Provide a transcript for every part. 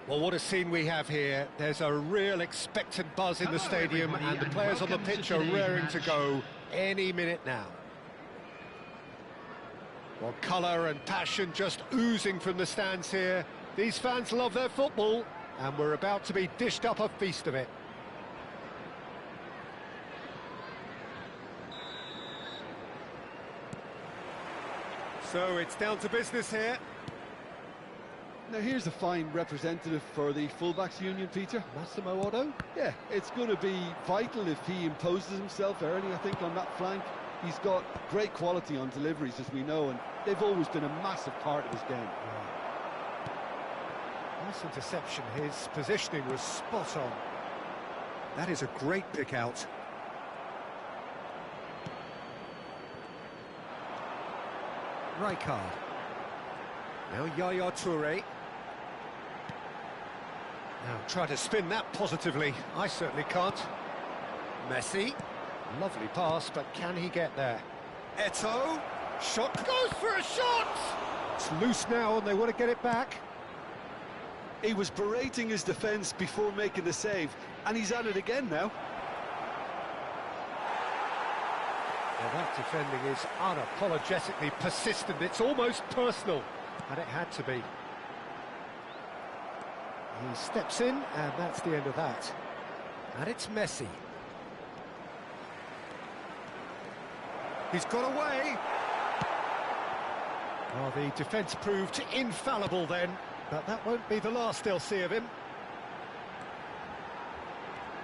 Well, what a scene we have here. There's a real expectant buzz in the stadium, and the players on the pitch are raring to go any minute now. Well, colour and passion just oozing from the stands here. These fans love their football, and we're about to be dished up a feast of it. So it's down to business here. Now here's a fine representative for the fullbacks union, Peter. Massimo Otto? Yeah, it's going to be vital if he imposes himself early, I think, on that flank. He's got great quality on deliveries, as we know, and they've always been a massive part of his game. Nice interception. His positioning was spot on. That is a great pick out. Rijkaard. Now Yaya Touré. Now try to spin that positively. I certainly can't. Messi. Lovely pass, but can he get there? Eto'o. Shot goes for a shot! It's loose now and they want to get it back. He was berating his defence before making the save, and he's at it again now. Well, that defending is unapologetically persistent. It's almost personal, and it had to be. He steps in, and that's the end of that. And it's Messi. He's got away. Well, the defence proved infallible then, but that won't be the last they'll see of him.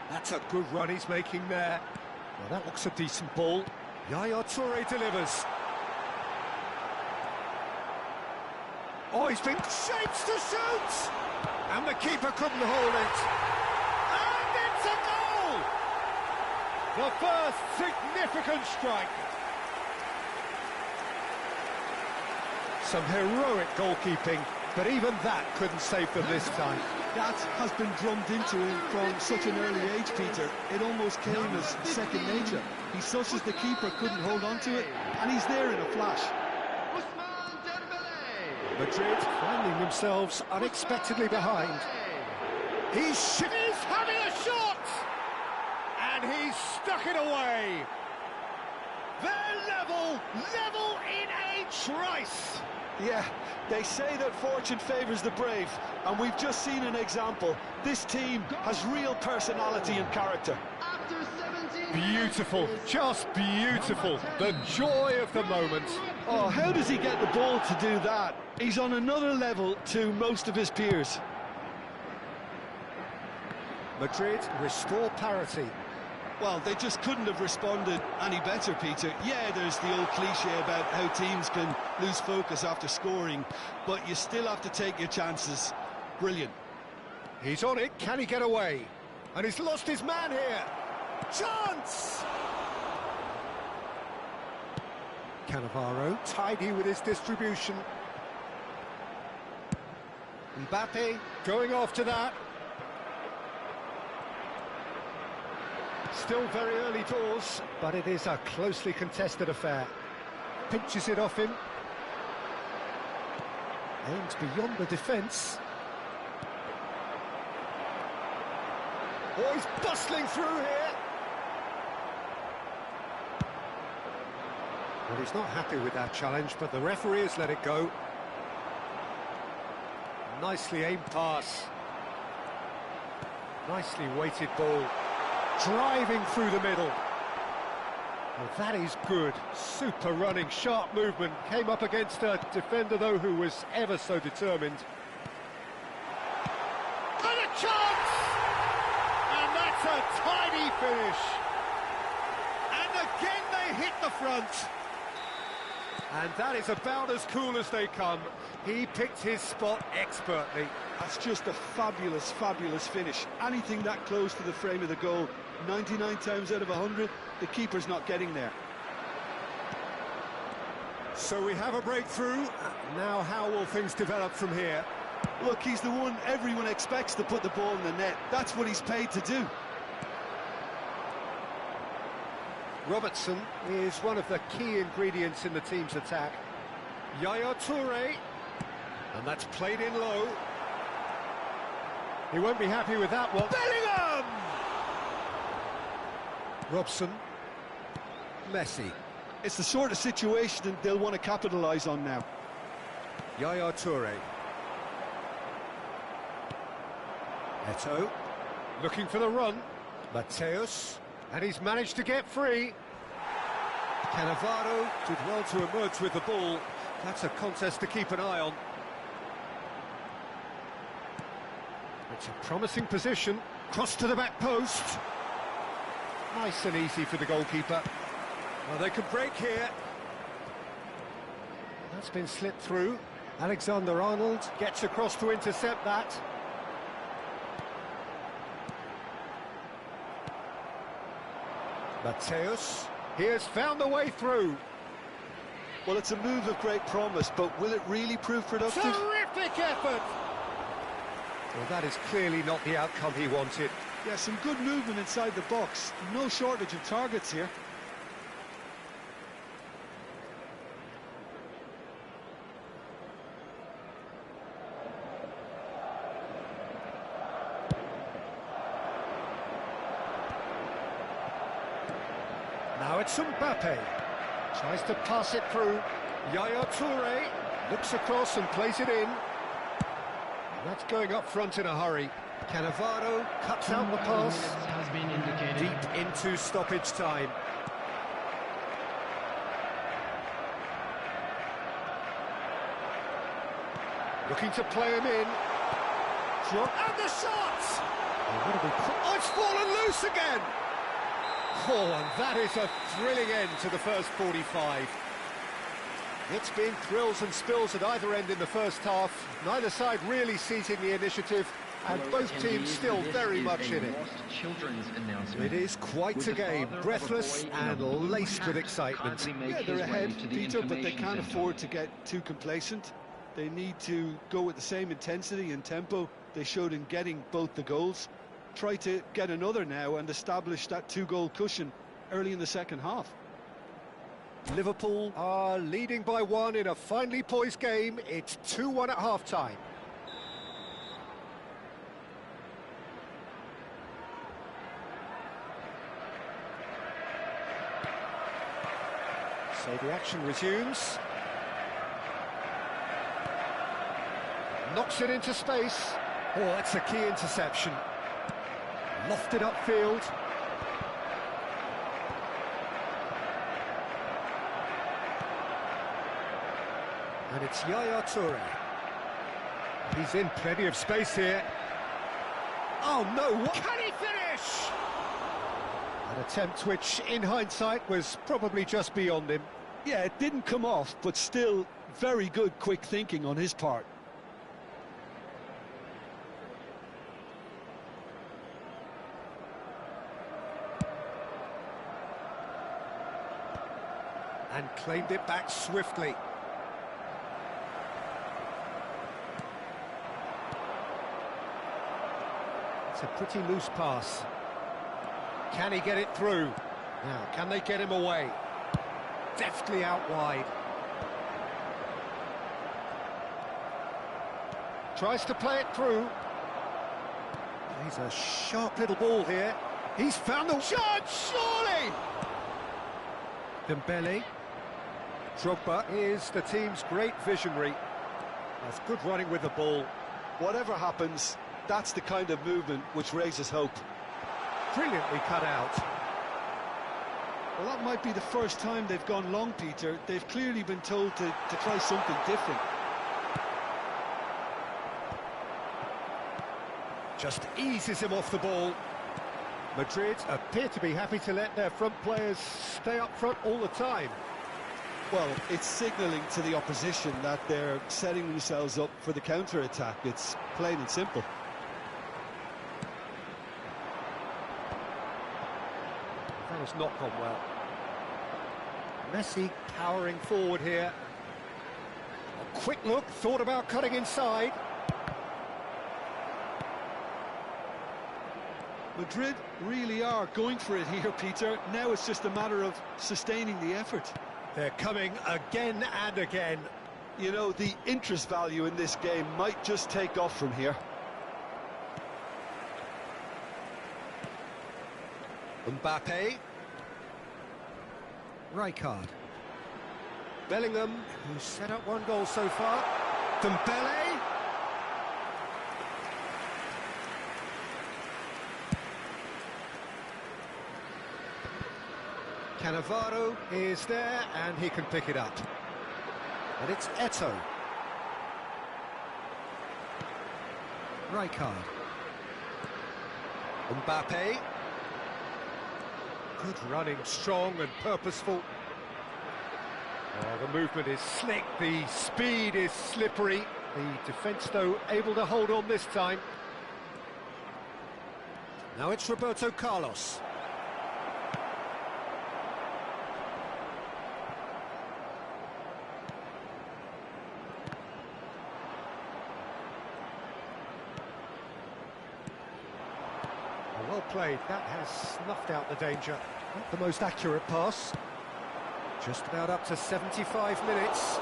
That's a good run he's making there. Well, that looks a decent ball. Yaya Touré delivers. Oh, he's been shapes to shoot! And the keeper couldn't hold it. And it's a goal! The first significant strike. Some heroic goalkeeping, but even that couldn't save them this time. That has been drummed into him from such an early age, Peter. It almost came as second nature. He such as the keeper couldn't hold on to it, and he's there in a flash. Madrid finding themselves unexpectedly behind. He's having a shot! And he's stuck it away. They're level in a trice. Yeah, they say that fortune favours the brave, and we've just seen an example. This team has real personality and character. Beautiful, just beautiful. The joy of the moment. Oh, how does he get the ball to do that? He's on another level to most of his peers. Madrid restore parity. Well, they just couldn't have responded any better, Peter. Yeah, there's the old cliche about how teams can lose focus after scoring, but you still have to take your chances. Brilliant. He's on it, can he get away? And he's lost his man here. Chance! Cannavaro, tidy with his distribution. Mbappe going after that. Still very early doors, but it is a closely contested affair. Pinches it off him. Aims beyond the defence. Oh, he's bustling through here. Well, he's not happy with that challenge, but the referee has let it go. Nicely aimed pass. Nicely weighted ball. Driving through the middle. Well, that is good. Super running, sharp movement. Came up against a defender, though, who was ever so determined. And a chance! And that's a tidy finish. And again they hit the front. And that is about as cool as they come. He picked his spot expertly. That's just a fabulous, fabulous finish. Anything that close to the frame of the goal, 99 times out of 100, the keeper's not getting there. So we have a breakthrough. Now how will things develop from here? Look, he's the one everyone expects to put the ball in the net. That's what he's paid to do. Robertson is one of the key ingredients in the team's attack. Yaya Touré, and that's played in low. He won't be happy with that one. Bellingham! Robson. Messi. It's the sort of situation they'll want to capitalise on now. Yaya Toure. Eto'o. Looking for the run. Mateus. And he's managed to get free. Cannavaro did well to emerge with the ball. That's a contest to keep an eye on. It's a promising position. Cross to the back post. Nice and easy for the goalkeeper. Well, they could break here. That's been slipped through. Alexander-Arnold gets across to intercept that. Mateus, he has found a way through. Well, it's a move of great promise, but will it really prove productive? Terrific effort! Well, that is clearly not the outcome he wanted. Yeah, some good movement inside the box. No shortage of targets here. Now it's Mbappe. Tries to pass it through. Yaya Toure looks across and plays it in. That's going up front in a hurry. Cannavaro cuts out the pass. Has been indicated. Deep into stoppage time. Looking to play him in. And the shot! Oh, it's fallen loose again! Oh, and that is a thrilling end to the first 45. It's been thrills and spills at either end in the first half. Neither side really seizing the initiative, and both teams still very much in it. It is quite a game, breathless and laced with excitement. Yeah, they're ahead, Peter, but they can't afford to get too complacent. They need to go with the same intensity and tempo they showed in getting both the goals. Try to get another now and establish that two-goal cushion early in the second half. Liverpool are leading by 1 in a finely poised game. It's 2-1 at half-time. So the action resumes. Knocks it into space. Oh, that's a key interception. Lofted upfield. And it's Yaya Toure. He's in plenty of space here. Oh no, what can he finish? An attempt which, in hindsight, was probably just beyond him. Yeah, it didn't come off, but still very good quick thinking on his part. And claimed it back swiftly. It's a pretty loose pass. Can he get it through? Now, can they get him away? Deftly out wide. Tries to play it through. He's a sharp little ball here. He's found the shot, surely! Dembele. Drogba is the team's great visionary. That's good running with the ball. Whatever happens, that's the kind of movement which raises hope. Brilliantly cut out. Well, that might be the first time they've gone long, Peter. They've clearly been told to try something different. Just eases him off the ball. Madrid appear to be happy to let their front players stay up front all the time. Well, it's signalling to the opposition that they're setting themselves up for the counter-attack. It's plain and simple. That has not gone well. Messi powering forward here. A quick look, thought about cutting inside. Madrid really are going for it here, Peter. Now it's just a matter of sustaining the effort. They're coming again and again. You know, the interest value in this game might just take off from here. Mbappe. Rijkaard. Bellingham, who's set up one goal so far. Dembele. Cannavaro is there, and he can pick it up. And it's Eto'o. Rijkaard. Mbappe. Good running, strong and purposeful. Oh, the movement is slick, the speed is slippery. The defence, though, able to hold on this time. Now it's Roberto Carlos. Well played, that has snuffed out the danger. Not the most accurate pass. Just about up to 75 minutes.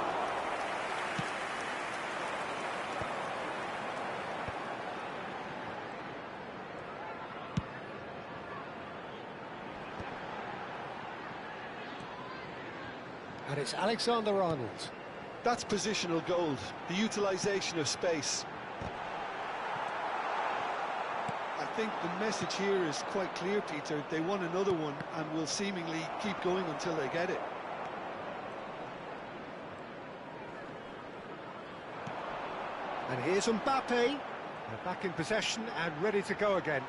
And it's Alexander-Arnold. That's positional gold, the utilisation of space. I think the message here is quite clear, Peter. They want another one and will seemingly keep going until they get it. And here's Mbappe. They're back in possession and ready to go again.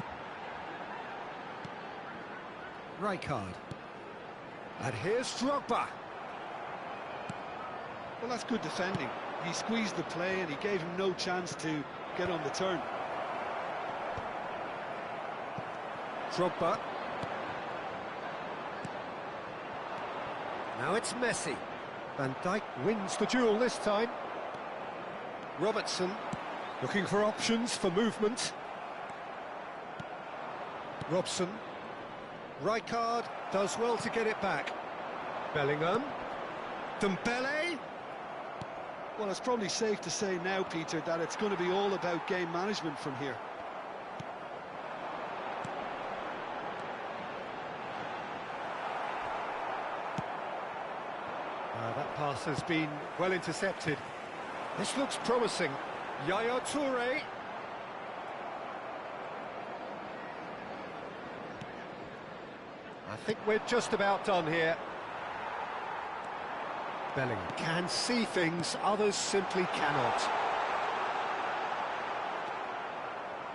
Rijkaard. And here's Drogba. Well, that's good defending. He squeezed the play and he gave him no chance to get on the turn. Drogba. Now it's Messi. Van Dijk wins the duel this time. Robertson looking for options for movement. Robson. Rijkaard does well to get it back. Bellingham. Dembele. Well, it's probably safe to say now, Peter, that it's going to be all about game management from here. That pass has been well intercepted. This looks promising. Yaya Toure. I think we're just about done here. Bellingham can see things others simply cannot.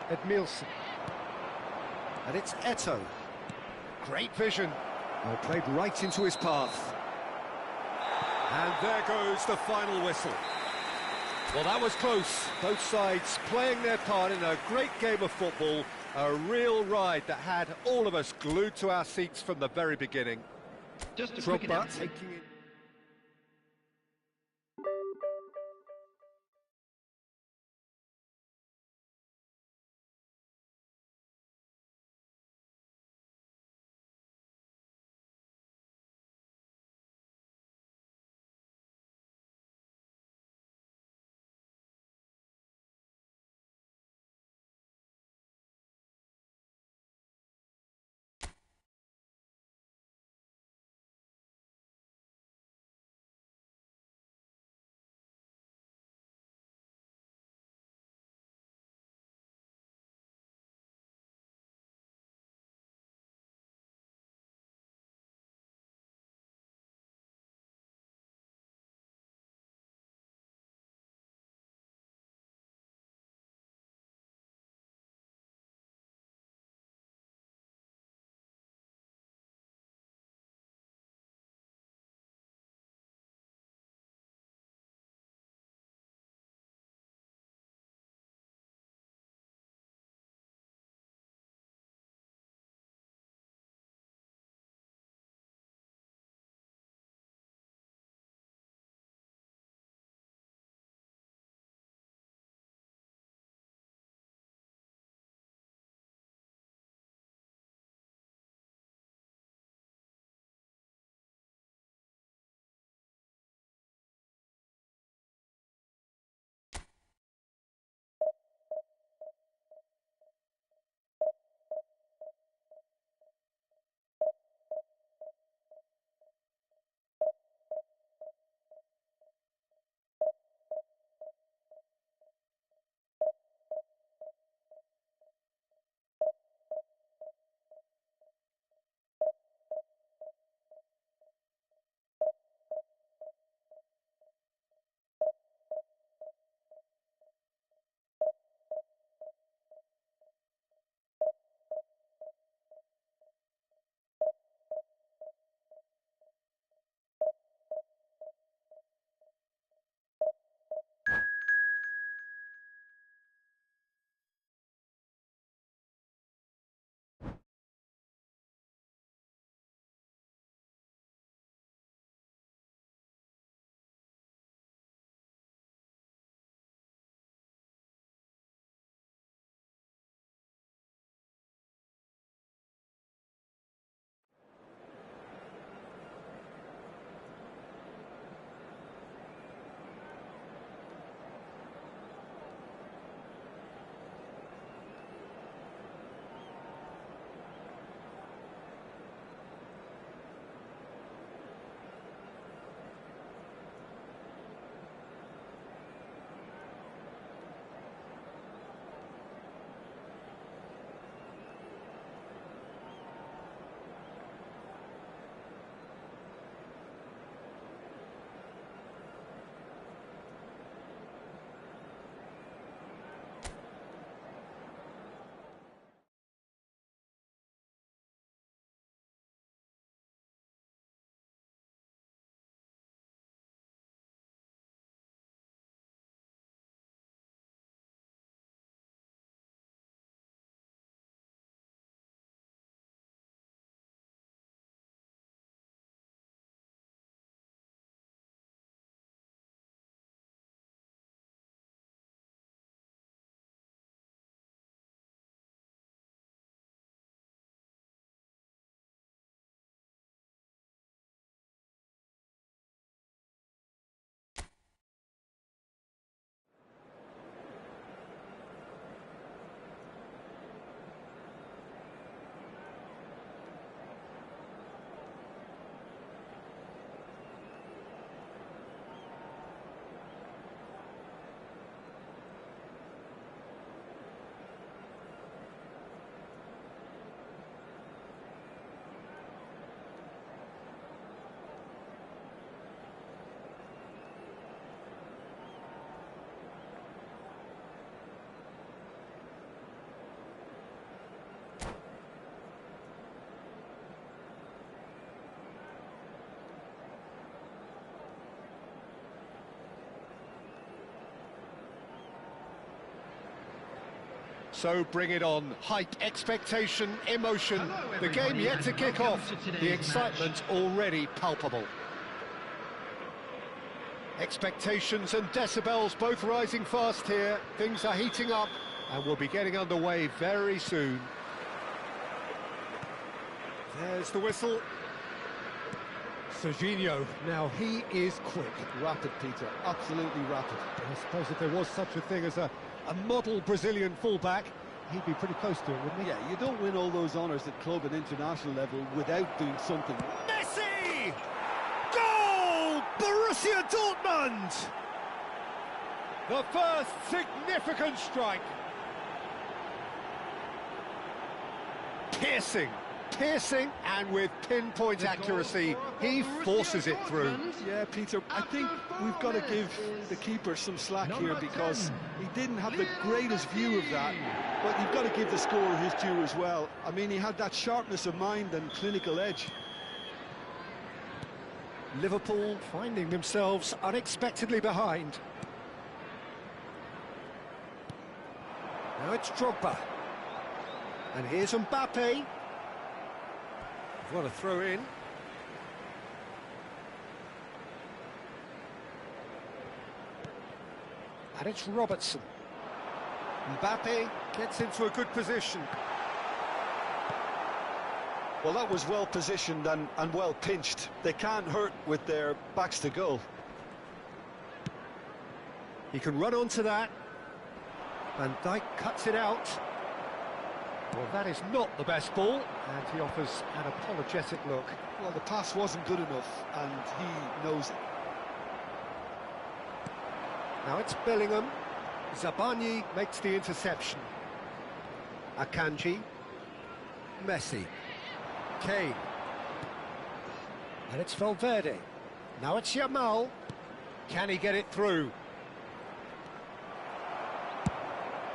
Edmilson. And it's Eto'o. Great vision. Well, played right into his path. And there goes the final whistle. Well, that was close. Both sides playing their part in a great game of football. A real ride that had all of us glued to our seats from the very beginning. Just a quick Drogba taking it. So bring it on. Hype, expectation, emotion. The game yet to kick off. The excitement already palpable. Expectations and decibels both rising fast here. Things are heating up and we'll be getting underway very soon. There's the whistle. Serginho, now he is quick. Rapid, Peter, absolutely rapid. I suppose if there was such a thing as a model Brazilian fullback, he'd be pretty close to it, wouldn't he? Yeah, you don't win all those honours at club and international level without doing something. Messi! Goal! Borussia Dortmund! The first significant strike. Piercing, and with pinpoint accuracy, he forces it through. Yeah, Peter, I think we've got to give the keeper some slack here because he didn't have the greatest view of that, but you've got to give the scorer his due as well. I mean, he had that sharpness of mind and clinical edge. Liverpool finding themselves unexpectedly behind. Now it's Drogba. And here's Mbappe. What a throw in. And it's Robertson. Mbappe gets into a good position. Well, that was well positioned and well pinched. They can't hurt with their backs to goal. He can run onto that. Van Dijk cuts it out. Well, that is not the best ball, and he offers an apologetic look. Well, the pass wasn't good enough, and he knows it. Now it's Bellingham. Zabani makes the interception. Akanji. Messi. Kane. And it's Valverde. Now it's Yamal. Can he get it through?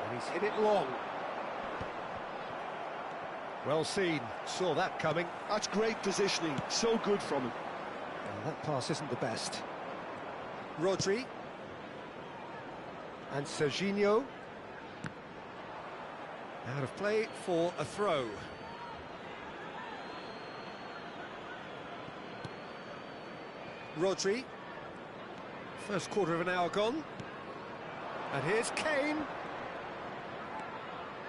And he's hit it long. Well seen, saw that coming. That's great positioning, so good from him. Well, that pass isn't the best. Rodri. And Serginho. Out of play for a throw. Rodri. First quarter of an hour gone. And here's Kane.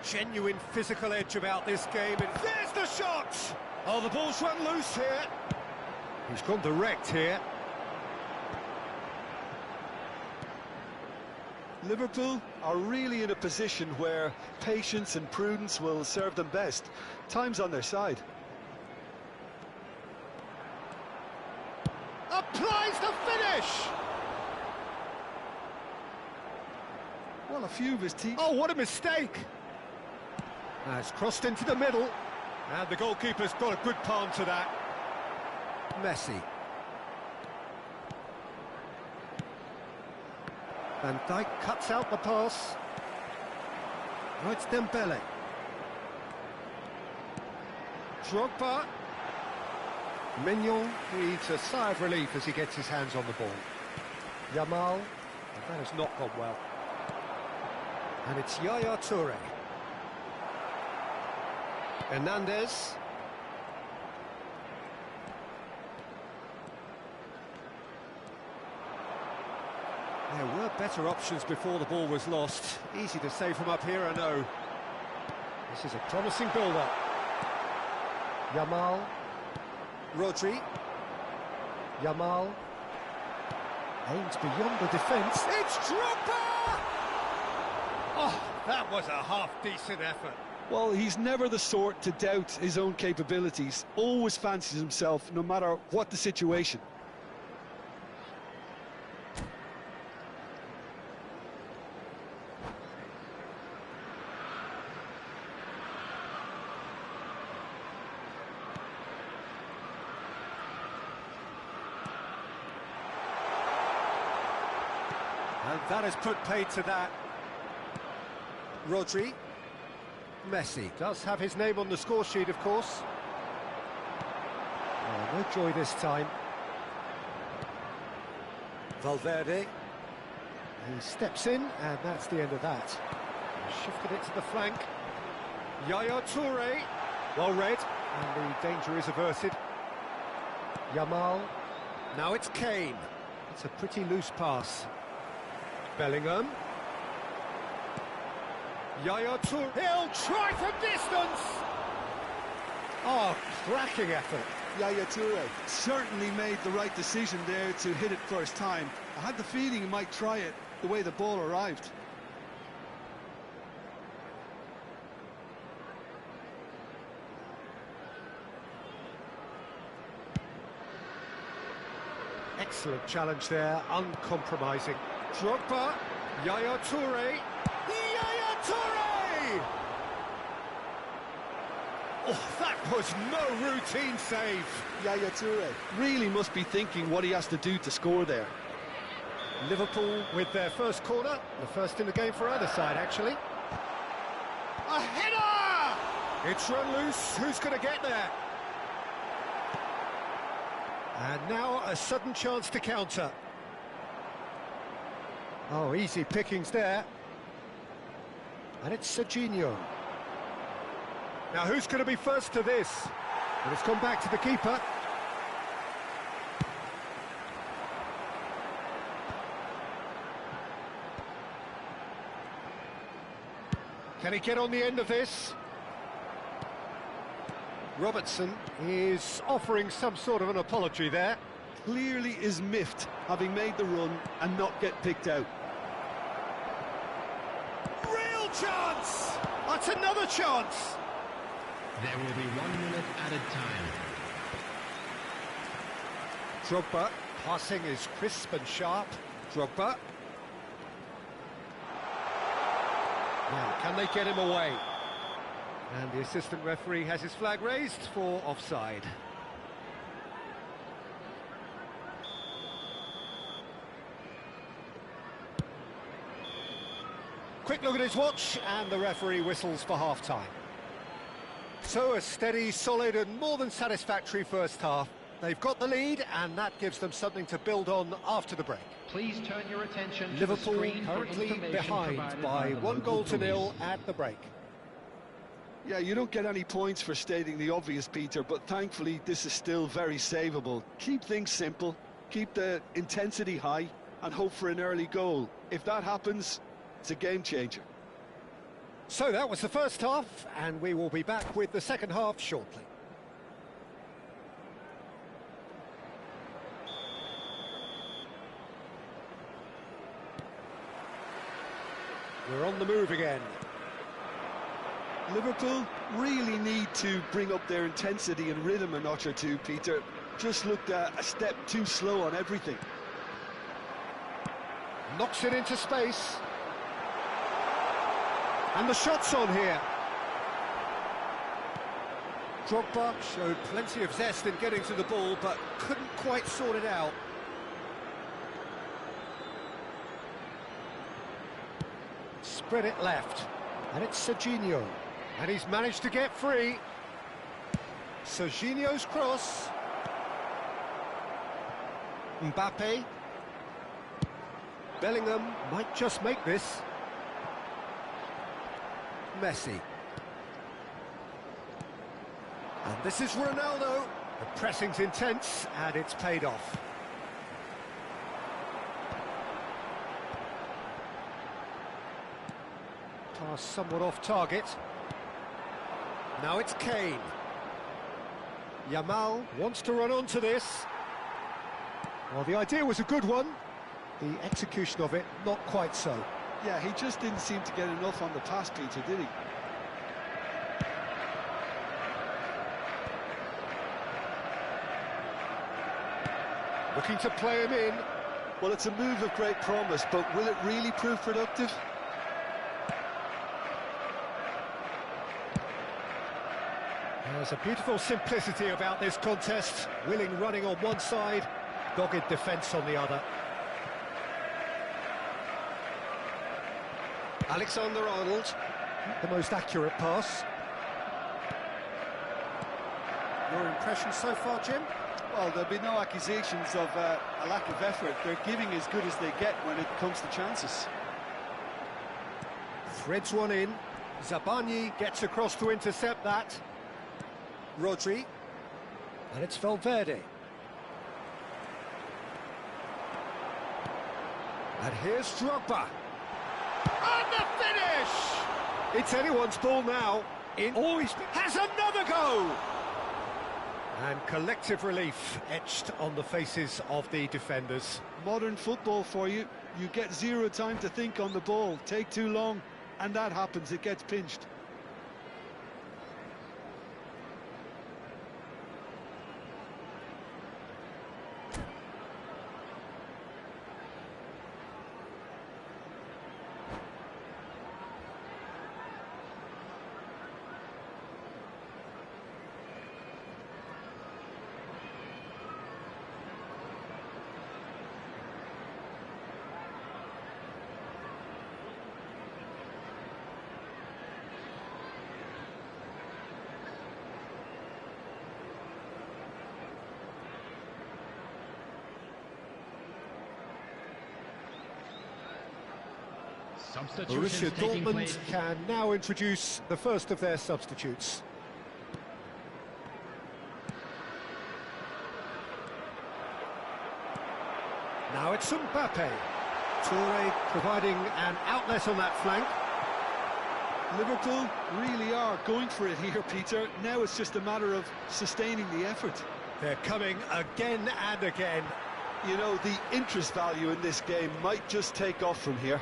Genuine physical edge about this game, and there's the shot! Oh, the ball's run loose here. He's gone direct here. Liverpool are really in a position where patience and prudence will serve them best. Time's on their side. Applies the finish! Well, a few of his team... Oh, what a mistake! It's crossed into the middle, and the goalkeeper's got a good palm to that. Messi. Van Dijk cuts out the pass. Now it's Dembele. Drogba. Mignon breathes a sigh of relief as he gets his hands on the ball. Yamal, and that has not gone well. And it's Yaya Toure. Hernandez. There were better options before the ball was lost. Easy to say from up here, I know. This is a promising build-up. Yamal. Rodri. Yamal. Aims beyond the defence. It's Drogba! Oh, that was a half-decent effort. Well, he's never the sort to doubt his own capabilities. Always fancies himself, no matter what the situation. And that has put paid to that. Rodri. Messi does have his name on the score sheet, of course. Oh, no joy this time. Valverde. He steps in, and that's the end of that. Shifted it to the flank. Yaya Toure, well read, and the danger is averted. Yamal, now it's Kane. It's a pretty loose pass. Bellingham. Yaya Toure, he'll try from distance! Oh, cracking effort. Yaya Toure certainly made the right decision there to hit it first time. I had the feeling he might try it the way the ball arrived. Excellent challenge there, uncompromising. Drogba, Yaya Toure, Yaya Toure! Oh, that was no routine save. Yaya Toure really must be thinking what he has to do to score there. Liverpool with their first corner, the first in the game for either side, actually. A header! It's run loose, who's going to get there? And now a sudden chance to counter. Oh, easy pickings there. And it's Serginho. Now who's going to be first to this? But it's gone back to the keeper. Can he get on the end of this? Robertson is offering some sort of an apology there. Clearly is miffed, having made the run and not get picked out. Real chance! That's another chance! There will be 1 minute added time. Drogba, passing is crisp and sharp. Drogba. Now, can they get him away? And the assistant referee has his flag raised for offside. Quick look at his watch, and the referee whistles for half-time. So a steady, solid and more than satisfactory first half. They've got the lead, and that gives them something to build on after the break. Please turn your attention to Liverpool the screen currently for behind by 1-0 at the break. Yeah, you don't get any points for stating the obvious, Peter, but thankfully this is still very savable. Keep things simple, keep the intensity high, and hope for an early goal. If that happens, it's a game changer. So that was the first half, and we will be back with the second half shortly. We're on the move again. Liverpool really need to bring up their intensity and rhythm a notch or two, Peter. Just looked a step too slow on everything. Knocks it into space. And the shot's on here. Drogba showed plenty of zest in getting to the ball, but couldn't quite sort it out. Spread it left. And it's Serginho. And he's managed to get free. Serginho's cross. Mbappe. Bellingham might just make this. Messi. And this is Ronaldo. The pressing's intense, and it's paid off. Pass somewhat off target. Now it's Kane. Yamal wants to run onto this. Well, the idea was a good one. The execution of it, not quite so. Yeah, he just didn't seem to get enough on the pass, Peter, did he? Looking to play him in. Well, it's a move of great promise, but will it really prove productive? There's a beautiful simplicity about this contest. Willing running on one side, dogged defence on the other. Alexander-Arnold, the most accurate pass. Your impression so far, Jim? Well, there'll be no accusations of a lack of effort. They're giving as good as they get when it comes to chances. Threads one in. Zabani gets across to intercept that. Rodri. And it's Valverde. And here's Drogba. And the finish! It's anyone's ball now. Always has another go! And collective relief etched on the faces of the defenders. Modern football for you. You get zero time to think on the ball. Take too long, and that happens. It gets pinched. Borussia Dortmund can now introduce the first of their substitutes. Now it's Mbappe. Toure providing an outlet on that flank. Liverpool really are going for it here, Peter. Now it's just a matter of sustaining the effort. They're coming again and again. You know, the interest value in this game might just take off from here.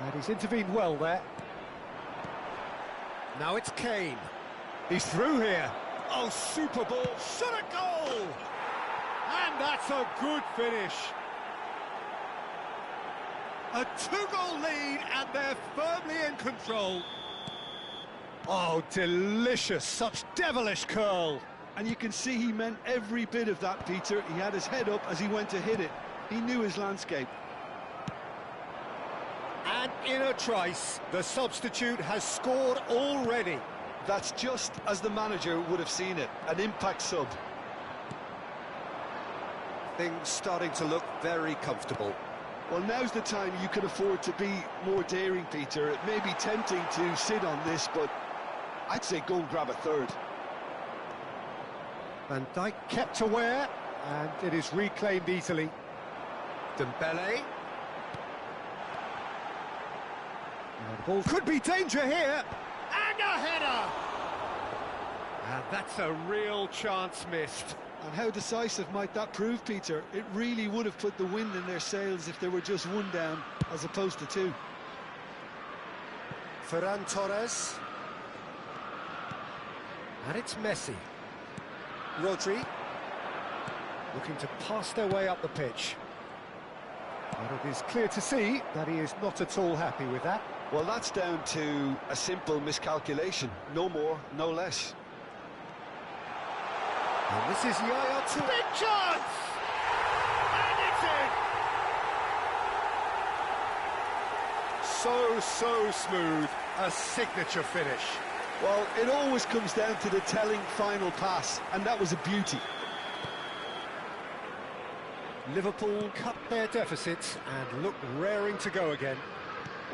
And he's intervened well there. Now it's Kane. He's through here. Oh, super ball. Shot a goal! And that's a good finish. A two-goal lead, and they're firmly in control. Oh, delicious. Such devilish curl. And you can see he meant every bit of that, Peter. He had his head up as he went to hit it. He knew his landscape. And in a trice, the substitute has scored already. That's just as the manager would have seen it, an impact sub. Things starting to look very comfortable. Well, now's the time you can afford to be more daring, Peter. It may be tempting to sit on this, but I'd say go and grab a third. Van Dijk kept aware, and it is reclaimed easily. Dembele. The ball could be danger here, and a header! And that's a real chance missed. And how decisive might that prove, Peter? It really would have put the wind in their sails if there were just one down, as opposed to two. Ferran Torres. And it's Messi. Rodri. Looking to pass their way up the pitch. But it is clear to see that he is not at all happy with that. Well, that's down to a simple miscalculation. No more, no less. And this is Yaya Toure. Big chance! And it's in! So smooth. A signature finish. Well, it always comes down to the telling final pass, and that was a beauty. Liverpool cut their deficits and look raring to go again.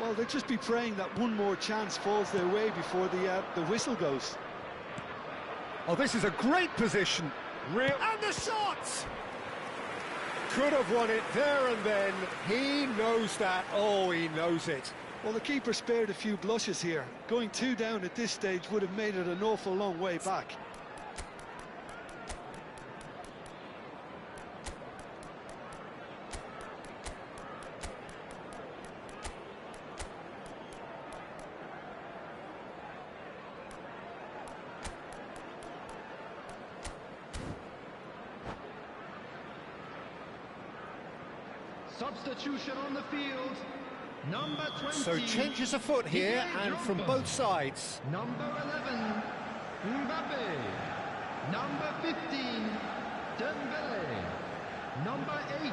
Well, they'll just be praying that one more chance falls their way before the whistle goes. Oh, this is a great position. And the shots! Could have won it there and then. He knows that. Oh, he knows it. Well, the keeper spared a few blushes here. Going two down at this stage would have made it an awful long way back. Substitution on the field. Number 20. So changes afoot here, and from both sides. Number 11, Mbappe. Number 15, Dembele. Number 8,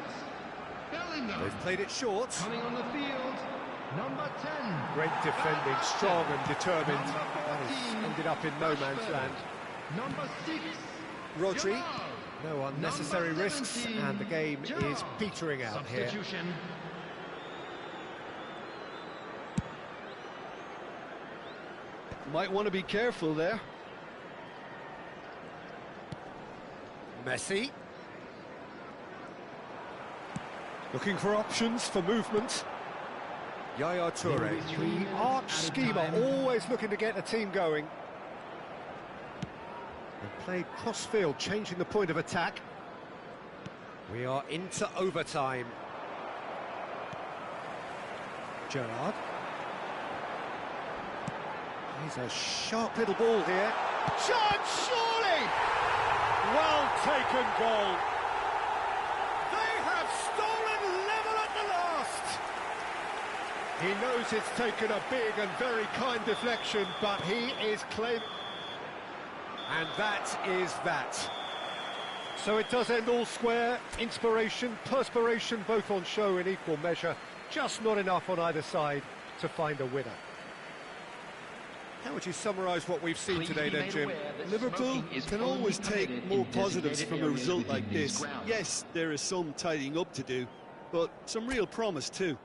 Bellingham. They've played it short. Coming on the field, number 10. Great defending, strong and determined. That has ended up in no man's land. Number 6, Rodri. No unnecessary risks, and the game is petering out here. Substitution. Might want to be careful there. Messi. Looking for options for movement. Yaya Toure, the arch schemer, always looking to get the team going. And played cross-field, changing the point of attack. We are into overtime. Gerrard. He's a sharp little ball here. Chance, surely! Well taken goal. They have stolen level at the last. He knows it's taken a big and very kind deflection, but he is claiming... And that is that. So it does end all square. Inspiration, perspiration, both on show in equal measure. Just not enough on either side to find a winner. How would you summarise what we've seen today then, Jim? Liverpool can always take more positives from a result like this. Yes, there is some tidying up to do, but some real promise too.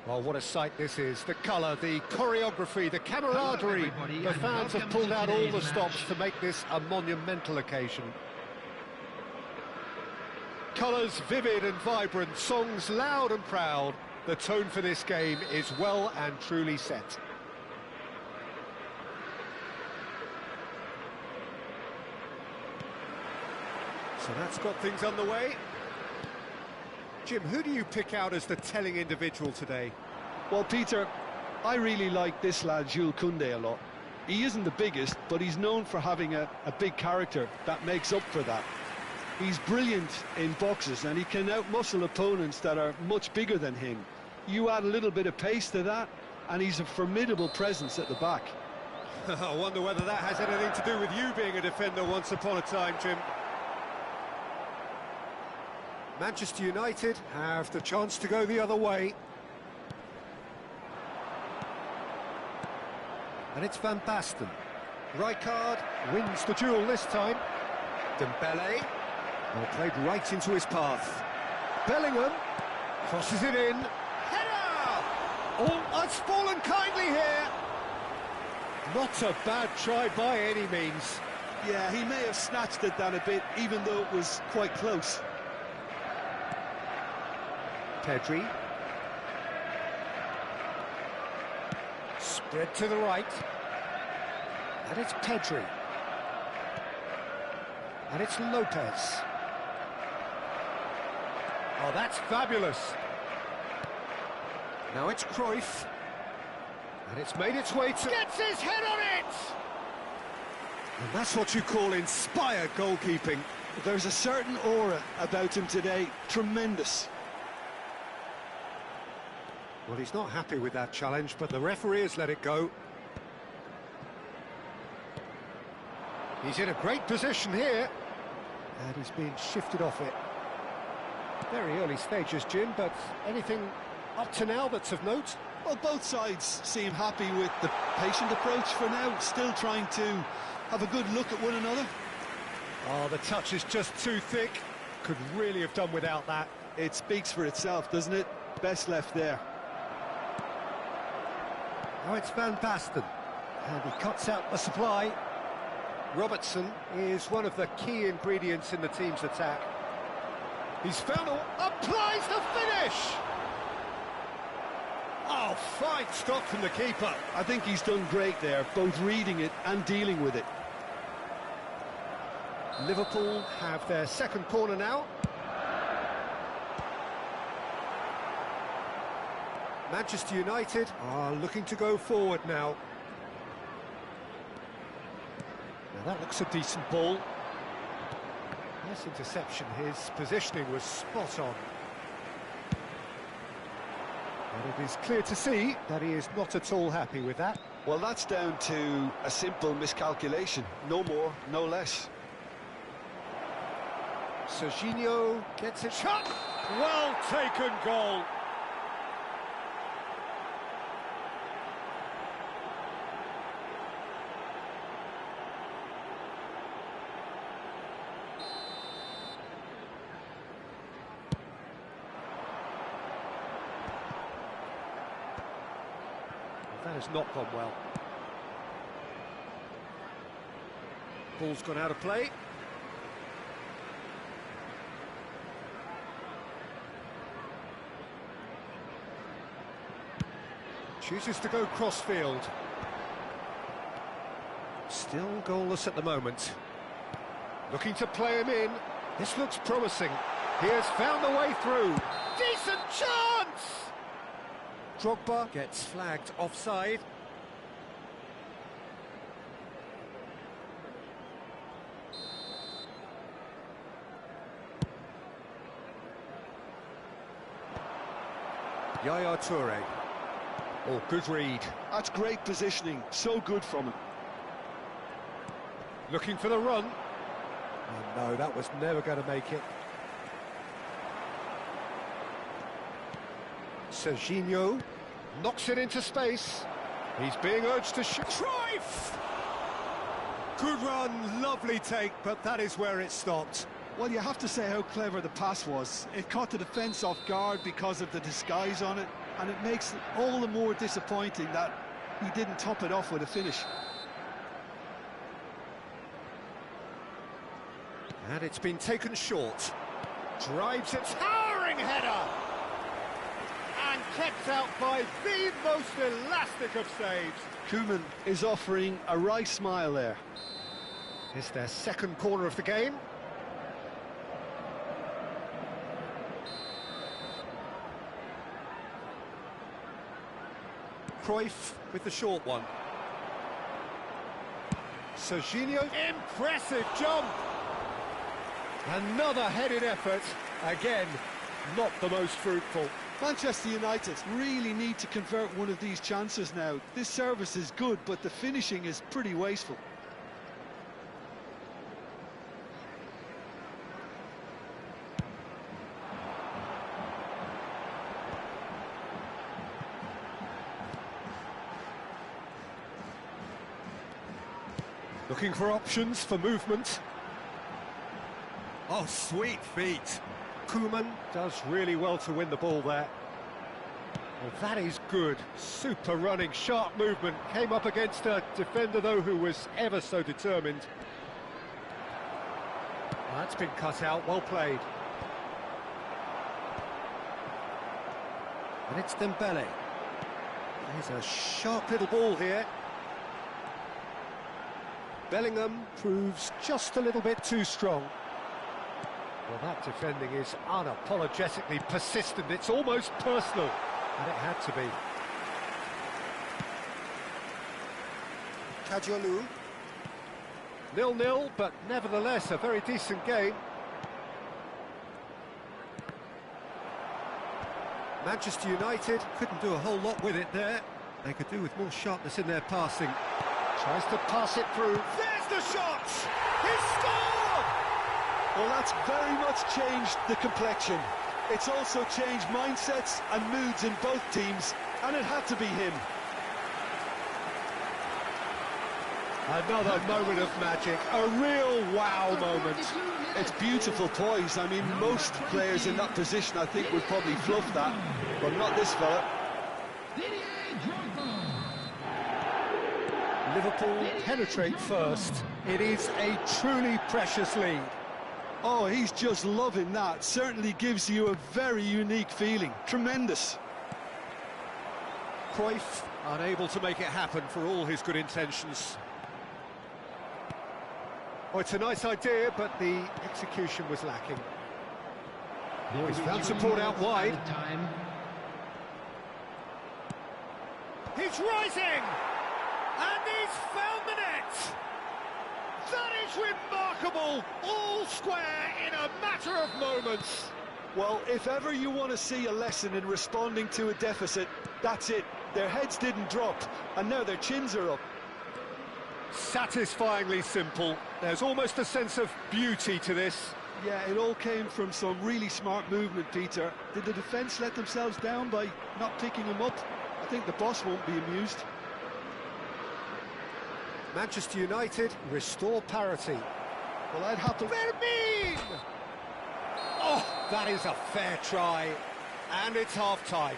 Well, what a sight this is. The colour, the choreography, the camaraderie. The fans have pulled out all the stops to make this a monumental occasion. Colours vivid and vibrant, songs loud and proud. The tone for this game is well and truly set. So that's got things underway. Jim, who do you pick out as the telling individual today? Well, Peter, I really like this lad, Jules Koundé, a lot. He isn't the biggest, but he's known for having a big character that makes up for that. He's brilliant in boxes, and he can outmuscle opponents that are much bigger than him. You add a little bit of pace to that, and he's a formidable presence at the back. I wonder whether that has anything to do with you being a defender once upon a time, Jim. Manchester United have the chance to go the other way. And it's Van Basten. Rijkaard wins the duel this time. Dembele. Well, played right into his path. Bellingham crosses it in. Header! Oh, it's fallen kindly here. Not a bad try by any means. Yeah, he may have snatched at that a bit, even though it was quite close. Pedri. Spread to the right. And it's Pedri. And it's Lopez. Oh, that's fabulous. Now it's Cruyff. And it's made its way to... Gets his head on it! And that's what you call inspired goalkeeping. There's a certain aura about him today. Tremendous. Well, he's not happy with that challenge, but the referee has let it go. He's in a great position here. And he's being shifted off it. Very early stages, Jim, but anything up to now that's of note? Well, both sides seem happy with the patient approach for now, still trying to have a good look at one another. Oh, the touch is just too thick. Could really have done without that. It speaks for itself, doesn't it? Best left there. Now it's Van Basten. And he cuts out the supply. Robertson is one of the key ingredients in the team's attack. He's found applies the finish! Oh, fine stop from the keeper. I think he's done great there, both reading it and dealing with it. Liverpool have their second corner now. Manchester United are looking to go forward now. Now that looks a decent ball. Nice interception, his positioning was spot on. And it is clear to see that he is not at all happy with that. Well, that's down to a simple miscalculation. No more, no less. Serginho gets it shot. Well taken goal. That has not gone well. Ball's gone out of play. Chooses to go cross-field. Still goalless at the moment. Looking to play him in. This looks promising. He has found the way through. Decent chance! Drogba gets flagged offside. Yaya Toure. Oh, good read. That's great positioning, so good from him. Looking for the run. Oh, no, that was never going to make it. Serginho knocks it into space. He's being urged to shoot. Cruyff! Good run, lovely take, but that is where it stopped. Well, you have to say how clever the pass was. It caught the defence off guard because of the disguise on it, and it makes it all the more disappointing that he didn't top it off with a finish. And it's been taken short. Drives it, towering header! And kept out by the most elastic of saves. Koeman is offering a wry smile there. It's their second corner of the game. Cruyff with the short one. Serginho, impressive jump! Another headed effort, again, not the most fruitful. Manchester United really need to convert one of these chances now. This service is good, but the finishing is pretty wasteful. Looking for options for movement. Oh, sweet feet. Koeman does really well to win the ball there. Well, that is good. Super running, sharp movement. Came up against a defender, though, who was ever so determined. Well, that's been cut out. Well played. And it's Dembele. There's a sharp little ball here. Bellingham proves just a little bit too strong. Well, that defending is unapologetically persistent. It's almost personal, and it had to be. Kajolu. 0-0, but nevertheless a very decent game. Manchester United couldn't do a whole lot with it there. They could do with more sharpness in their passing. Tries to pass it through. There's the shot! He scored! Well, that's very much changed the complexion. It's also changed mindsets and moods in both teams, and it had to be him. Another moment of magic, a real wow moment. It's beautiful poise. I mean, most players in that position, I think, would probably fluff that, but not this fella. Liverpool penetrate first. It is a truly precious lead. Oh, he's just loving that. Certainly gives you a very unique feeling. Tremendous. Cruyff unable to make it happen for all his good intentions. Oh, it's a nice idea, but the execution was lacking. He's found support out wide. He's rising! And he's found the net! That is remarkable! All square in a matter of moments. Well, if ever you want to see a lesson in responding to a deficit, that's it. Their heads didn't drop, and now their chins are up. Satisfyingly simple. There's almost a sense of beauty to this. Yeah, it all came from some really smart movement, Peter. Did the defence let themselves down by not picking him up? I think the boss won't be amused. Manchester United restore parity. Well, I'd have to... Vermeer! Oh, that is a fair try. And it's half-time.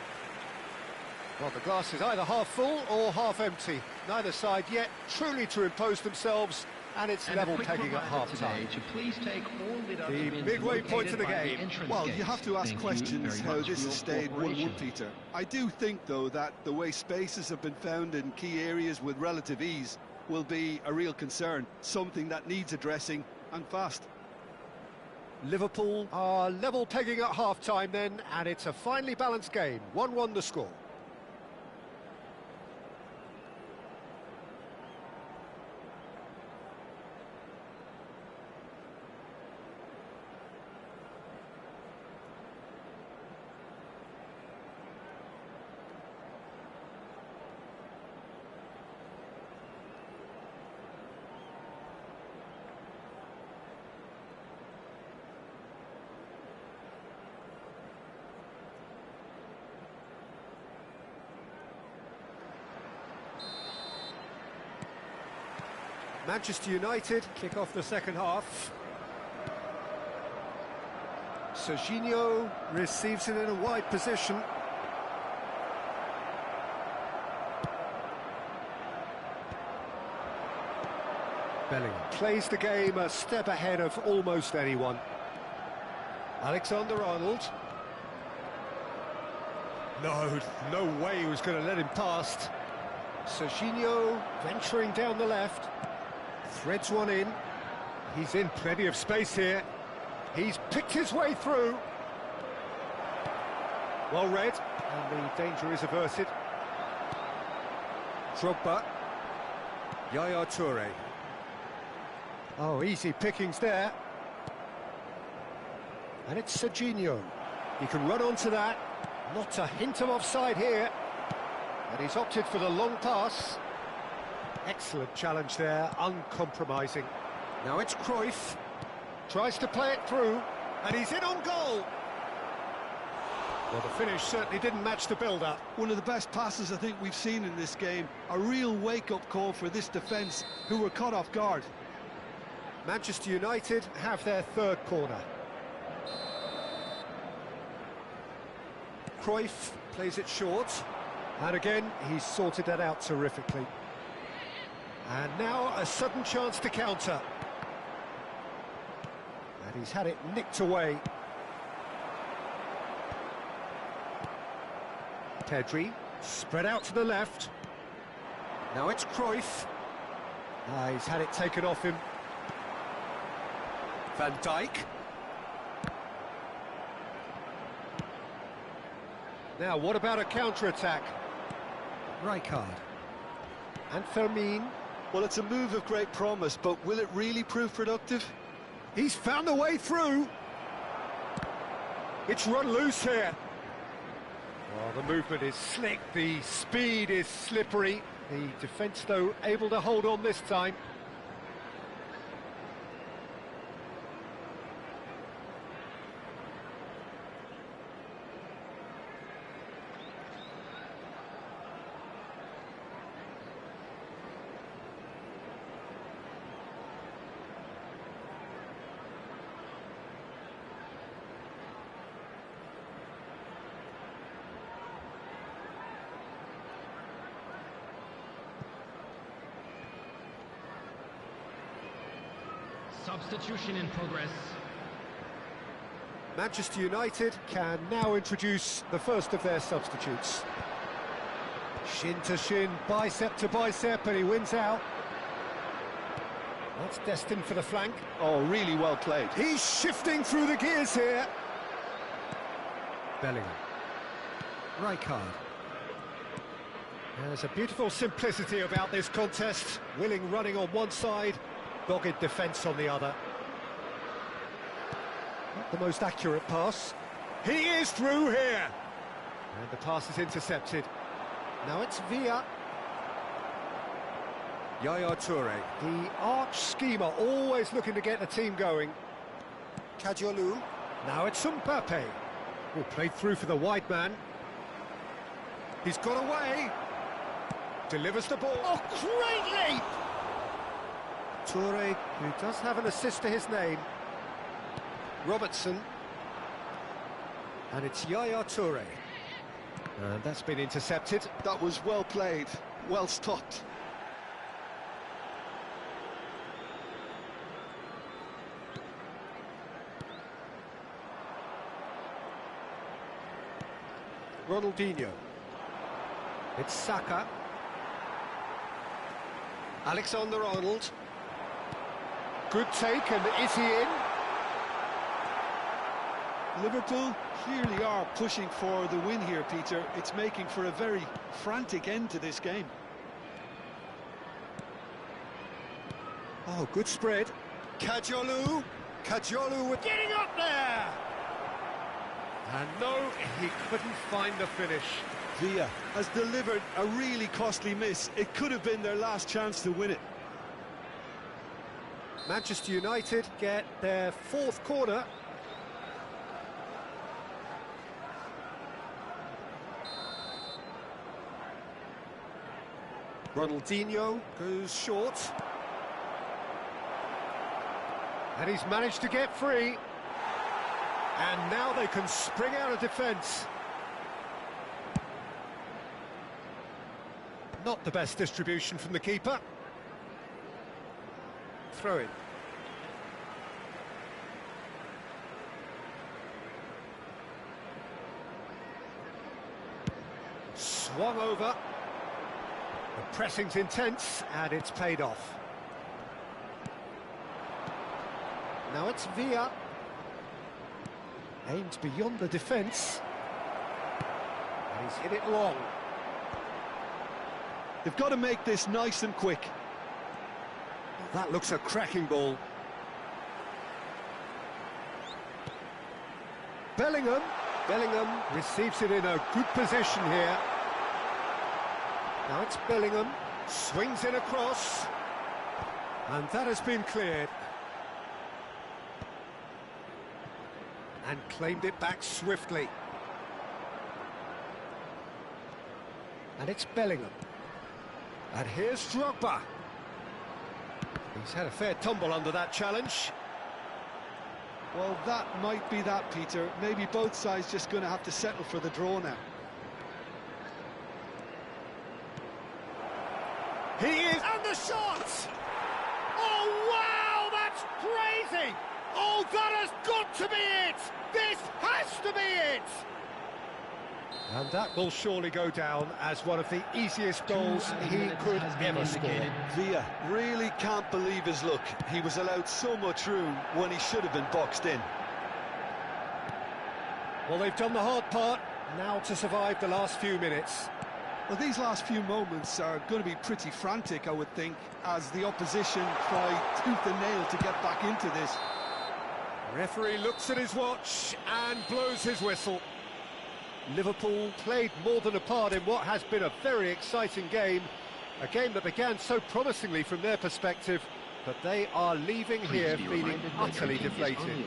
Well, the glass is either half full or half empty. Neither side yet truly to impose themselves, and it's level pegging at half-time. The midway point of the game. Well, you have to ask questions how this has stayed 1-1, Peter. I do think, though, that the way spaces have been found in key areas with relative ease will be a real concern, something that needs addressing, and fast. Liverpool are level pegging at half-time then, and it's a finely balanced game. 1-1 the score. Manchester United kick off the second half. Serginho receives it in a wide position. Bellingham plays the game a step ahead of almost anyone. Alexander-Arnold. No way he was going to let him past. Serginho venturing down the left. Threads one in. He's in plenty of space here. He's picked his way through. Well read, and the danger is averted. Drogba. Yaya Toure. Oh, easy pickings there. And it's Serginho. He can run onto that. Not a hint of offside here. And he's opted for the long pass. Excellent challenge there, uncompromising. Now it's Cruyff. Tries to play it through, and he's in on goal. Well, the finish certainly didn't match the build-up. One of the best passes I think we've seen in this game. A real wake-up call for this defence, who were caught off guard. Manchester United have their third corner. Cruyff plays it short. And again, he's sorted that out terrifically. And now a sudden chance to counter. And he's had it nicked away. Pedri, spread out to the left. Now it's Cruyff. He's had it taken off him. Van Dijk. Now, what about a counter-attack? Rijkaard. And Fermin. Well, it's a move of great promise, but will it really prove productive? He's found the way through. It's run loose here. Well, the movement is slick, the speed is slippery. The defence, though, able to hold on this time. Substitution in progress. Manchester United can now introduce the first of their substitutes. Shin to shin, bicep to bicep, and he wins out. That's destined for the flank. Oh, really well played. He's shifting through the gears here. Bellingham. Rijkaard. There's a beautiful simplicity about this contest. Willing running on one side, dogged defence on the other. Not the most accurate pass. He is through here. And the pass is intercepted. Now it's Villa. Yaya Toure, the arch schemer, always looking to get the team going. Kajolu. Now it's Mbappe, who played through for the wide man. He's got away. Delivers the ball. Oh, great leap! Toure, who does have an assist to his name. Robertson. And it's Yaya Toure. And that's been intercepted. That was well played, well stopped. Ronaldinho. It's Saka. Alexander-Arnold. Good take, and is he in? Liverpool clearly are pushing for the win here, Peter. It's making for a very frantic end to this game. Oh, good spread. Kajolu. Kajolu with getting up there! And no, he couldn't find the finish. Villa has delivered a really costly miss. It could have been their last chance to win it. Manchester United get their fourth corner. Ronaldinho goes short. And he's managed to get free. And now they can spring out of defence. Not the best distribution from the keeper. Throw in. Swung over. The pressing's intense, and it's paid off. Now it's Villa. Aimed beyond the defence. And he's hit it long. They've got to make this nice and quick. That looks a cracking ball. Bellingham. Bellingham receives it in a good position here. Now it's Bellingham. Swings in across. And that has been cleared. And claimed it back swiftly. And it's Bellingham. And here's Drogba. He's had a fair tumble under that challenge. Well, that might be that, Peter. Maybe both sides just going to have to settle for the draw now. He is... And the shot! Oh, wow, that's crazy! Oh, that has got to be it! This has to be it! And that will surely go down as one of the easiest goals he could ever score. Villa really can't believe his luck. He was allowed so much room when he should have been boxed in. Well, they've done the hard part, now to survive the last few minutes. Well, these last few moments are going to be pretty frantic, I would think, as the opposition try tooth and nail to get back into this. Referee looks at his watch and blows his whistle. Liverpool played more than a part in what has been a very exciting game. A game that began so promisingly from their perspective, but they are leaving here feeling utterly deflated.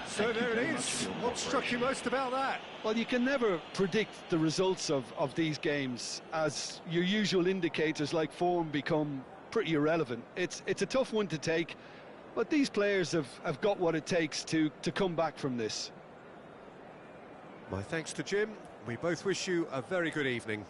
So there it is. What struck you most about that? Well, you can never predict the results of these games, as your usual indicators like form become pretty irrelevant. It's a tough one to take, but these players have got what it takes to come back from this. My thanks to Jim. We both wish you a very good evening.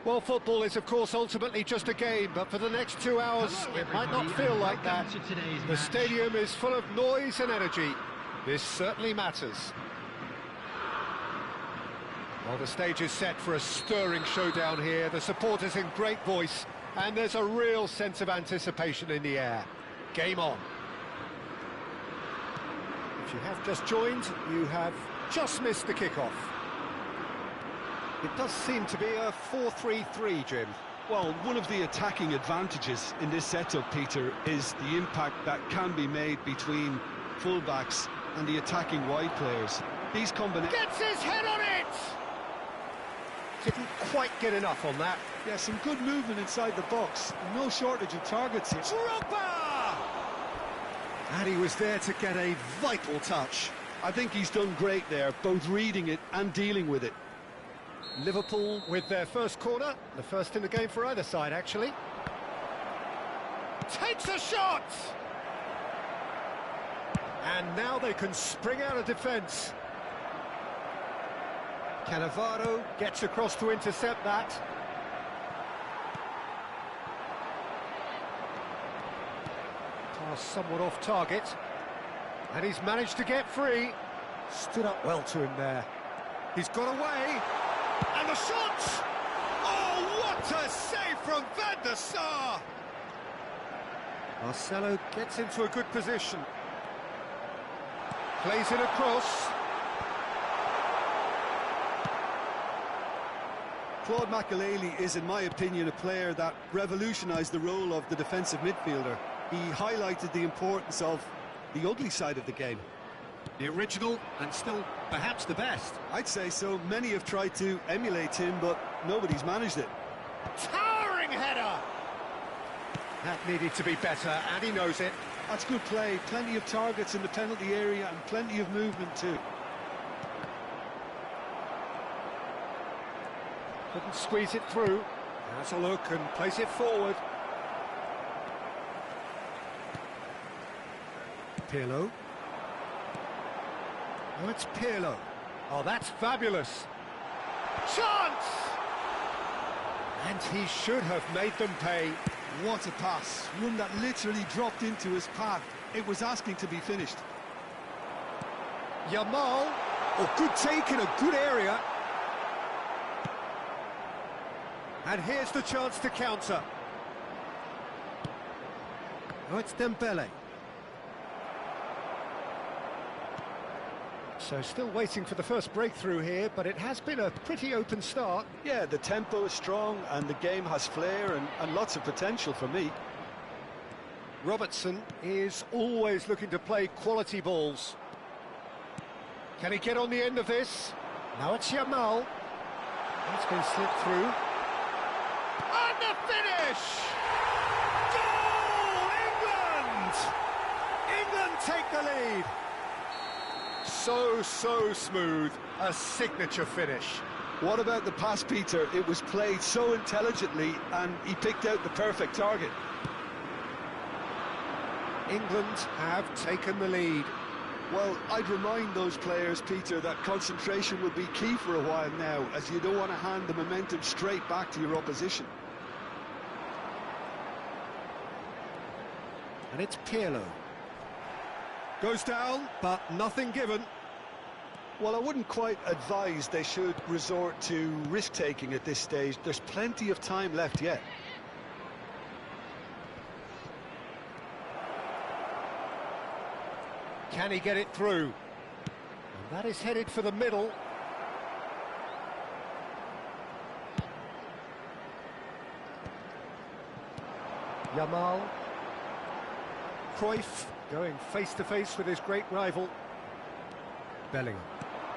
Well, football is, of course, ultimately just a game, but for the next 2 hours, Hello, it might not everybody, feel and like that. welcome to today's The match. stadium is full of noise and energy. This certainly matters. Well, the stage is set for a stirring showdown here. The supporters in great voice, and there's a real sense of anticipation in the air. Game on. If you have just joined, you have just missed the kickoff. It does seem to be a 4-3-3, Jim. Well, one of the attacking advantages in this setup, Peter, is the impact that can be made between fullbacks and the attacking wide players. These combinations... Gets his head on it! Didn't quite get enough on that. Yeah, some good movement inside the box. No shortage of targets here. Drogba! And he was there to get a vital touch. I think he's done great there, both reading it and dealing with it. Liverpool with their first corner, the first in the game for either side, actually. Takes a shot! And now they can spring out of defence. Cannavaro gets across to intercept that. Pass somewhat off target. And he's managed to get free. Stood up well to him there. He's got away. And the shot! Oh, what a save from Van der Sar! Marcelo gets into a good position. Plays it across. Claude Makelele is, in my opinion, a player that revolutionised the role of the defensive midfielder. He highlighted the importance of the ugly side of the game. The original, and still perhaps the best. I'd say so. Many have tried to emulate him, but nobody's managed it. Towering header! That needed to be better, and he knows it. That's good play. Plenty of targets in the penalty area and plenty of movement too. Couldn't squeeze it through. Has a look and plays it forward. Pirlo. Oh, it's Pirlo. Oh, that's fabulous. Chance! And he should have made them pay. What a pass. One that literally dropped into his path. It was asking to be finished. Yamal. Oh, good take in a good area. And here's the chance to counter. Oh, it's Dembele. So still waiting for the first breakthrough here, but it has been a pretty open start. Yeah, the tempo is strong and the game has flair and lots of potential for me. Robertson is always looking to play quality balls. Can he get on the end of this? Now it's Yamal. It's been slipped through. And the finish! Goal! England! England take the lead. So smooth, a signature finish. What about the pass, Peter? It was played so intelligently and he picked out the perfect target. England have taken the lead. Well, I'd remind those players, Peter, that concentration will be key for a while now, as you don't want to hand the momentum straight back to your opposition. And it's Pirlo. Goes down, but nothing given. Well, I wouldn't quite advise they should resort to risk-taking at this stage. There's plenty of time left yet. Can he get it through? And that is headed for the middle. Yamal. Cruyff going face-to-face with his great rival. Bellingham.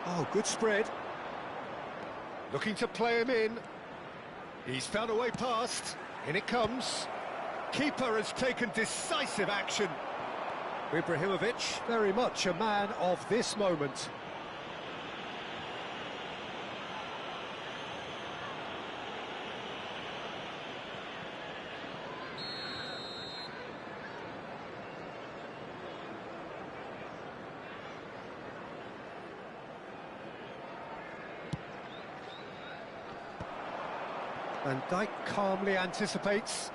Oh, good spread. Looking to play him in. He's found a way past. In it comes. Keeper has taken decisive action. Ibrahimovic, very much a man of this moment. Van Dijk calmly anticipates.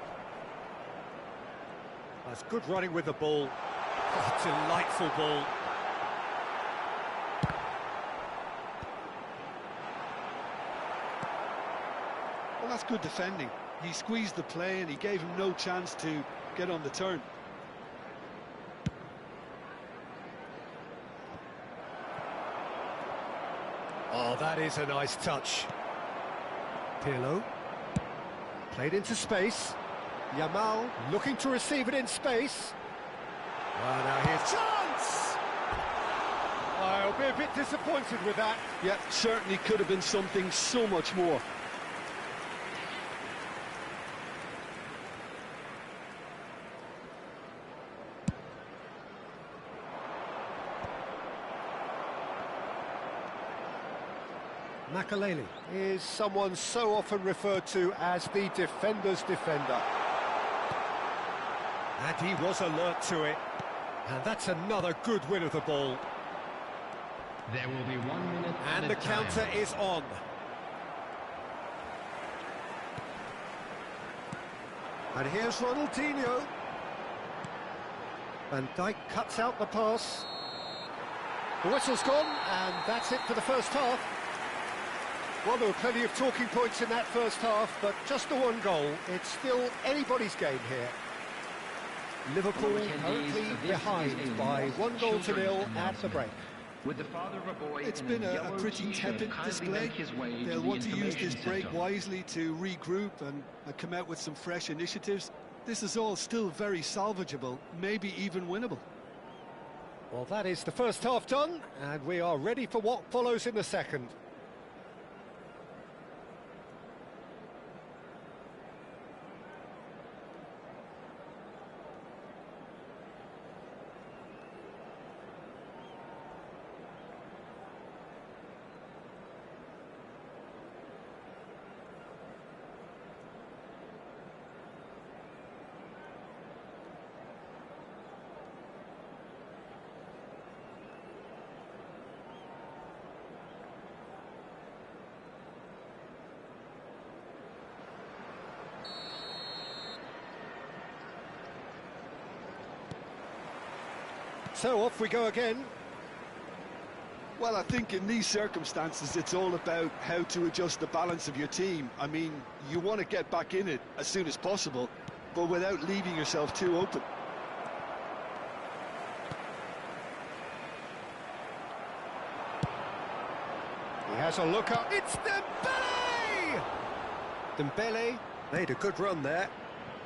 That's good running with the ball. Oh, delightful ball. Well, that's good defending. He squeezed the play and he gave him no chance to get on the turn. Oh, that is a nice touch. Pirlo. Played into space. Yamal looking to receive it in space. Well, now here's chance! I'll be a bit disappointed with that. Yeah, certainly could have been something so much more. Makaleli is someone so often referred to as the defender's defender. And he was alert to it. And that's another good win of the ball. There will be 1 minute And the counter is on. And here's Ronaldinho. Van Dijk cuts out the pass. The whistle's gone, and that's it for the first half. Well, there were plenty of talking points in that first half, but just the one goal. It's still anybody's game here. Liverpool currently behind by 1-0 at the break. With the father of a boy It's been a pretty tepid display. They'll want to use this break wisely to regroup and come out with some fresh initiatives. This is all still very salvageable, maybe even winnable. Well, that is the first half done, and we are ready for what follows in the second. So off we go again. Well, I think in these circumstances, it's all about how to adjust the balance of your team. I mean, you want to get back in it as soon as possible, but without leaving yourself too open. He has a look up. It's Dembele! Dembele made a good run there.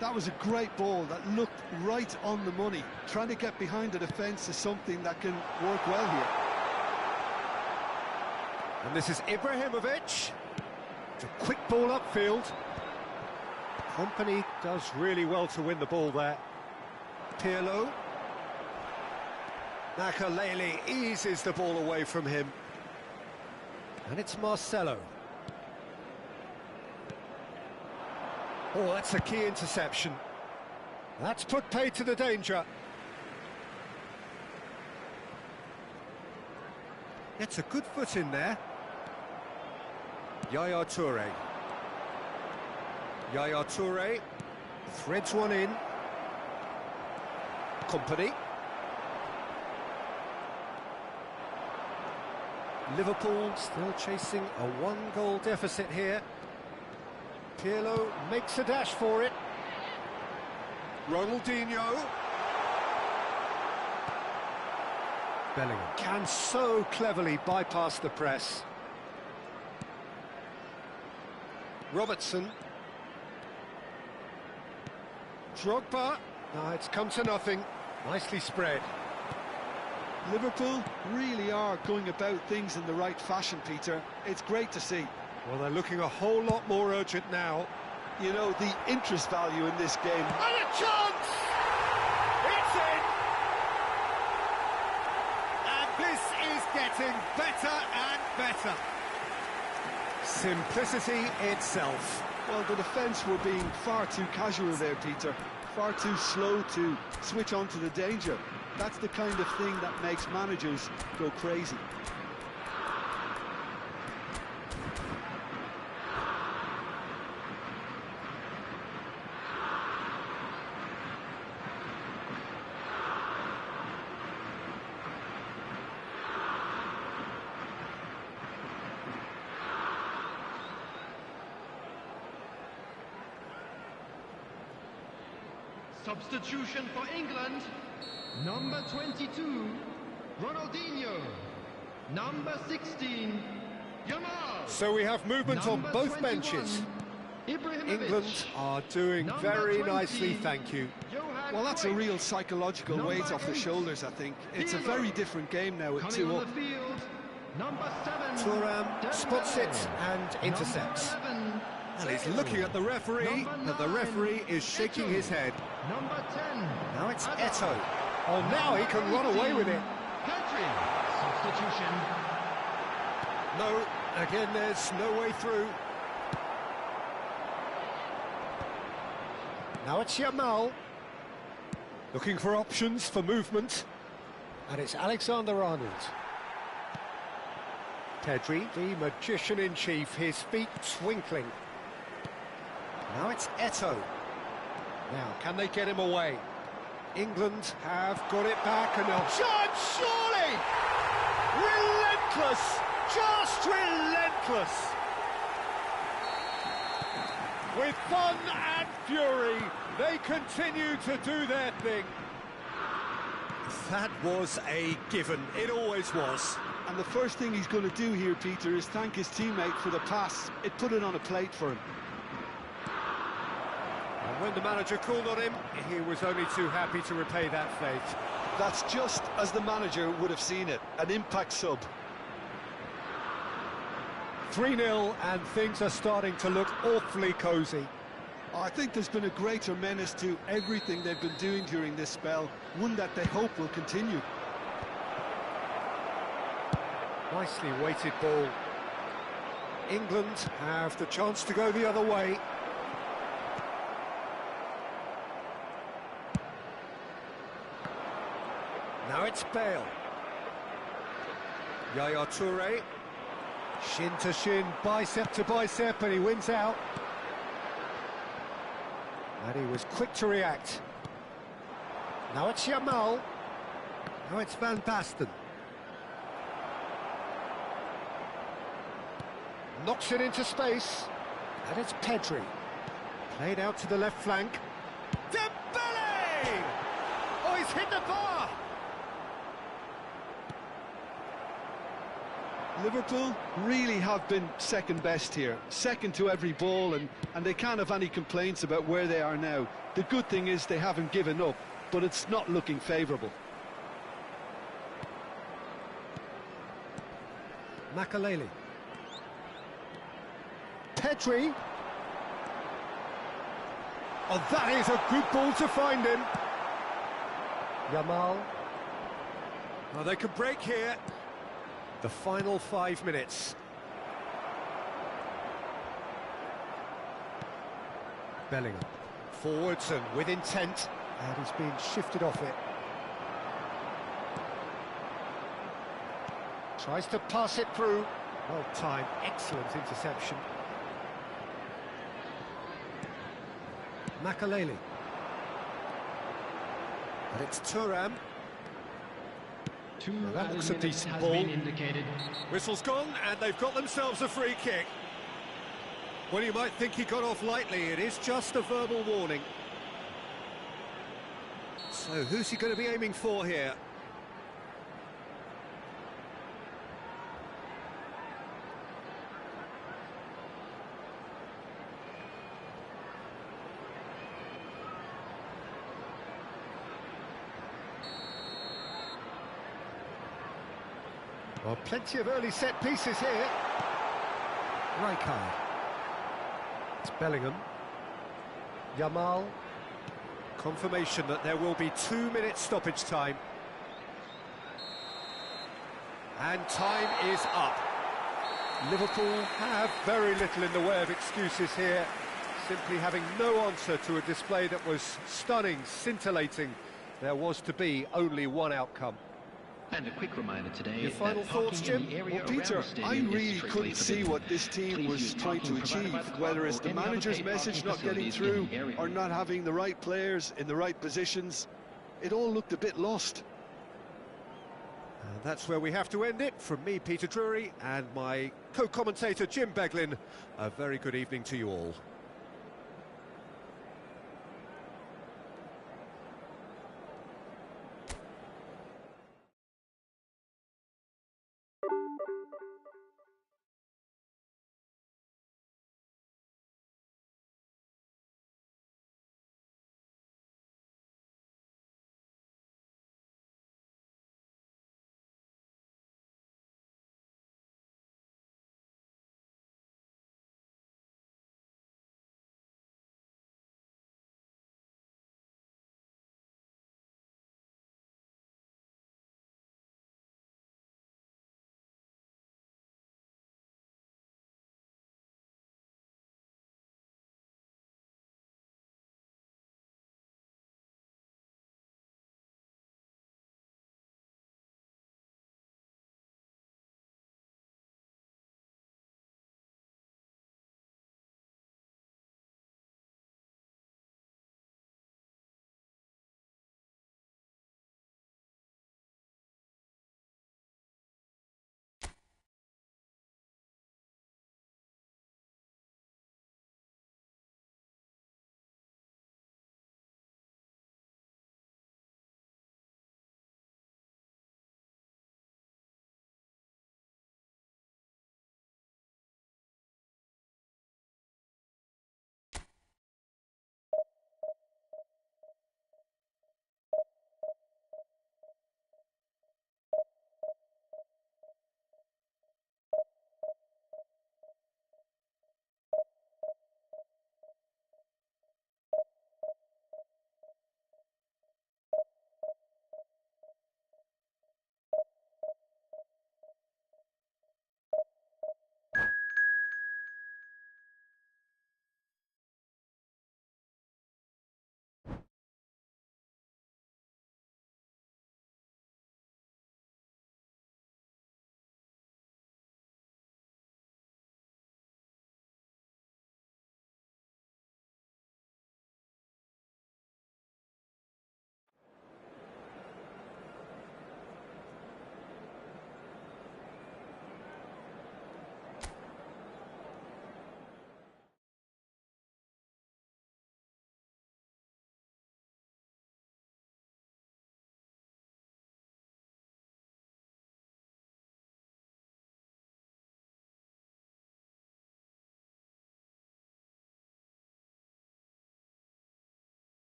That was a great ball that looked right on the money. Trying to get behind the defence is something that can work well here. And this is Ibrahimovic. It's a quick ball upfield. Company does really well to win the ball there. Pirlo. Makaleli eases the ball away from him. And it's Marcelo. Oh, that's a key interception. That's put paid to the danger. Gets a good foot in there. Yaya Toure. Yaya Toure threads one in. Company. Liverpool still chasing a 1-goal deficit here. Pirlo makes a dash for it. Ronaldinho. Bellingham can so cleverly bypass the press. Robertson. Drogba. No, it's come to nothing. Nicely spread. Liverpool really are going about things in the right fashion, Peter. It's great to see. Well, they're looking a whole lot more urgent now. You know, the interest value in this game. And a chance! It's in! And this is getting better and better. Simplicity itself. Well, the defence were being far too casual there, Peter. Far too slow to switch on to the danger. That's the kind of thing that makes managers go crazy. Substitution for England. Number 22, Ronaldinho. Number 16, Yamal. So we have movement on both benches. England are doing very nicely, thank you. Well, that's a real psychological weight off the shoulders, I think. It's a very different game now with 2 up. Thuram spots it and intercepts. And he's looking at the referee, but the referee is shaking his head. Number 10. Now it's Eto'o. Oh, now he can run away with it. Pedri. Substitution. No, again, there's no way through. Now it's Yamal. Looking for options for movement. And it's Alexander-Arnold. Pedri, the magician-in-chief, his feet twinkling. Now it's Eto'o. Now, can they get him away? England have got it back and they'll... Chance, surely! Relentless! Just relentless! With fun and fury, they continue to do their thing. That was a given. It always was. And the first thing he's going to do here, Peter, is thank his teammate for the pass. It put it on a plate for him. And when the manager called on him, he was only too happy to repay that faith. That's just as the manager would have seen it, an impact sub. 3-0 and things are starting to look awfully cosy. I think there's been a greater menace to everything they've been doing during this spell, one that they hope will continue. Nicely weighted ball. England have the chance to go the other way. Now it's Bale. Yaya Toure. Shin to shin, bicep to bicep, and he wins out. And he was quick to react. Now it's Yamal. Now it's Van Basten. Knocks it into space. And it's Pedri. Played out to the left flank. Dembele! Oh, he's hit the bar! Liverpool really have been second best here, second to every ball, and they can't have any complaints about where they are now. The good thing is they haven't given up, but it's not looking favourable. Makaleli. Pedri. Oh, that is a good ball to find him. Yamal. Oh, they could break here. The final 5 minutes. Bellingham. Forwards and with intent. And he's been shifted off it. Tries to pass it through. Well timed, excellent interception. Makaleli. And it's Thuram. Well, that looks a decent ball. Whistle's gone, and they've got themselves a free kick. Well, you might think he got off lightly. It is just a verbal warning. So, who's he going to be aiming for here? Well, plenty of early set pieces here. Rijkaard. It's Bellingham. Yamal. Confirmation that there will be 2 minutes stoppage time. And time is up. Liverpool have very little in the way of excuses here. Simply having no answer to a display that was stunning, scintillating. There was to be only one outcome. And a quick reminder today. Your final thoughts, Jim? Well, Peter, I really couldn't see what this team was trying to achieve, whether it's the manager's message not getting through or not having the right players in the right positions. It all looked a bit lost. And that's where we have to end it. From me, Peter Drury, and my co-commentator, Jim Beglin, a very good evening to you all.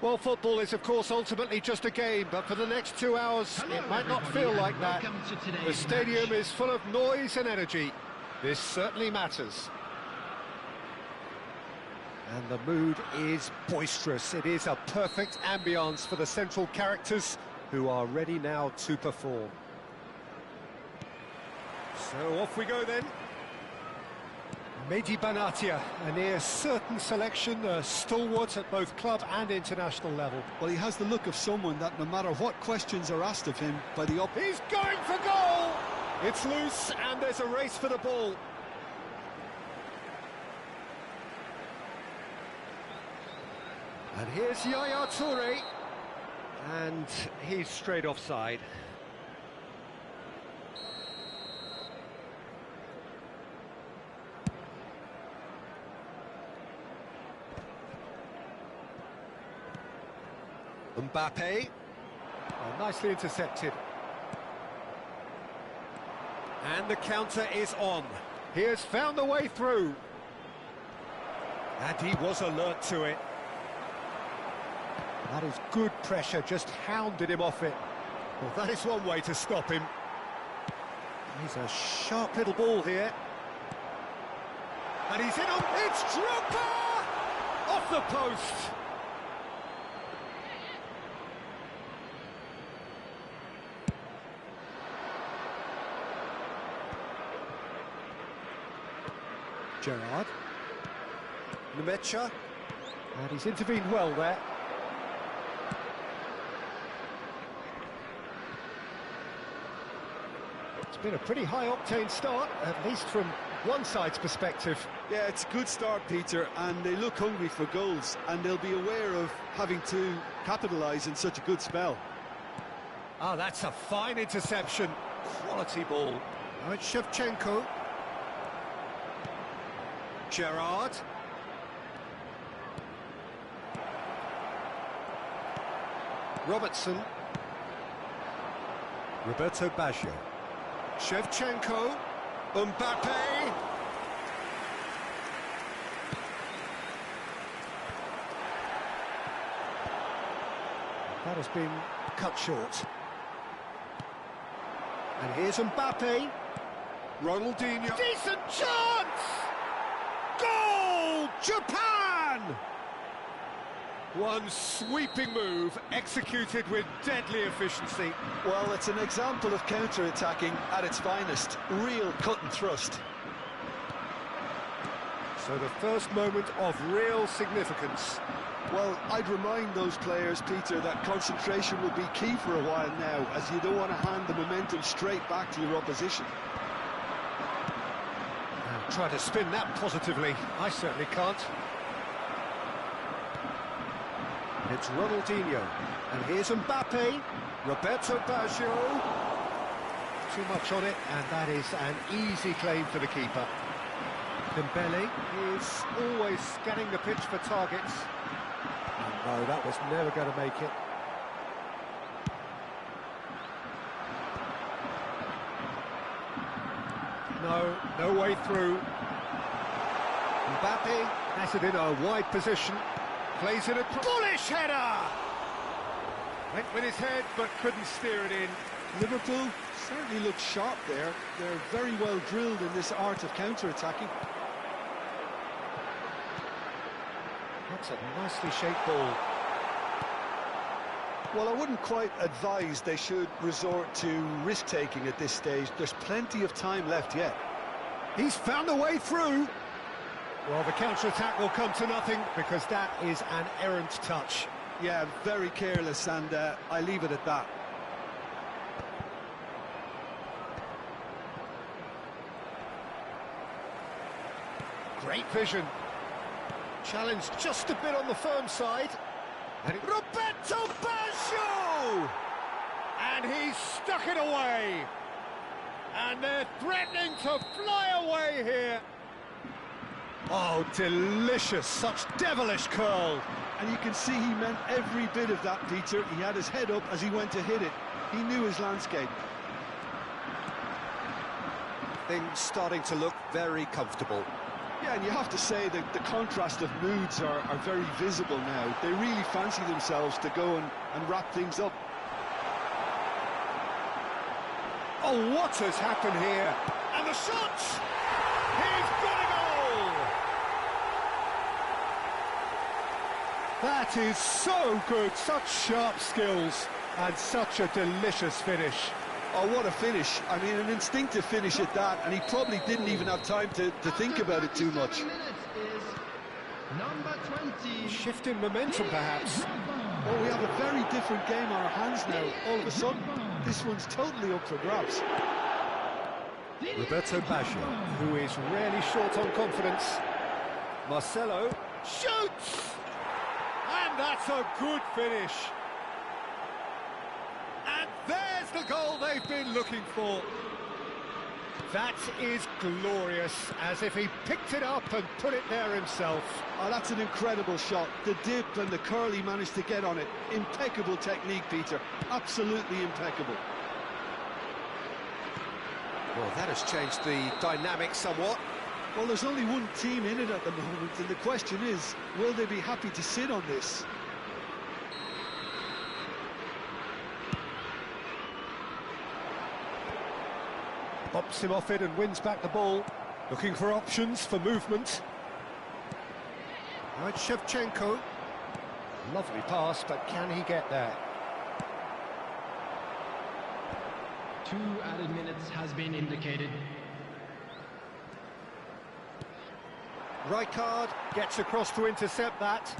Well, football is, of course, ultimately just a game, but for the next 2 hours, it might not feel like that. The stadium is full of noise and energy. This certainly matters. And the mood is boisterous. It is a perfect ambience for the central characters who are ready now to perform. So off we go then. Mehdi Benatia, a near certain selection, a stalwart at both club and international level. Well, he has the look of someone that no matter what questions are asked of him by the He's going for goal! It's loose and there's a race for the ball. And here's Yaya Toure. And he's straight offside. Mbappe. Oh, nicely intercepted. And the counter is on. He has found the way through. And he was alert to it. That is good pressure, just hounded him off it. Well, that is one way to stop him. He's a sharp little ball here. And he's in on... It's Drogba! Off the post! Gerrard. Nemecha. And he's intervened well there. It's been a pretty high-octane start, at least from one side's perspective. Yeah, it's a good start, Peter, and they look hungry for goals, and they'll be aware of having to capitalise in such a good spell. Ah, that's a fine interception. Quality ball. Now it's Shevchenko. Gerrard. Robertson. Roberto Baggio. Shevchenko. Mbappe. That has been cut short. And here's Mbappe. Ronaldinho. Decent chance! Goal! Japan! One sweeping move, executed with deadly efficiency. Well, it's an example of counter-attacking at its finest. Real cut and thrust. So the first moment of real significance. Well, I'd remind those players, Peter, that concentration will be key for a while now, as you don't want to hand the momentum straight back to your opposition. Try to spin that positively. I certainly can't. It's Ronaldinho. And here's Mbappe. Roberto Baggio. Too much on it, and that is an easy claim for the keeper. Dembele is always scanning the pitch for targets. No, that was never going to make it. No way through. Mbappe has it in a wide position. Plays it a bullish header! Went with his head, but couldn't steer it in. Liverpool certainly look sharp there. They're very well drilled in this art of counter-attacking. That's a nicely shaped ball. Well, I wouldn't quite advise they should resort to risk-taking at this stage. There's plenty of time left yet. He's found a way through. Well, the counter-attack will come to nothing because that is an errant touch. Yeah, very careless, and I leave it at that. Great vision. Challenged just a bit on the firm side. And Roberto Baggio! And he's stuck it away. And they're threatening to fly away here. Oh, delicious, such devilish curl. And you can see he meant every bit of that, Peter. He had his head up as he went to hit it. He knew his landscape. Things starting to look very comfortable. Yeah, and you have to say that the contrast of moods are very visible now. They really fancy themselves to go and wrap things up. Oh, what has happened here? And the shot! He's got a goal! That is so good, such sharp skills, and such a delicious finish. Oh, what a finish. I mean, an instinctive finish at that, and he probably didn't even have time to think about it too much. Number 20. Shifting momentum, perhaps. Oh, we have a very different game on our hands now. All of a sudden, this one's totally up for grabs. Roberto Baggio, who is rarely short on confidence. Marcelo shoots! And that's a good finish. And there's the goal they've been looking for. That is glorious, as if he picked it up and put it there himself. Oh, that's an incredible shot. The dip and the curl he managed to get on it. Impeccable technique, Peter. Absolutely impeccable. Well, that has changed the dynamic somewhat. Well, there's only one team in it at the moment, and the question is, will they be happy to sit on this? Bops him off it and wins back the ball. Looking for options for movement. Now it's Shevchenko. Lovely pass, but can he get there? 2 added minutes has been indicated. Rijkaard gets across to intercept that.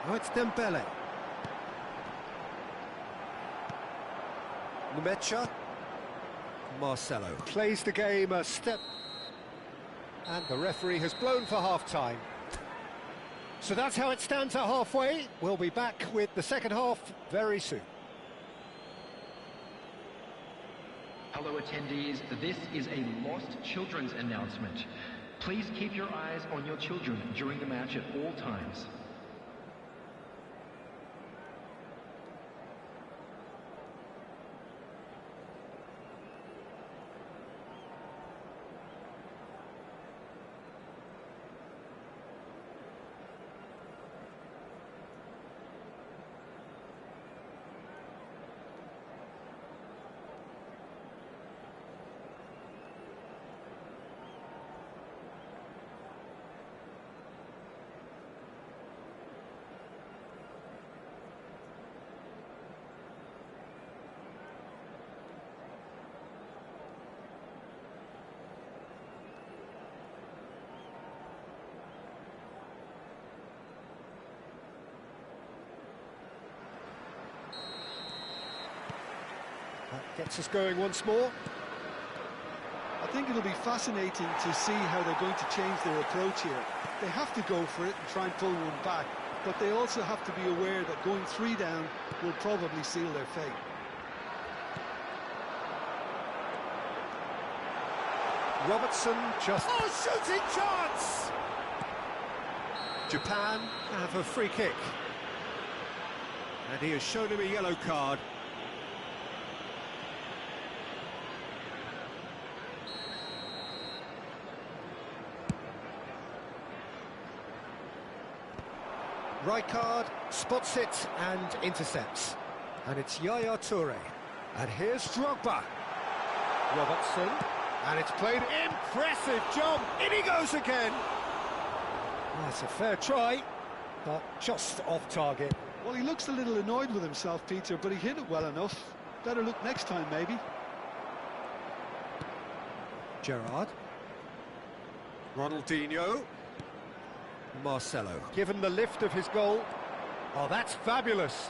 Now it's Dembele. Nemecha. Marcelo plays the game a step, and the referee has blown for half-time. So that's how it stands at halfway. We'll be back with the second half very soon. Hello attendees, this is a lost children's announcement. Please keep your eyes on your children during the match at all times. That gets us going once more. I think it'll be fascinating to see how they're going to change their approach here. They have to go for it and try and pull one back, but they also have to be aware that going 3 down will probably seal their fate. Robertson just... Oh, shooting chance! Japan have a free kick. And he has shown him a yellow card. Rijkaard spots it and intercepts. And it's Yaya Toure. And here's Drogba. Robertson. And it's played. Impressive jump. In he goes again. That's a fair try, but just off target. Well, he looks a little annoyed with himself, Peter, but he hit it well enough. Better look next time, maybe. Gerrard. Ronaldinho. Marcelo. Given the lift of his goal. Oh, that's fabulous.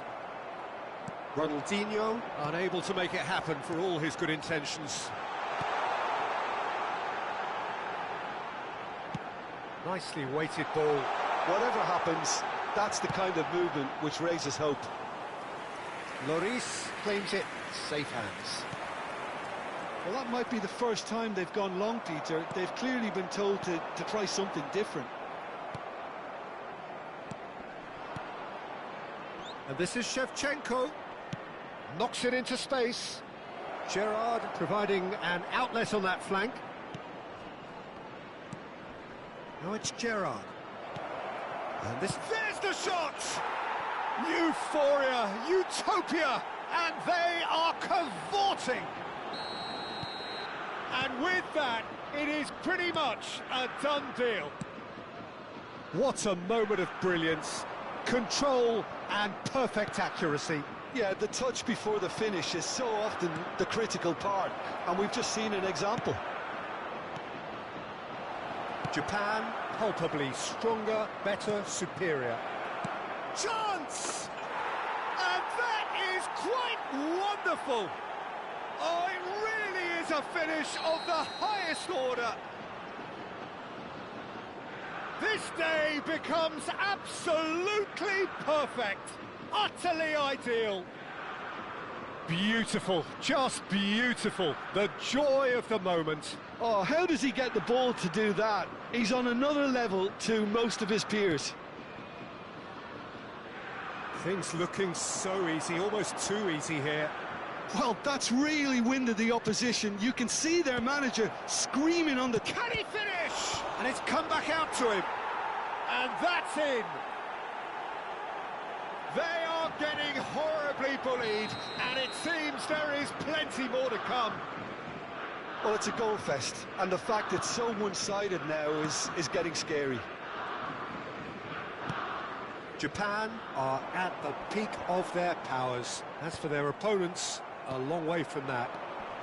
Ronaldinho unable to make it happen for all his good intentions. Nicely weighted ball. Whatever happens, that's the kind of movement which raises hope. Lloris claims it. Safe hands. Well, that might be the first time they've gone long, Peter. They've clearly been told to try something different. And this is Shevchenko. Knocks it into space. Gerrard providing an outlet on that flank. Now it's Gerrard. And there's the shot! Euphoria, utopia, and they are cavorting. And with that, it is pretty much a done deal. What a moment of brilliance, control and perfect accuracy. Yeah, the touch before the finish is so often the critical part, and we've just seen an example. Japan, palpably stronger, better, superior. Chance! And that is quite wonderful. Oh, it really is a finish of the highest order. This day becomes absolutely perfect, utterly ideal. Beautiful, just beautiful, the joy of the moment. Oh, how does he get the ball to do that? He's on another level to most of his peers. Things looking so easy, almost too easy here. Well, that's really winded the opposition. You can see their manager screaming on the... Can he finish? And it's come back out to him. And that's in. They are getting horribly bullied, and it seems there is plenty more to come. Well, it's a goal fest, and the fact it's so one-sided now is getting scary. Japan are at the peak of their powers. As for their opponents, a long way from that.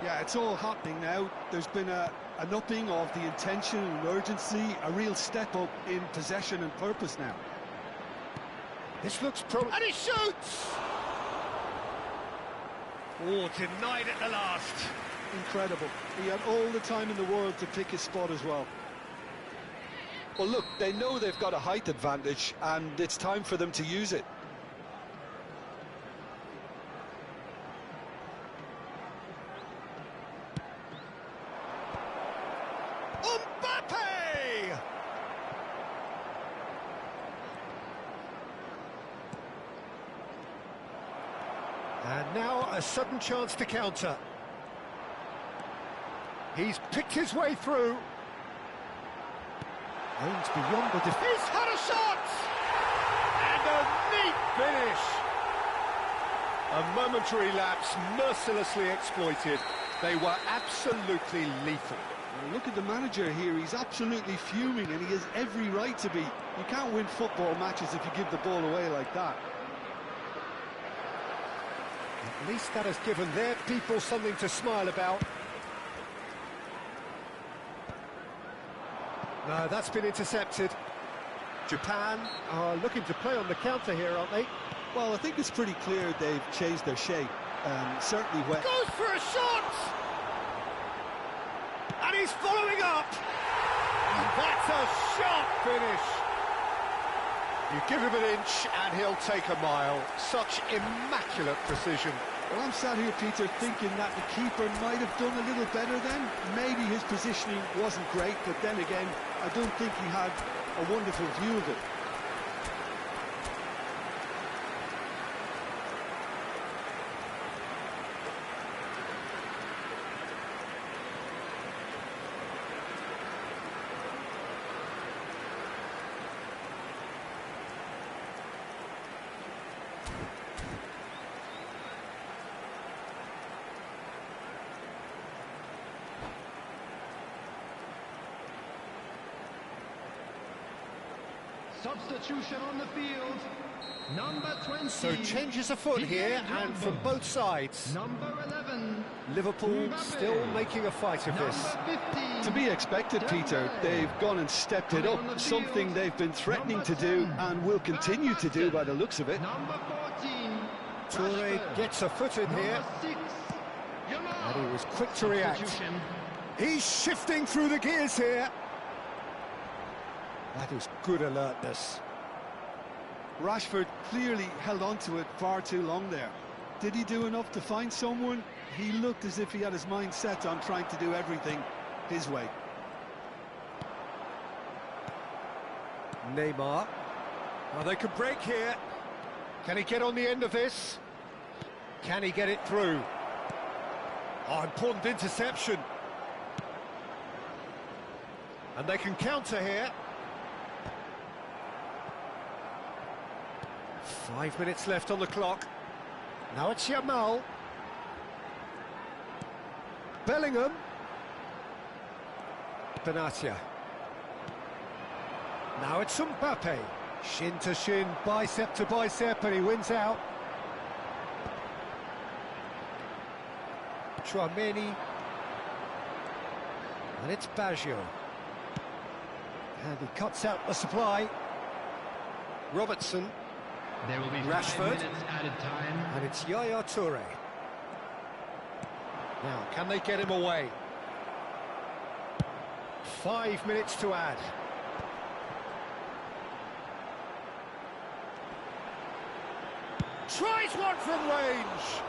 Yeah, it's all happening now. There's been an upping of the intention and urgency, a real step up in possession and purpose now. This looks and he shoots! Oh, denied at the last. Incredible. He had all the time in the world to pick his spot as well. Well, look, they know they've got a height advantage, and it's time for them to use it. Mbappe! And now a sudden chance to counter. He's picked his way through. Aims beyond the defence. He's had a shot! And a neat finish. A momentary lapse mercilessly exploited. They were absolutely lethal. Well, look at the manager here. He's absolutely fuming, and he has every right to be. You can't win football matches if you give the ball away like that. At least that has given their people something to smile about. No, that's been intercepted. Japan are looking to play on the counter here, aren't they? Well, I think it's pretty clear they've changed their shape. Certainly when... Goes for a shot! And he's following up! And that's a sharp finish! You give him an inch and he'll take a mile. Such immaculate precision. Well, I'm sat here, Peter, thinking that the keeper might have done a little better then. Maybe his positioning wasn't great, but then again, I don't think he had a wonderful view of it. Substitution on the field. Number 20. So changes afoot here, and from both sides. Number 11. Liverpool still making a fight of this. 15. To be expected, Peter. They've gone and stepped it up, something they've been threatening to do and will continue to do by the looks of it. Number 14. Toure gets a foot in here, Number 6. and he was quick to react. Substitution. He's shifting through the gears here. That is good alertness. Rashford clearly held on to it far too long there. Did he do enough to find someone? He looked as if he had his mind set on trying to do everything his way. Neymar. Well, they could break here. Can he get on the end of this? Can he get it through? Oh, important interception. And they can counter here. 5 minutes left on the clock. Now it's Yamal. Bellingham. Benatia. Now it's Mbappe. Shin to shin, bicep to bicep, and he wins out. Tchouaméni. And it's Baggio. And he cuts out the supply. Robertson. There will be Rashford. 5 minutes added time. And it's Yaya Toure. Now, can they get him away? 5 minutes to add. Tries one from range.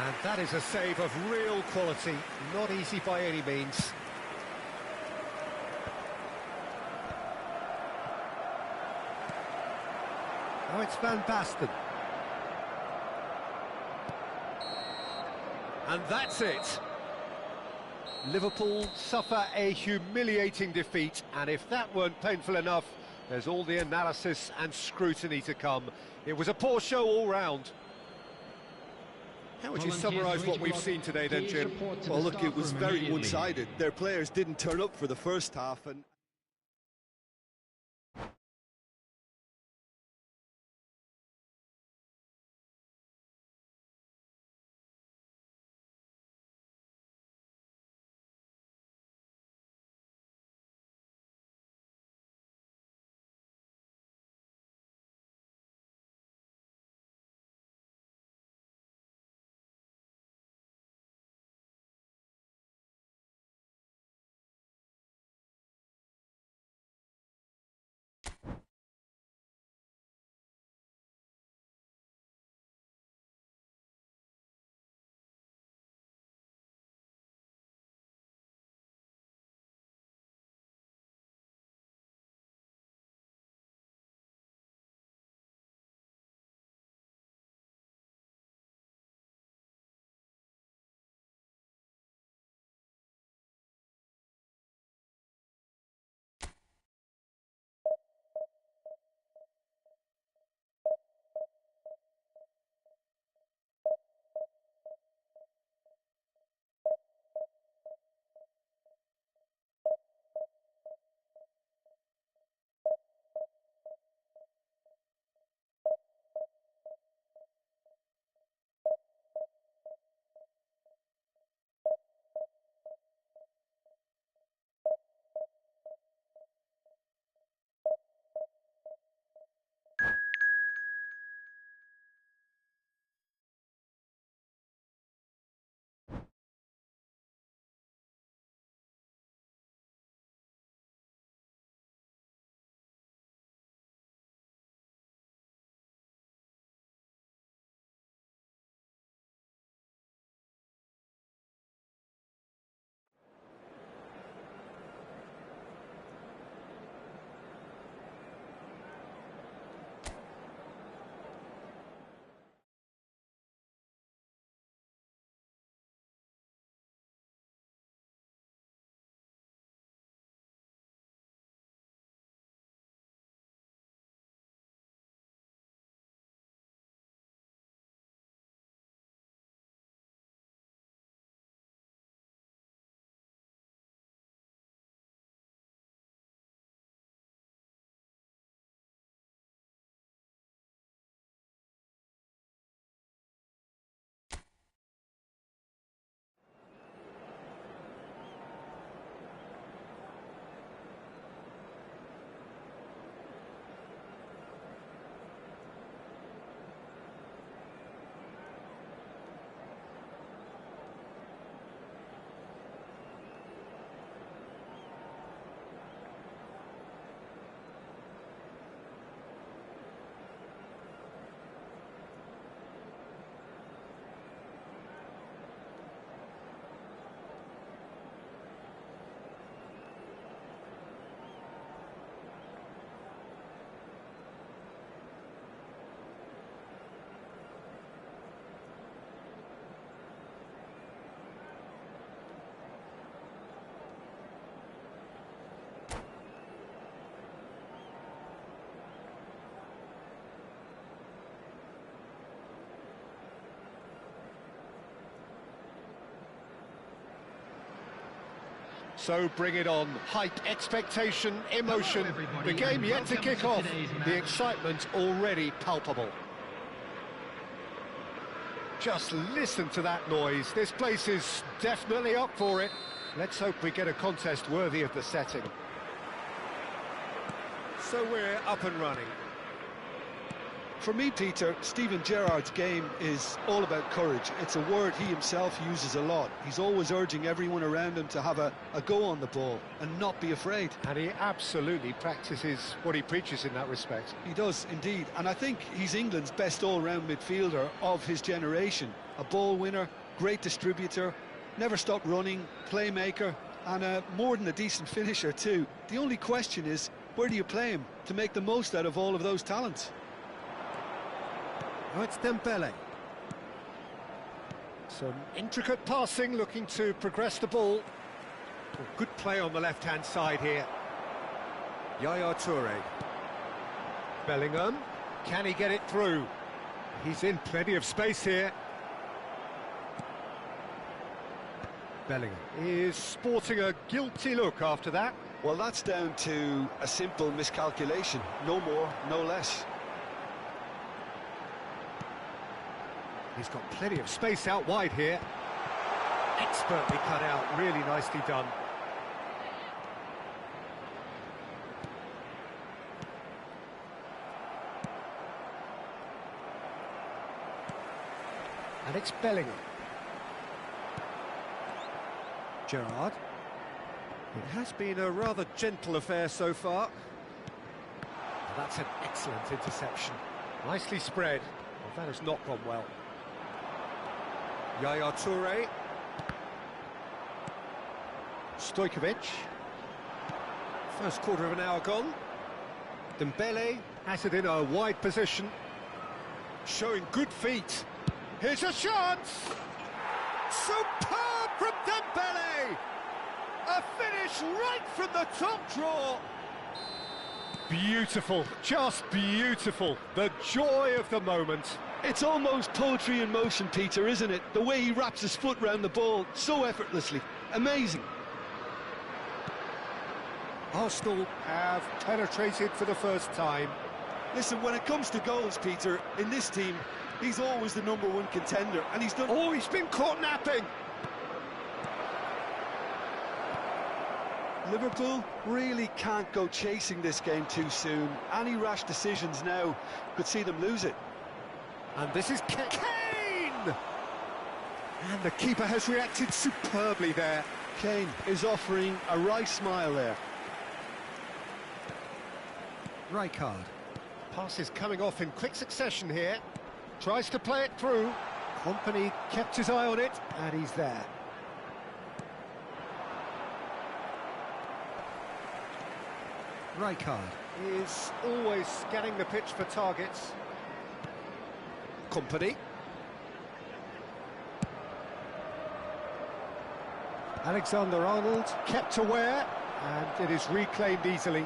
And that is a save of real quality. Not easy by any means. Now it's Van Basten. And that's it. Liverpool suffer a humiliating defeat, and if that weren't painful enough, there's all the analysis and scrutiny to come. It was a poor show all round. How would you summarise what we've seen today then, Jim? Well, look, it was very one-sided. Their players didn't turn up for the first half, and So bring it on. Hype, expectation, emotion. Hello, everybody, The game and yet to welcome kick to off. today's match. The excitement already palpable. Just listen to that noise. This place is definitely up for it. Let's hope we get a contest worthy of the setting. So we're up and running. For me, Peter, Steven Gerrard's game is all about courage. It's a word he himself uses a lot. He's always urging everyone around him to have a go on the ball and not be afraid. And he absolutely practices what he preaches in that respect. He does, indeed. And I think he's England's best all-round midfielder of his generation. A ball winner, great distributor, never stopped running, playmaker, and more than a decent finisher too. The only question is, where do you play him to make the most out of all of those talents? Oh, it's Dembele. Some intricate passing, looking to progress the ball. Oh, good play on the left-hand side here. Yaya Toure. Bellingham. Can he get it through? He's in plenty of space here. Bellingham is sporting a guilty look after that. Well, that's down to a simple miscalculation. No more, no less. He's got plenty of space out wide here. Expertly cut out, really nicely done. And it's Bellingham. Gerrard. It has been a rather gentle affair so far. That's an excellent interception. Nicely spread. Well, that has not gone well. Yaya Toure. Stojkovic. First quarter of an hour gone. Dembele has it in a wide position. Showing good feet. Here's a chance! Superb from Dembele! A finish right from the top draw! Beautiful, just beautiful. The joy of the moment. It's almost poetry in motion, Peter, isn't it? The way he wraps his foot round the ball so effortlessly. Amazing. Arsenal have penetrated for the first time. Listen, when it comes to goals, Peter, in this team, he's always the #1 contender, and he's done... Oh, he's been caught napping! Liverpool really can't go chasing this game too soon. Any rash decisions now could see them lose it. And this is Kane! And the keeper has reacted superbly there. Kane is offering a wry smile there. Rijkaard. Pass is coming off in quick succession here. Tries to play it through. Company kept his eye on it, and he's there. Rijkaard is always scanning the pitch for targets. Company. Alexander-Arnold kept aware, and it is reclaimed easily.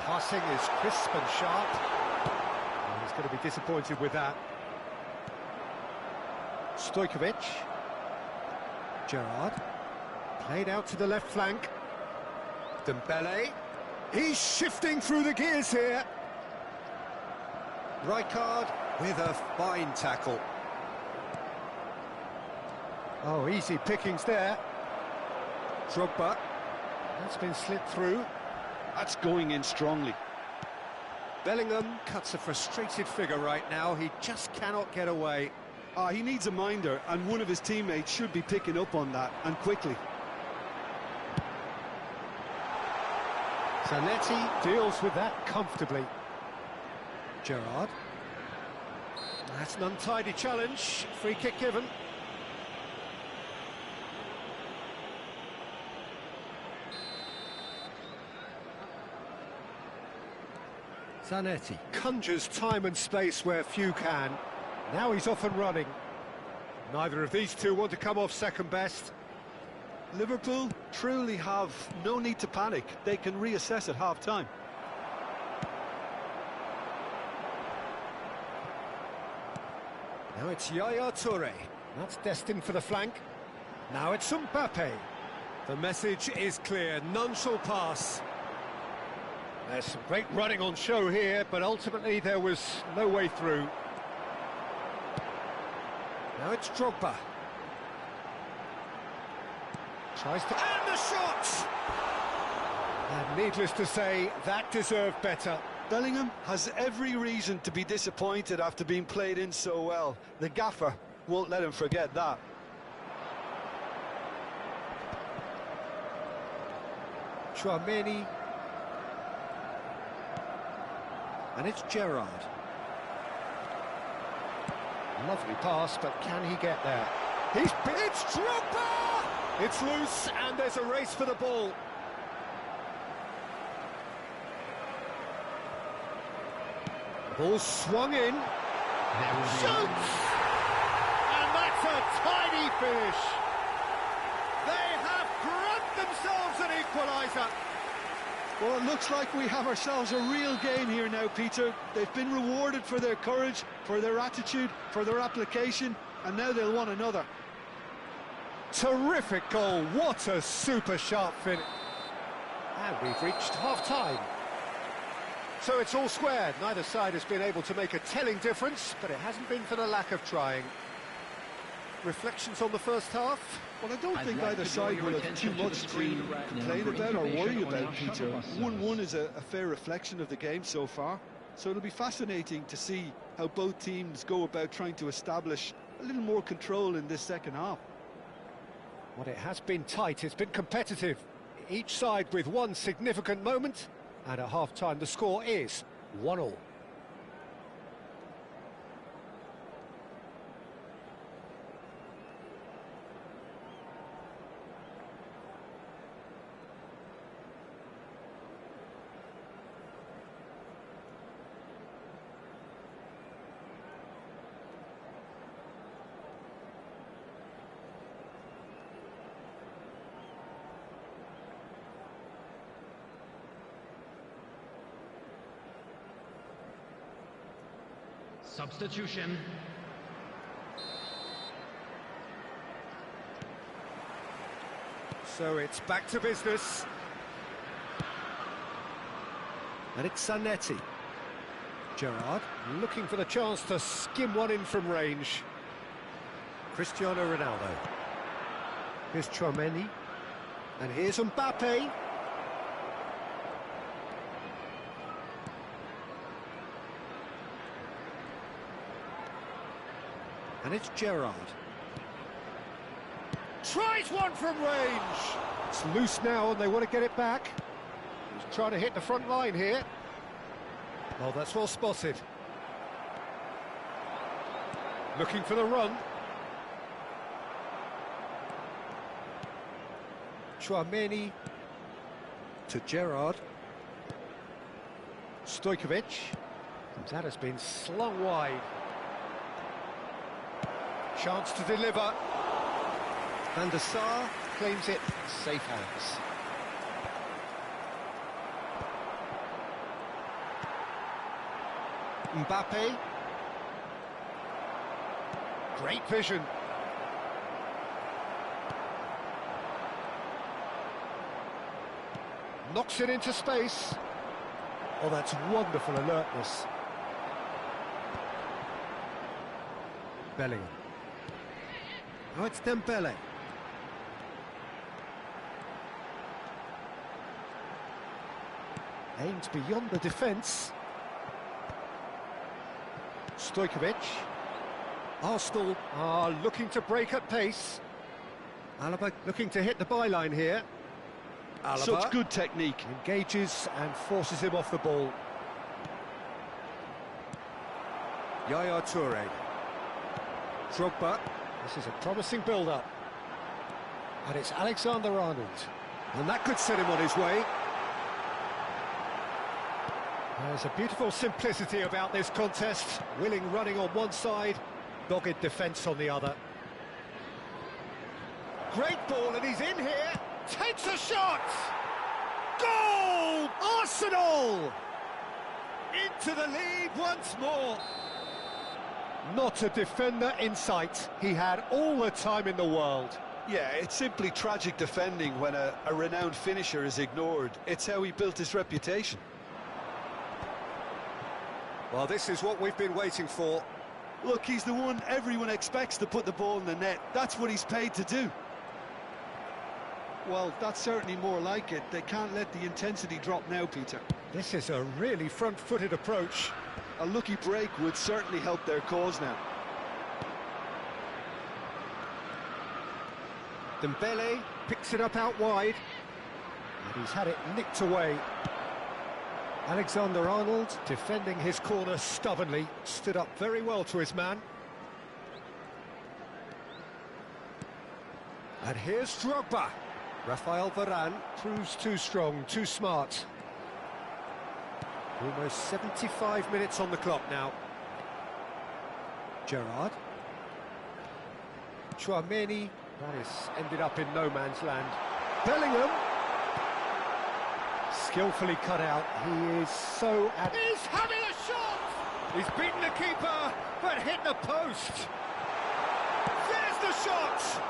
Passing is crisp and sharp. And he's going to be disappointed with that. Stojkovic. Gerrard. Played out to the left flank. Dembele. He's shifting through the gears here. Rijkaard with a fine tackle. Oh, easy pickings there. Drogba. That's been slipped through. That's going in strongly. Bellingham cuts a frustrated figure right now. He just cannot get away. He needs a minder, and one of his teammates should be picking up on that, and quickly. Zanetti deals with that comfortably. Gerrard. That's an untidy challenge. Free kick given. Zanetti conjures time and space where few can. Now he's off and running. Neither of these two want to come off second best. Liverpool truly have no need to panic. They can reassess at half-time. Now it's Yaya Toure. That's destined for the flank. Now it's Mbappe. The message is clear, none shall pass. There's some great running on show here, but ultimately there was no way through. Now it's Drogba. Tries to... And the shot! And needless to say, that deserved better. Bellingham has every reason to be disappointed after being played in so well. The gaffer won't let him forget that. Chouameni. And it's Gerrard. Lovely pass, but can he get there? It's Drogba! It's loose, and there's a race for the ball. Ball swung in. Shoots! And that's a tiny finish. They have grabbed themselves an equaliser. Well, it looks like we have ourselves a real game here now, Peter. They've been rewarded for their courage, for their attitude, for their application, and now they'll want another. Terrific goal. What a super sharp finish. And we've reached half-time. So it's all squared. Neither side has been able to make a telling difference, but it hasn't been for the lack of trying. Reflections on the first half? Well, I don't think either side will have too much to complain about or worry about, Peter. 1-1 is a fair reflection of the game so far. So it'll be fascinating to see how both teams go about trying to establish a little more control in this second half. Well, it has been tight, it's been competitive. Each side with one significant moment. And at half-time, the score is 1-1. Substitution. So it's back to business. And it's Zanetti. Gerrard looking for the chance to skim one in from range. Cristiano Ronaldo. Here's Chouameni. And here's Mbappe. And it's Gerrard. Tries one from range. It's loose now and they want to get it back. He's trying to hit the front line here. Oh, that's well spotted. Looking for the run. Chouameni to Gerrard. Stojkovic. That has been slung wide. Chance to deliver. Van der Sar claims it. Safe hands. Mbappe. Great vision. Knocks it into space. Oh, that's wonderful alertness. Bellingham. Now it's Dembele. Aims beyond the defence. Stojkovic. Arsenal are looking to break at pace. Alaba looking to hit the byline here. Alaba. Such good technique. Engages and forces him off the ball. Yaya Toure. Drogba. This is a promising build-up. And it's Alexander-Arnold. And that could set him on his way. There's a beautiful simplicity about this contest. Willing running on one side, dogged defence on the other. Great ball, and he's in here. Takes a shot! Goal! Arsenal! Into the lead once more. Not a defender in sight. He had all the time in the world. Yeah, it's simply tragic defending when a renowned finisher is ignored. It's how he built his reputation. Well, this is what we've been waiting for. Look, he's the one everyone expects to put the ball in the net. That's what he's paid to do. Well, that's certainly more like it. They can't let the intensity drop now, Peter. This is a really front-footed approach. A lucky break would certainly help their cause now. Dembele picks it up out wide. And he's had it nicked away. Alexander-Arnold, defending his corner stubbornly, stood up very well to his man. And here's Drogba. Rafael Varane proves too strong, too smart. Almost 75 minutes on the clock now. Gerrard. Chouameni. That has ended up in no man's land. Bellingham. Skillfully cut out. He is so... He's having a shot! He's beaten the keeper, but hit the post. There's the shot!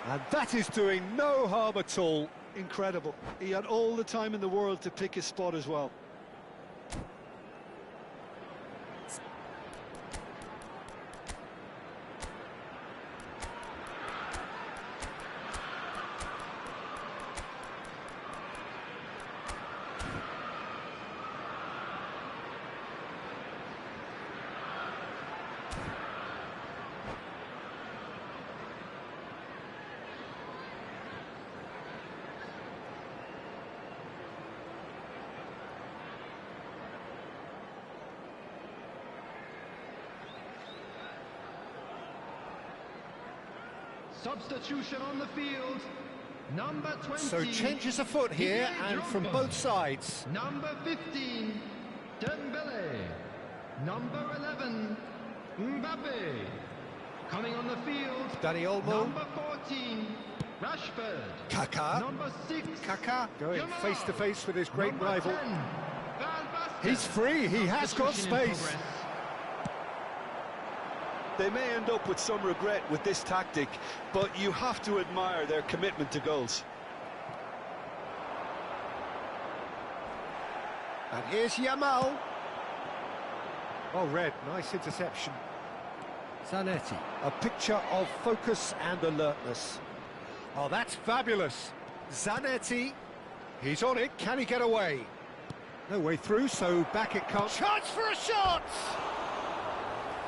And that is doing no harm at all. Incredible. He had all the time in the world to pick his spot as well. Substitution on the field. Number 20. So changes afoot here, and from both sides. Number 15, Dembele. Number 11, Mbappe. Coming on the field, Dani Olmo. Number 14, Rashford. Kaká. Number 6, Kaká going Jamal. face to face with his great Number rival. 10, Van Basten. He's free, he has got Substitution in space. progress. They may end up with some regret with this tactic, but you have to admire their commitment to goals. And here's Yamal. Oh, Red, nice interception. Zanetti, a picture of focus and alertness. Oh, that's fabulous. Zanetti, he's on it, can he get away? No way through, so back it comes. Chance for a shot!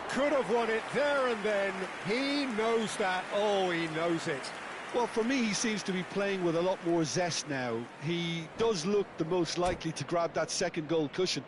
Could have won it there and then. He knows that. Oh, he knows it. Well, for me, he seems to be playing with a lot more zest now. He does look the most likely to grab that second goal cushion.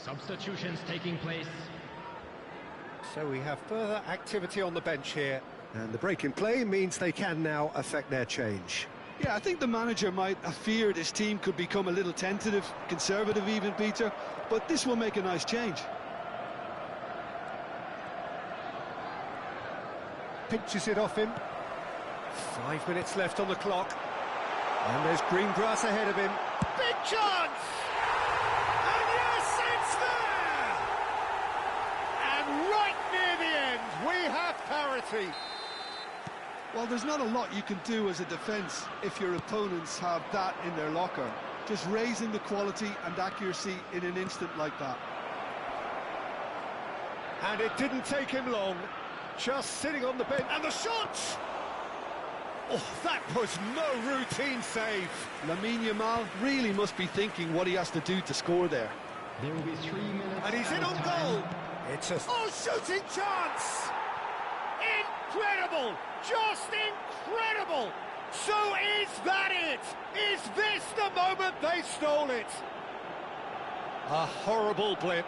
Substitutions taking place. So we have further activity on the bench here. And the break in play means they can now affect their change. Yeah, I think the manager might have feared his team could become a little tentative, conservative even, Peter, but this will make a nice change. Pinches it off him. 5 minutes left on the clock. And there's green grass ahead of him. Big chance! And yes, it's there! And right near the end, we have parity. Well, there's not a lot you can do as a defence if your opponents have that in their locker. Just raising the quality and accuracy in an instant like that. And it didn't take him long. just sitting on the bench, and the shot! Oh, that was no routine save. Lamine Yamal really must be thinking what he has to do to score there. There will be 3 minutes. And he's in on goal. It's a... Oh, shooting chance! Incredible! Just incredible! So is that it? Is this the moment they stole it? A horrible blip,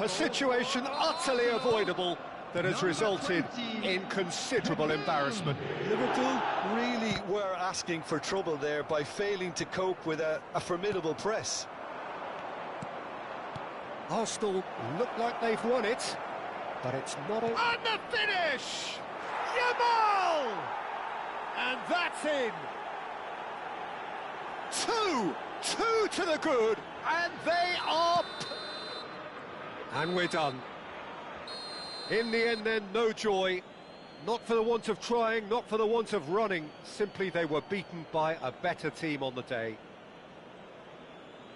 a situation utterly avoidable that has resulted in considerable embarrassment. Liverpool really were asking for trouble there by failing to cope with a formidable press. Arsenal look like they've won it, but it's not a... And the finish! Yamal! And that's in. Two to the good, and they are... And we're done. In the end then, no joy. Not for the want of trying, not for the want of running. Simply they were beaten by a better team on the day.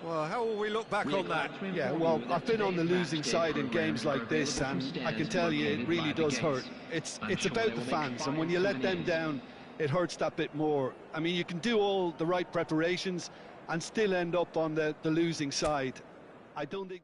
Well, how will we look back on that? Yeah, well, I've been on the losing side in games like this, and I can tell you it really does hurt. It's about the fans, and when you let them down, it hurts that bit more. I mean, you can do all the right preparations and still end up on the losing side. I don't think...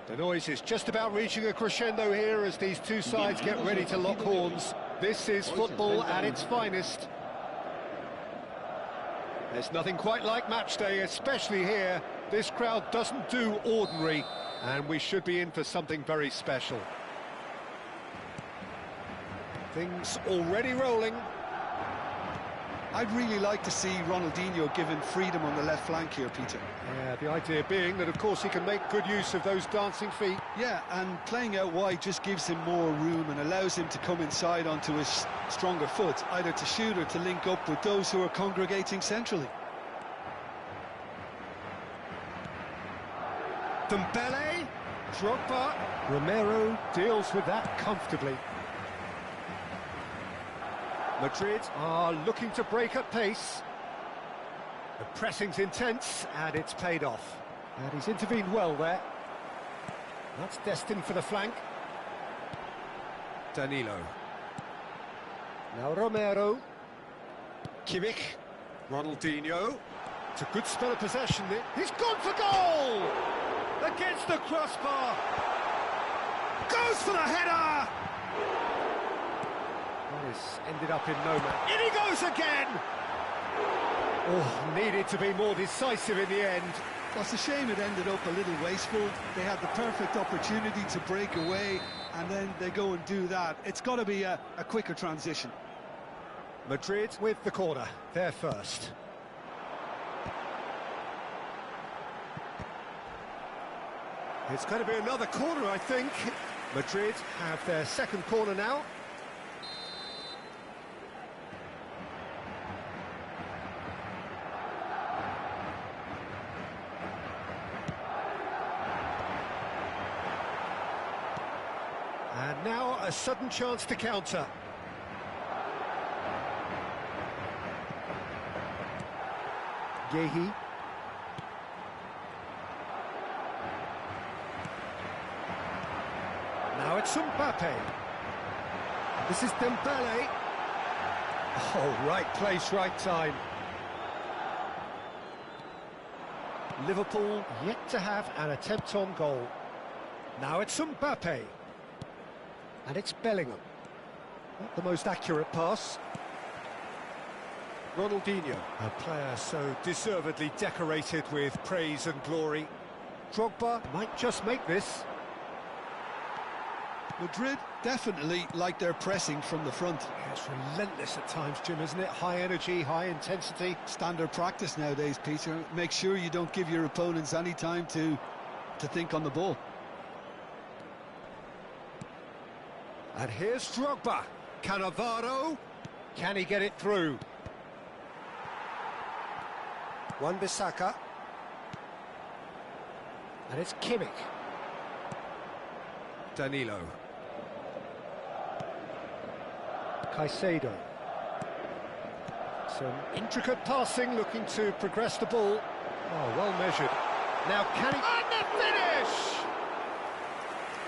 The noise is just about reaching a crescendo here as these two sides get ready to lock horns. This is football at its finest. There's nothing quite like match day, especially here. This crowd doesn't do ordinary, and we should be in for something very special. Things already rolling. I'd really like to see Ronaldinho given freedom on the left flank here, Peter. Yeah, the idea being that, of course, he can make good use of those dancing feet. Yeah, and playing out wide just gives him more room and allows him to come inside onto his stronger foot, either to shoot or to link up with those who are congregating centrally. Dembele, Drogba, Romero deals with that comfortably. Madrid are looking to break at pace. The pressing's intense, and it's paid off. And he's intervened well there. That's destined for the flank. Danilo. Now Romero. Kimmich. Ronaldinho. It's a good spell of possession there. He's gone for goal! Against the crossbar. Goes for the header! Well, it's ended up in no man. In he goes again! Oh, needed to be more decisive in the end. Well, it's a shame it ended up a little wasteful. They had the perfect opportunity to break away, and then they go and do that. It's got to be a quicker transition. Madrid with the corner, they're first. It's going to be another corner, I think. Madrid have their second corner now. And now a sudden chance to counter. Yehi. Now it's Mbappe. This is Dembele. Oh, right place, right time. Liverpool yet to have an attempt on goal. Now it's Mbappe. And it's Bellingham. Not the most accurate pass. Ronaldinho, a player so deservedly decorated with praise and glory. Drogba might just make this. Madrid definitely like their pressing from the front. Yeah, it's relentless at times, Jim, isn't it? High energy, high intensity. Standard practice nowadays, Peter. Make sure you don't give your opponents any time to think on the ball. And here's Drogba. Cannavaro. Can he get it through? Wan-Bissaka. And it's Kimmich. Danilo. Caicedo. Some intricate passing, looking to progress the ball. Oh, well measured. Now can he... And the finish!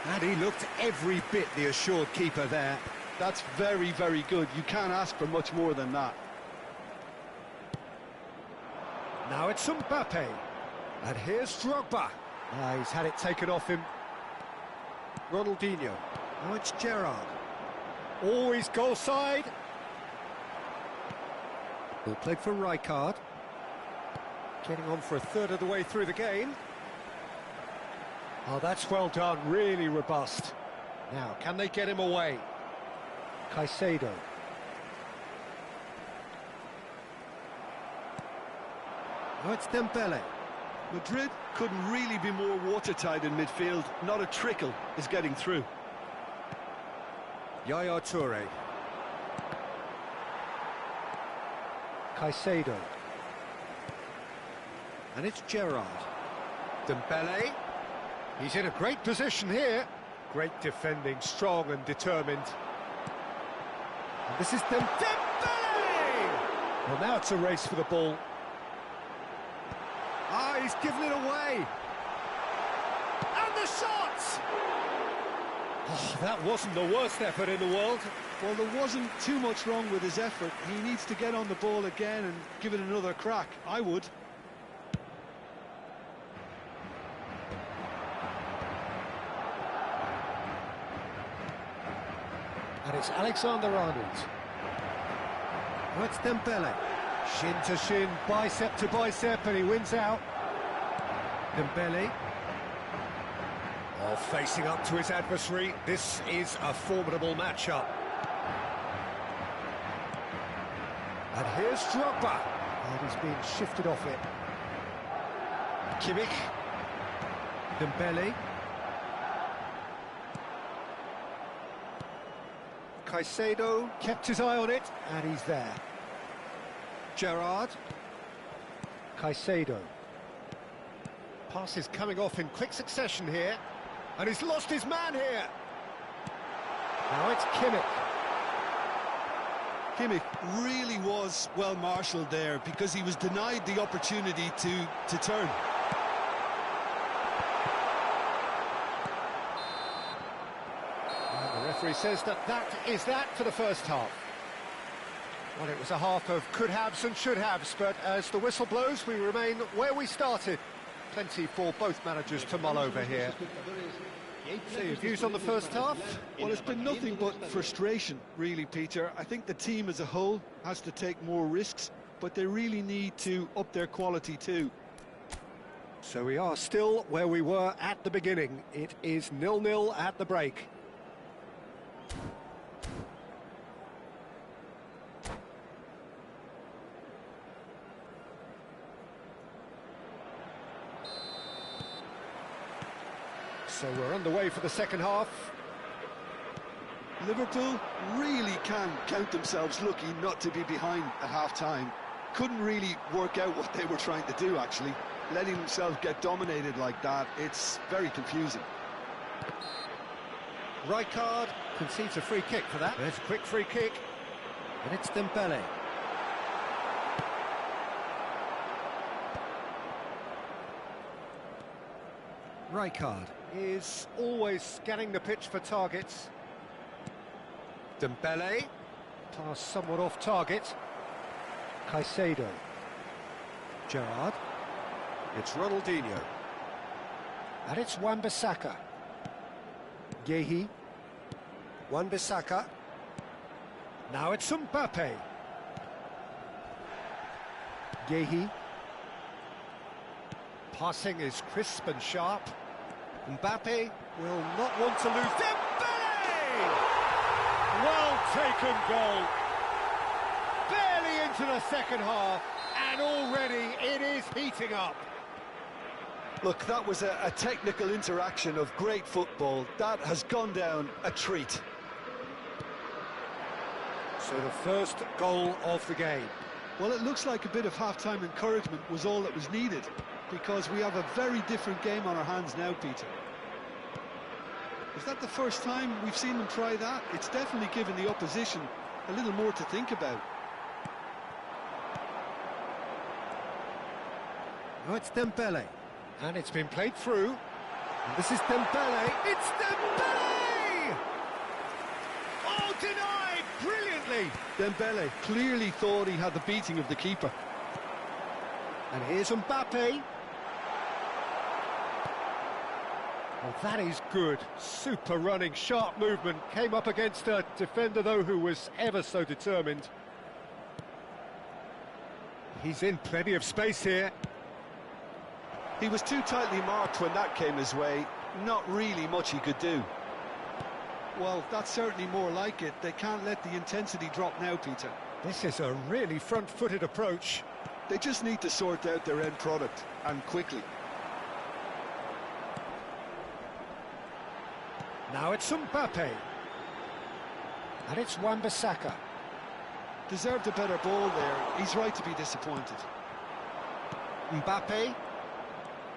And he looked every bit the assured keeper there. That's very, very good. You can't ask for much more than that. Now it's Mbappe. And here's Drogba. Ah, he's had it taken off him. Ronaldinho. Now it's Gerrard. Always goal side. Ball played for Rijkaard. Getting on for a third of the way through the game. Oh, that's well done, really robust. Now, can they get him away? Caicedo. Oh, it's Dembele. Madrid couldn't really be more watertight in midfield. Not a trickle is getting through. Yaya Toure. Caicedo. And it's Gerrard. Dembele. He's in a great position here. Great defending, strong and determined. And this is Dembele! Well, now it's a race for the ball. Ah, he's given it away. And the shot! Oh, that wasn't the worst effort in the world. Well, there wasn't too much wrong with his effort. He needs to get on the ball again and give it another crack. I would. And it's Alexander-Arnold. Oh, it's Dembele. Shin to shin, bicep to bicep, and he wins out. Dembele. Oh, facing up to his adversary. This is a formidable matchup. And here's Drogba. And he's being shifted off it. Kimmich. Dembele. Caicedo kept his eye on it, and he's there. Gerrard. Caicedo. Passes coming off in quick succession here, and he's lost his man here. Now it's Kimmich. Kimmich really was well marshalled there because he was denied the opportunity to turn. And the referee says that is that for the first half. Well, it was a half of could-haves and should-haves, but as the whistle blows, we remain where we started. Plenty for both managers to mull over here. So your views on the first half? Well, it's been nothing but frustration, really, Peter. I think the team as a whole has to take more risks, but they really need to up their quality too. So we are still where we were at the beginning. It is 0-0 at the break. So we're underway for the second half. Liverpool really can count themselves lucky not to be behind at half-time. Couldn't really work out what they were trying to do, actually. Letting themselves get dominated like that, it's very confusing. Rijkaard concedes a free kick for that. There's a quick free kick. And it's Dembele. Rijkaard is always scanning the pitch for targets. Dembele, pass somewhat off target. Caicedo. Gerrard. It's Ronaldinho. And it's Wan-Bissaka. Yehi. Wan-Bissaka. Now it's Mbappe. Yehi. Passing is crisp and sharp. Mbappe will not want to lose. Dembele! Well taken goal. Barely into the second half, and already it is heating up. Look, that was a technical interaction of great football. That has gone down a treat. So the first goal of the game. Well, it looks like a bit of half-time encouragement was all that was needed, because we have a very different game on our hands now, Peter. Is that the first time we've seen them try that? It's definitely given the opposition a little more to think about. Now it's Dembele. And it's been played through. And this is Dembele. It's Dembele! Oh, denied brilliantly. Dembele clearly thought he had the beating of the keeper. And here's Mbappe. Well, that is good. Super running, sharp movement. Came up against a defender, though, who was ever so determined. He's in plenty of space here. He was too tightly marked when that came his way. Not really much he could do. Well, that's certainly more like it. They can't let the intensity drop now, Peter. This is a really front-footed approach. They just need to sort out their end product, and quickly. Now it's Mbappe. And it's Wan-Bissaka. Deserved a better ball there. He's right to be disappointed. Mbappe.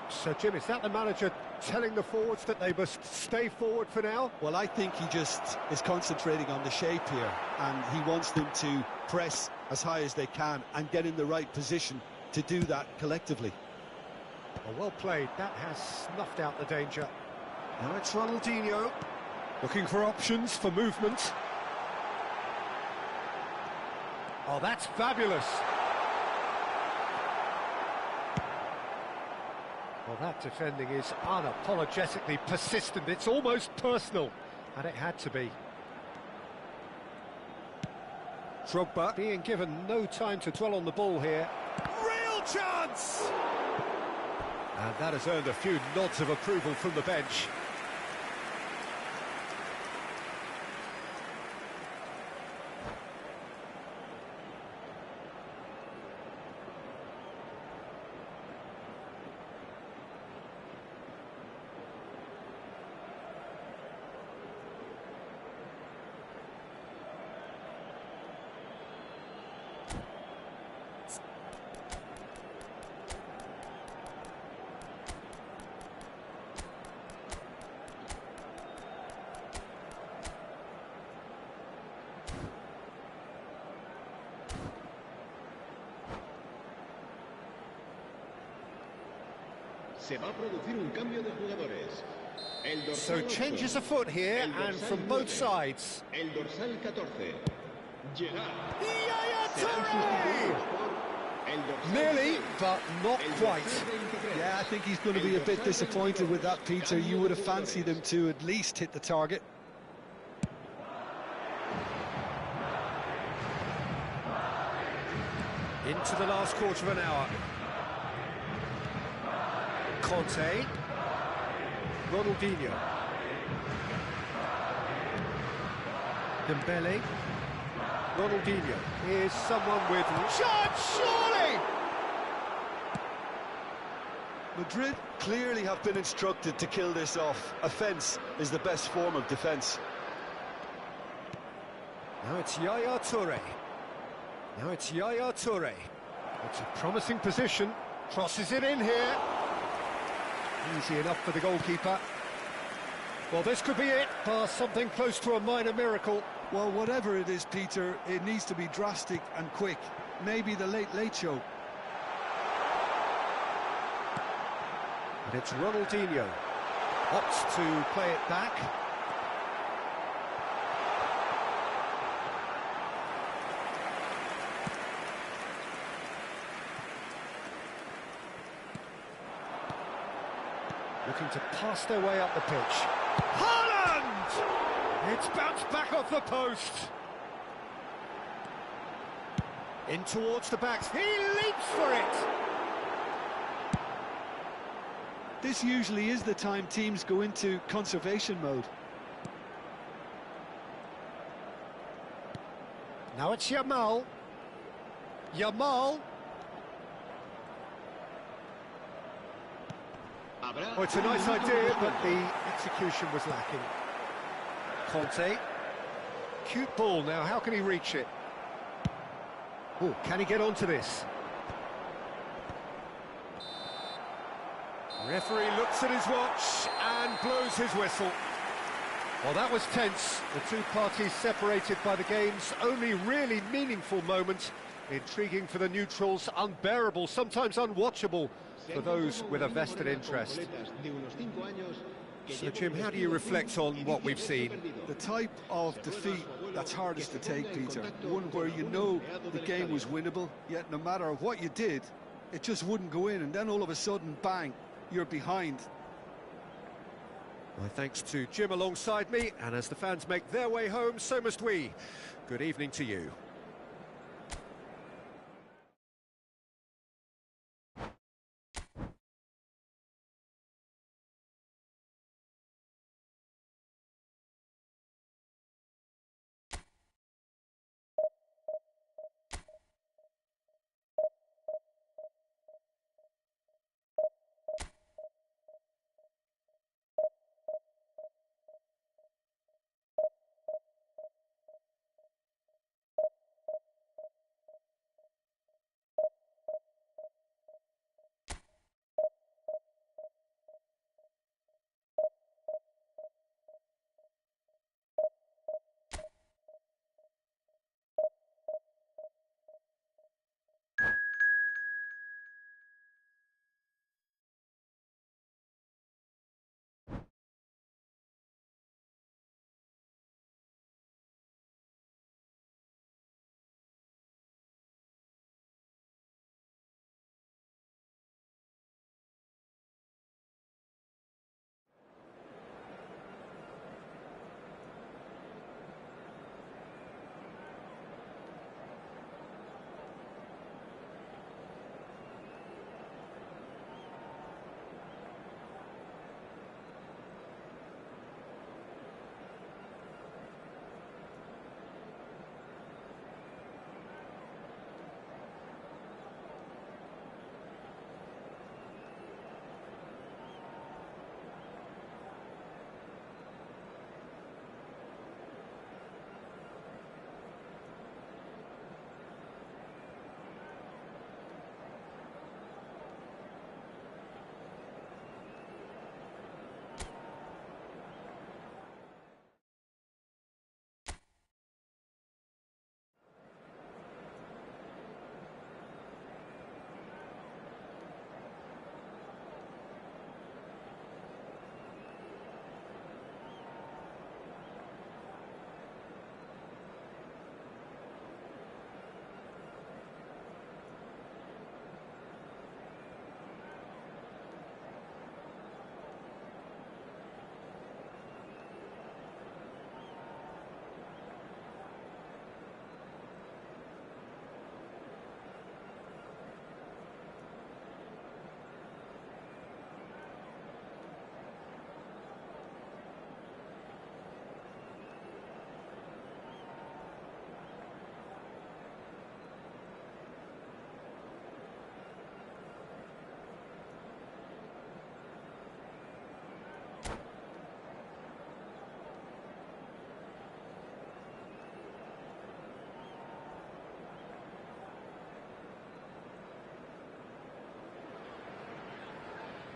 So, Jim, is that the manager telling the forwards that they must stay forward for now? Well, I think he just is concentrating on the shape here, and he wants them to press as high as they can and get in the right position to do that collectively. Well played. That has snuffed out the danger. Now it's Ronaldinho, looking for options for movement. Oh, that's fabulous. Well, that defending is unapologetically persistent. It's almost personal, and it had to be. Drogba being given no time to dwell on the ball here. Real chance! And that has earned a few nods of approval from the bench. Se va a producir un cambio de jugadores. So changes afoot here, and from both sides. El dorsal 14. Gerrard. Yaya Toure! Nearly, but not quite. Yeah, I think he's going to be a bit disappointed with that, Peter. You would have fancied him to at least hit the target. Into the last quarter of an hour. Conte. Ronaldinho. Dembele. Ronaldinho. Here's someone with... Shot, surely! Madrid clearly have been instructed to kill this off. Offence is the best form of defence. Now it's Yaya Toure. It's a promising position. Crosses it in here. Easy enough for the goalkeeper. Well, this could be it, bar something close to a minor miracle. Well, whatever it is, Peter, it needs to be drastic and quick. Maybe the late show. And it's Ronaldinho. Opts to play it back. Looking to pass their way up the pitch. Haaland! It's bounced back off the post. In towards the backs. He leaps for it! This usually is the time teams go into conservation mode. Now it's Yamal. Oh, it's a nice idea, but the execution was lacking. Conte. Cute ball now, how can he reach it? Oh, can he get onto this? Referee looks at his watch and blows his whistle. Well, that was tense. The two parties separated by the game's only really meaningful moment. Intriguing for the neutrals, unbearable, sometimes unwatchable for those with a vested interest. So, Jim, how do you reflect on what we've seen? The type of defeat that's hardest to take, Peter. One where you know the game was winnable, yet no matter what you did, it just wouldn't go in, and then all of a sudden, bang, you're behind. My thanks to Jim alongside me, and as the fans make their way home, so must we. Good evening to you.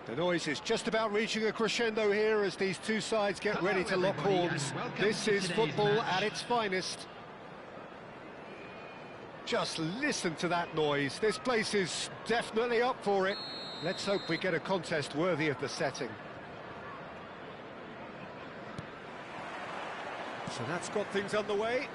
The noise is just about reaching a crescendo here as these two sides get ready to lock horns. This is football at its finest. Just listen to that noise. This place is definitely up for it. Let's hope we get a contest worthy of the setting. So that's got things underway.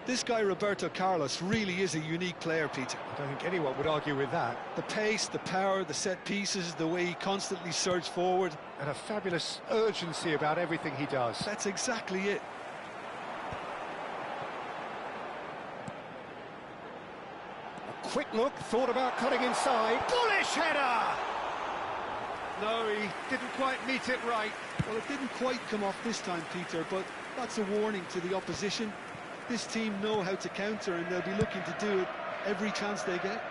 This guy, Roberto Carlos, really is a unique player, Peter. I don't think anyone would argue with that. The pace, the power, the set pieces, the way he constantly surges forward. And a fabulous urgency about everything he does. That's exactly it. A quick look, thought about cutting inside. Bullish header! No, he didn't quite meet it right. Well, it didn't quite come off this time, Peter, but that's a warning to the opposition. This team know how to counter, and they'll be looking to do it every chance they get.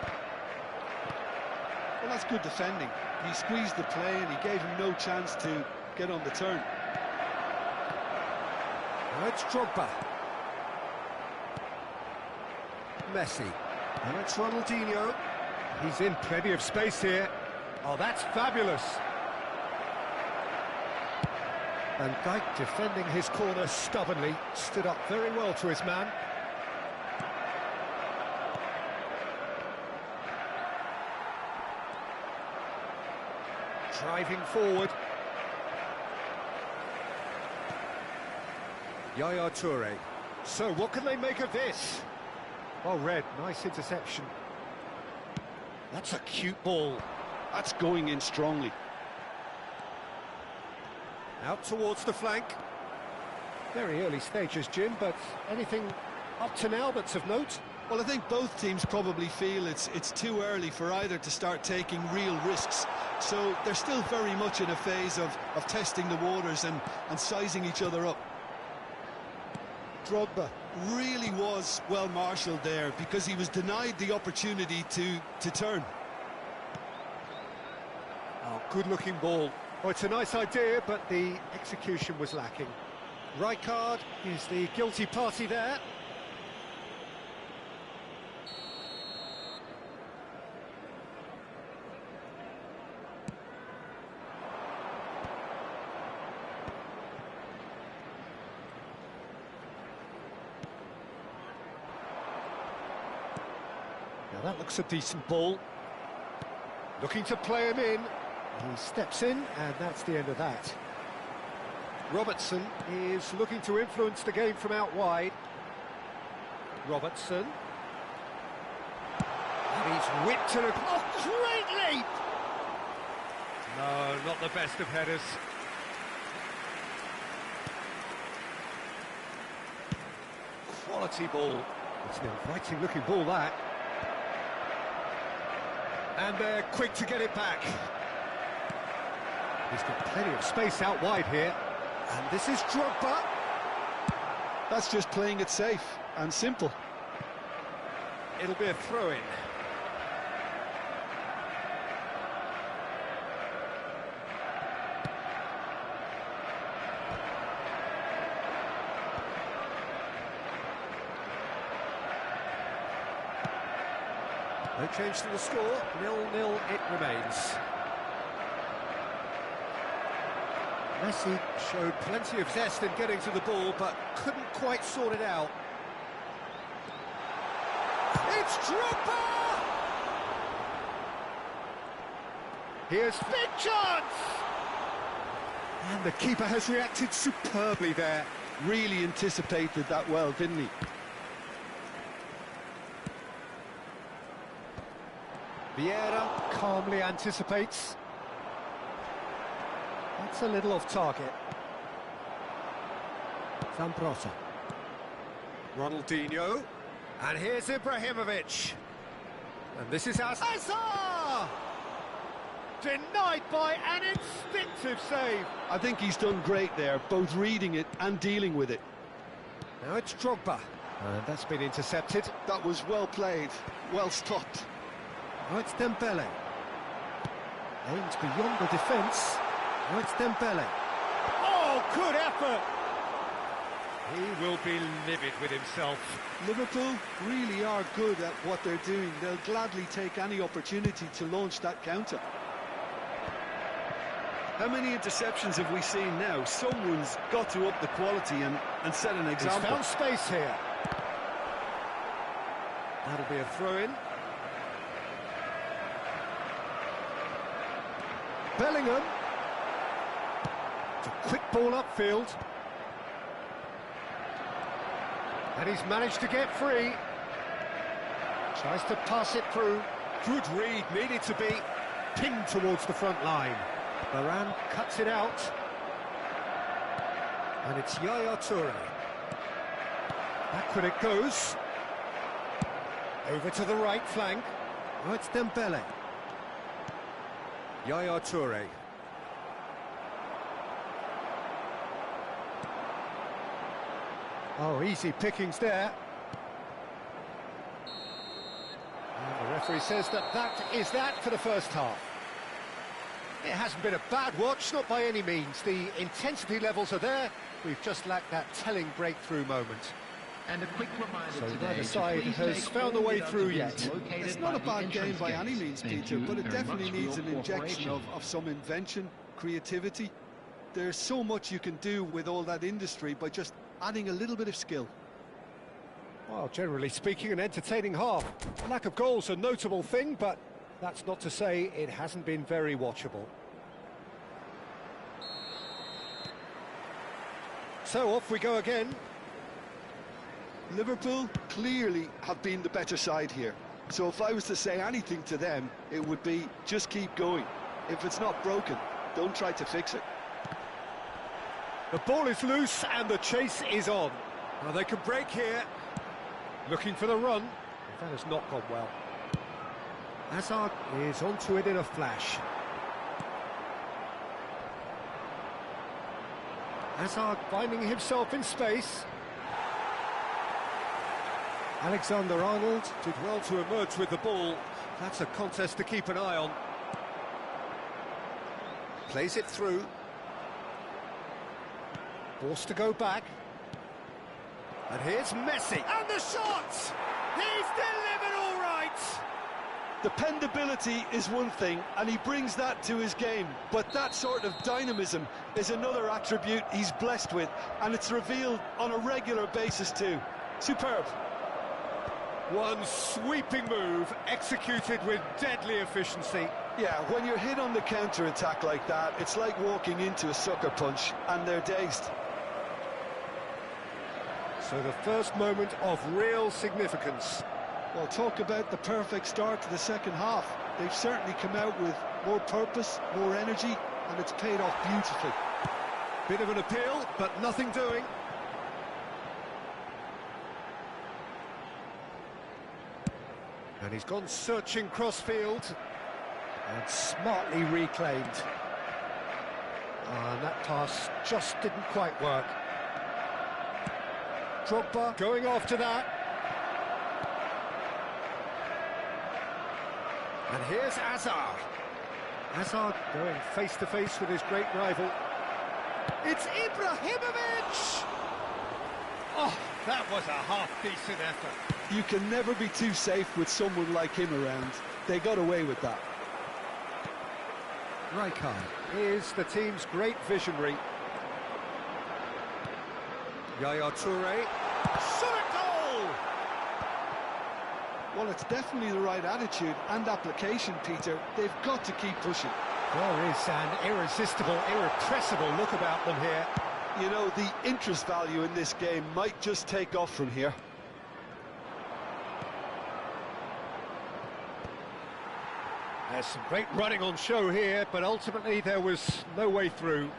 Well, that's good defending. He squeezed the play and he gave him no chance to get on the turn. Now it's Drogba. Messi. And it's Ronaldinho. He's in plenty of space here. Oh, that's fabulous. Van Dijk defending his corner stubbornly, stood up very well to his man. Driving forward. Yaya Toure. So what can they make of this? Well read, nice interception. That's a cute ball. That's going in strongly. Out towards the flank. Very early stages, Jim, but anything up to now that's of note? Well, I think both teams probably feel it's too early for either to start taking real risks. So they're still very much in a phase of testing the waters and sizing each other up. Drogba really was well marshalled there because he was denied the opportunity to turn. Oh, good-looking ball. Oh, it's a nice idea, but the execution was lacking. Rijkaard is the guilty party there. Now that looks a decent ball. Looking to play him in. He steps in, and that's the end of that. Robertson is looking to influence the game from out wide. Robertson. And he's whipped to the... Oh, great leap! No, not the best of headers. Quality ball. It's an inviting-looking ball, that. And they're quick to get it back. He's got plenty of space out wide here. And this is Drogba. That's just playing it safe and simple. It'll be a throw-in. No change to the score, 0-0 it remains. Messi showed plenty of zest in getting to the ball, but couldn't quite sort it out. It's Drogba! Here's big chance! And the keeper has reacted superbly there. Really anticipated that well, didn't he? Vieira calmly anticipates. That's a little off target. Zambrotta. Ronaldinho. And here's Ibrahimovic. And this is Hazard! Denied by an instinctive save. I think he's done great there, both reading it and dealing with it. Now it's Drogba. And that's been intercepted. That was well played, well stopped. Now it's Dembele. Aims beyond the defence. Now it's Dembele. Oh, good effort! He will be livid with himself. Liverpool really are good at what they're doing. They'll gladly take any opportunity to launch that counter. How many interceptions have we seen now? Someone's got to up the quality and set an example. He's found space here. That'll be a throw-in. Bellingham. It's a quick ball upfield. And he's managed to get free. Tries to pass it through. Good read, needed to be pinged towards the front line. Varane cuts it out. And it's Yaya Toure. Backward it goes. Over to the right flank. Oh, it's Dembele. Yaya Toure. Oh, easy pickings there. And the referee says that is that for the first half. It hasn't been a bad watch, not by any means. The intensity levels are there. We've just lacked that telling breakthrough moment. And a quick reminder So today, neither side has found a way through yet. It's not a bad game by any means, Peter, but it definitely needs an injection of some invention, creativity. There's so much you can do with all that industry by just adding a little bit of skill. Well, generally speaking, an entertaining half. Lack of goals a notable thing, but that's not to say it hasn't been very watchable. So off we go again. Liverpool clearly have been the better side here. So if I was to say anything to them, it would be just keep going. If it's not broken, don't try to fix it. The ball is loose and the chase is on. Now they can break here. Looking for the run. That has not gone well. Hazard is onto it in a flash. Hazard finding himself in space. Alexander-Arnold did well to emerge with the ball. That's a contest to keep an eye on. Plays it through. Forced to go back. And here's Messi. And the shot! He's delivered all right! Dependability is one thing, and he brings that to his game. But that sort of dynamism is another attribute he's blessed with, and it's revealed on a regular basis too. Superb. One sweeping move, executed with deadly efficiency. Yeah, when you're hit on the counter-attack like that, it's like walking into a sucker punch, and they're dazed. So the first moment of real significance. Well, talk about the perfect start to the second half. They've certainly come out with more purpose, more energy, and it's paid off beautifully. Bit of an appeal, but nothing doing. And he's gone searching crossfield. And smartly reclaimed. And that pass just didn't quite work. Drogba going after that. And here's Hazard. Hazard going face-to-face with his great rival. It's Ibrahimovic! Oh, that was a half-decent effort. You can never be too safe with someone like him around. They got away with that. Rijkaard is the team's great visionary. Yaya Toure. Shot goal! Well, it's definitely the right attitude and application, Peter. They've got to keep pushing. There is an irresistible, irrepressible look about them here. You know, the interest value in this game might just take off from here. There's some great running on show here, but ultimately there was no way through.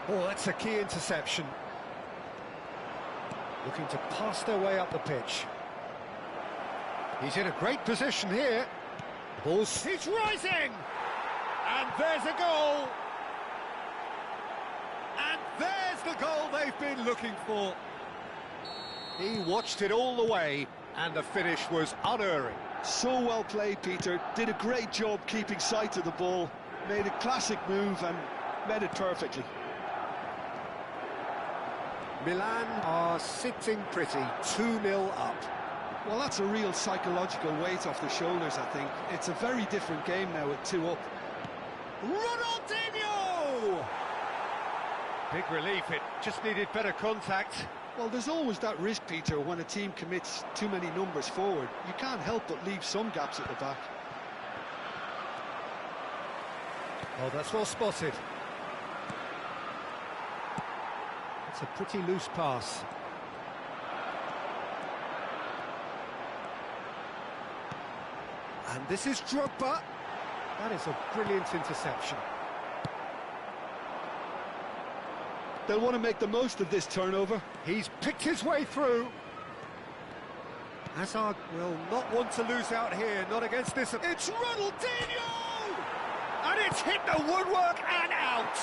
Oh, that's a key interception. Looking to pass their way up the pitch. He's in a great position here. The ball's... He's rising! And there's a goal! And there's the goal they've been looking for. He watched it all the way, and the finish was unerring. So well played, Peter. Did a great job keeping sight of the ball. Made a classic move and met it perfectly. Milan are sitting pretty, 2-0 up. Well, that's a real psychological weight off the shoulders, I think. It's a very different game now at 2 up. Ronaldinho! Big relief, it just needed better contact. Well, there's always that risk, Peter, when a team commits too many numbers forward. You can't help but leave some gaps at the back. Oh, that's well spotted. It's a pretty loose pass. And this is Drogba. That is a brilliant interception. They'll want to make the most of this turnover. He's picked his way through. Hazard will not want to lose out here, not against this. It's Ronaldinho! And it's hit the woodwork and out.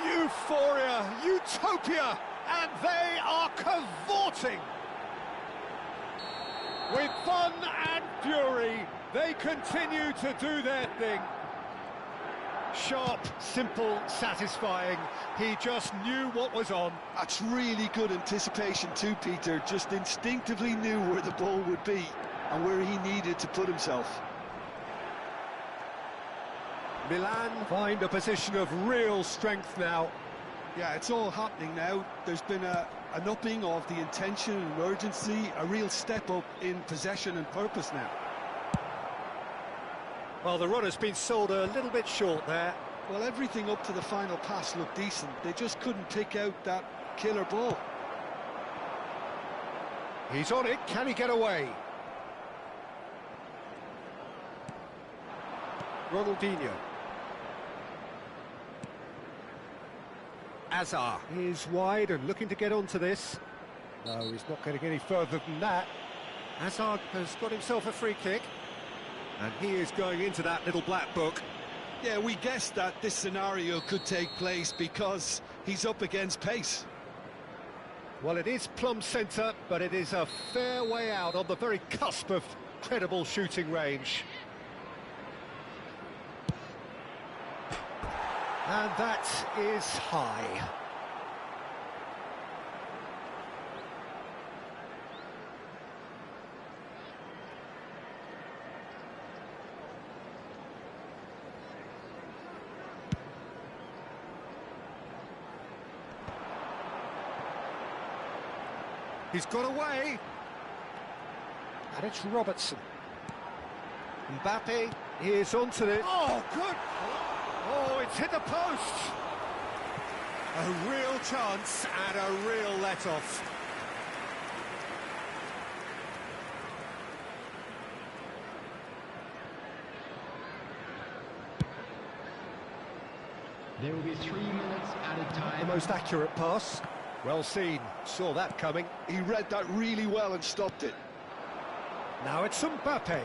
Euphoria, utopia, and they are cavorting. With fun and fury, they continue to do their thing. Sharp, simple, satisfying. He just knew what was on. That's really good anticipation too, Peter. Just instinctively knew where the ball would be and where he needed to put himself. Milan find a position of real strength now. Yeah, it's all happening now. There's been an upping of the intention and urgency, a real step up in possession and purpose now. Well, the run has been sold a little bit short there. Well, everything up to the final pass looked decent. They just couldn't pick out that killer ball. He's on it. Can he get away? Ronaldinho. Hazard is wide and looking to get onto this. No, he's not getting any further than that. Hazard has got himself a free kick. And he is going into that little black book. Yeah, we guessed that this scenario could take place because he's up against pace. Well, it is plumb centre, but it is a fair way out on the very cusp of credible shooting range. And that is high. He's got away. And it's Robertson. Mbappe is onto it. Oh, good. Oh, it's hit the post. A real chance and a real let-off. There will be 3 minutes added time. The most accurate pass. Well seen. Saw that coming. He read that really well and stopped it. Now it's Mbappe.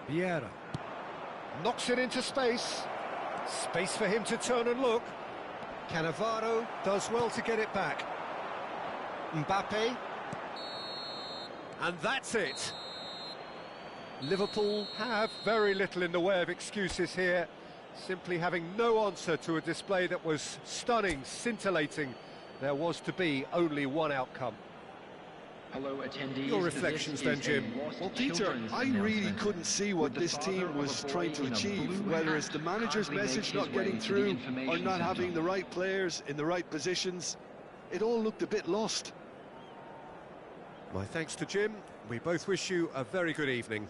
Vieira. Knocks it into space. Space for him to turn and look. Cannavaro does well to get it back. Mbappe. And that's it. Liverpool have very little in the way of excuses here. Simply having no answer to a display that was stunning, scintillating. There was to be only one outcome. Hello, attendees. Your reflections then, Jim. Well, Peter, I really couldn't see what this team was trying to achieve, whether it's the manager's message not getting through or not having the right players in the right positions. It all looked a bit lost. My thanks to Jim. We both wish you a very good evening.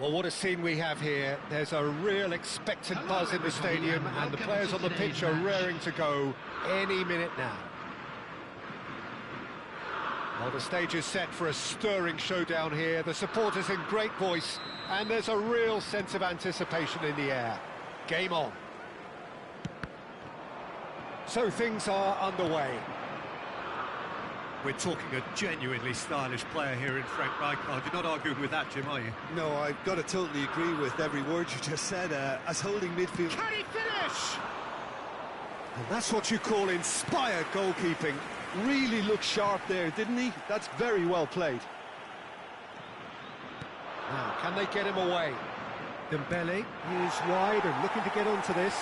Well, what a scene we have here. There's a real expectant buzz in the stadium, and the players on the pitch are raring to go any minute now. Well, the stage is set for a stirring showdown here. The supporters in great voice, and there's a real sense of anticipation in the air. Game on. So things are underway. We're talking a genuinely stylish player here in Frank Rijkaard. You're not arguing with that, Jim, are you? No, I've got to totally agree with every word you just said. As holding midfield... Can he finish? And that's what you call inspired goalkeeping. Really looked sharp there, didn't he? That's very well played. Now, can they get him away? Dembele is wide and looking to get onto this.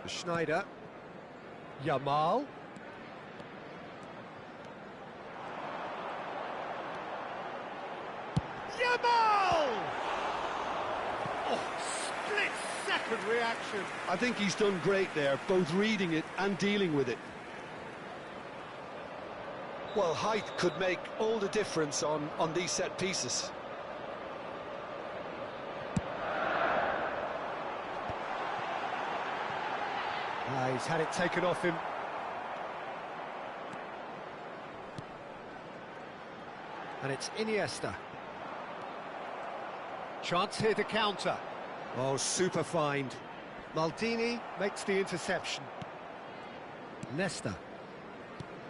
Schneider. Yamal. Yamal! Oh, split-second reaction. I think he's done great there, both reading it and dealing with it. Well, height could make all the difference on these set pieces. He's had it taken off him. And it's Iniesta. Chance here to counter. Oh, super find. Maldini makes the interception. Nesta.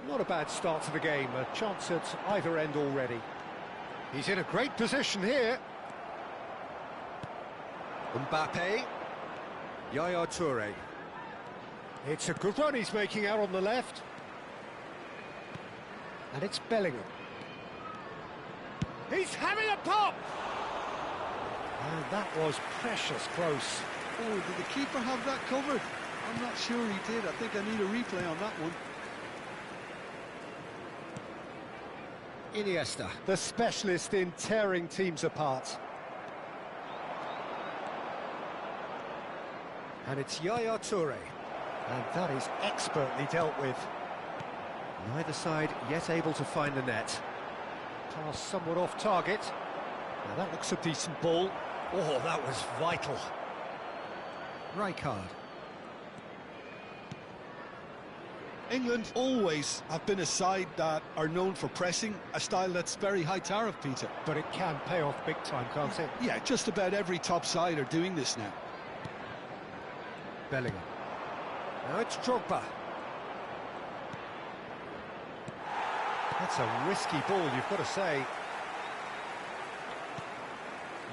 Not a bad start to the game. A chance at either end already. He's in a great position here. Mbappe. Yaya Toure. It's a good run he's making out on the left. And it's Bellingham. He's having a pop! And that was precious close. Oh, did the keeper have that covered? I'm not sure he did. I think I need a replay on that one. Iniesta, the specialist in tearing teams apart. And it's Yaya Toure. And that is expertly dealt with. Neither side yet able to find the net. Pass somewhat off target. Now that looks a decent ball. Oh, that was vital. Rijkaard. England always have been a side that are known for pressing, a style that's very high tariff, Peter. But it can pay off big time, can't it? Yeah, just about every top side are doing this now. Bellingham. Now it's Drogba. That's a risky ball, you've got to say.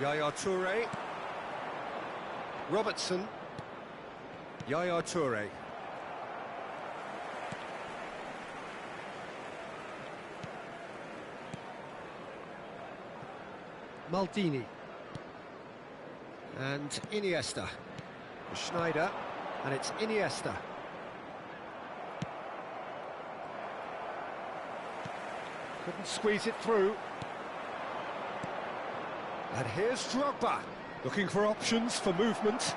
Yaya Toure. Robertson. Yaya Toure. Maldini. And Iniesta. Schneider. And it's Iniesta. Couldn't squeeze it through. And here's Drogba. Looking for options for movement.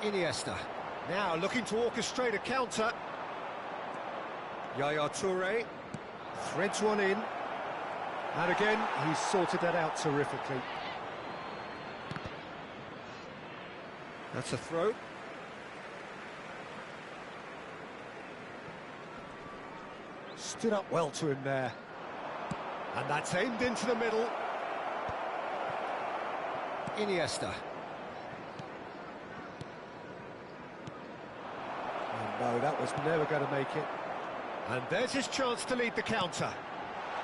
Iniesta. Now looking to orchestrate a counter. Yaya Toure. Threads one in. And again, he's sorted that out terrifically. That's a throw. Stood up well to him there. And that's aimed into the middle. Iniesta. Oh no, that was never going to make it. And there's his chance to lead the counter.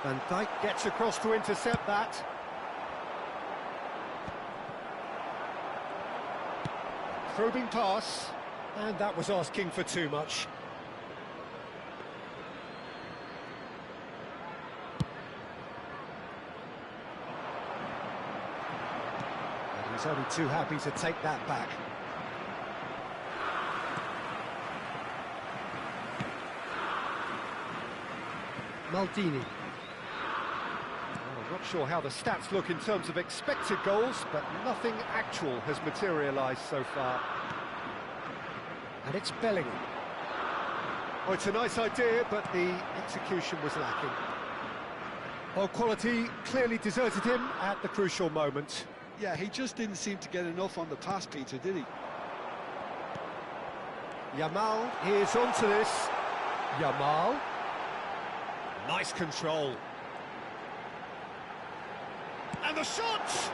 Van Dijk gets across to intercept that. Probing pass. And that was asking for too much. He's only too happy to take that back. Maldini. Well, I'm not sure how the stats look in terms of expected goals, but nothing actual has materialised so far. And it's Bellingham. Oh, it's a nice idea, but the execution was lacking. Oh, quality clearly deserted him at the crucial moment. Yeah, he just didn't seem to get enough on the pass, Peter, did he? Yamal is onto this. Yamal. Nice control. And the shot!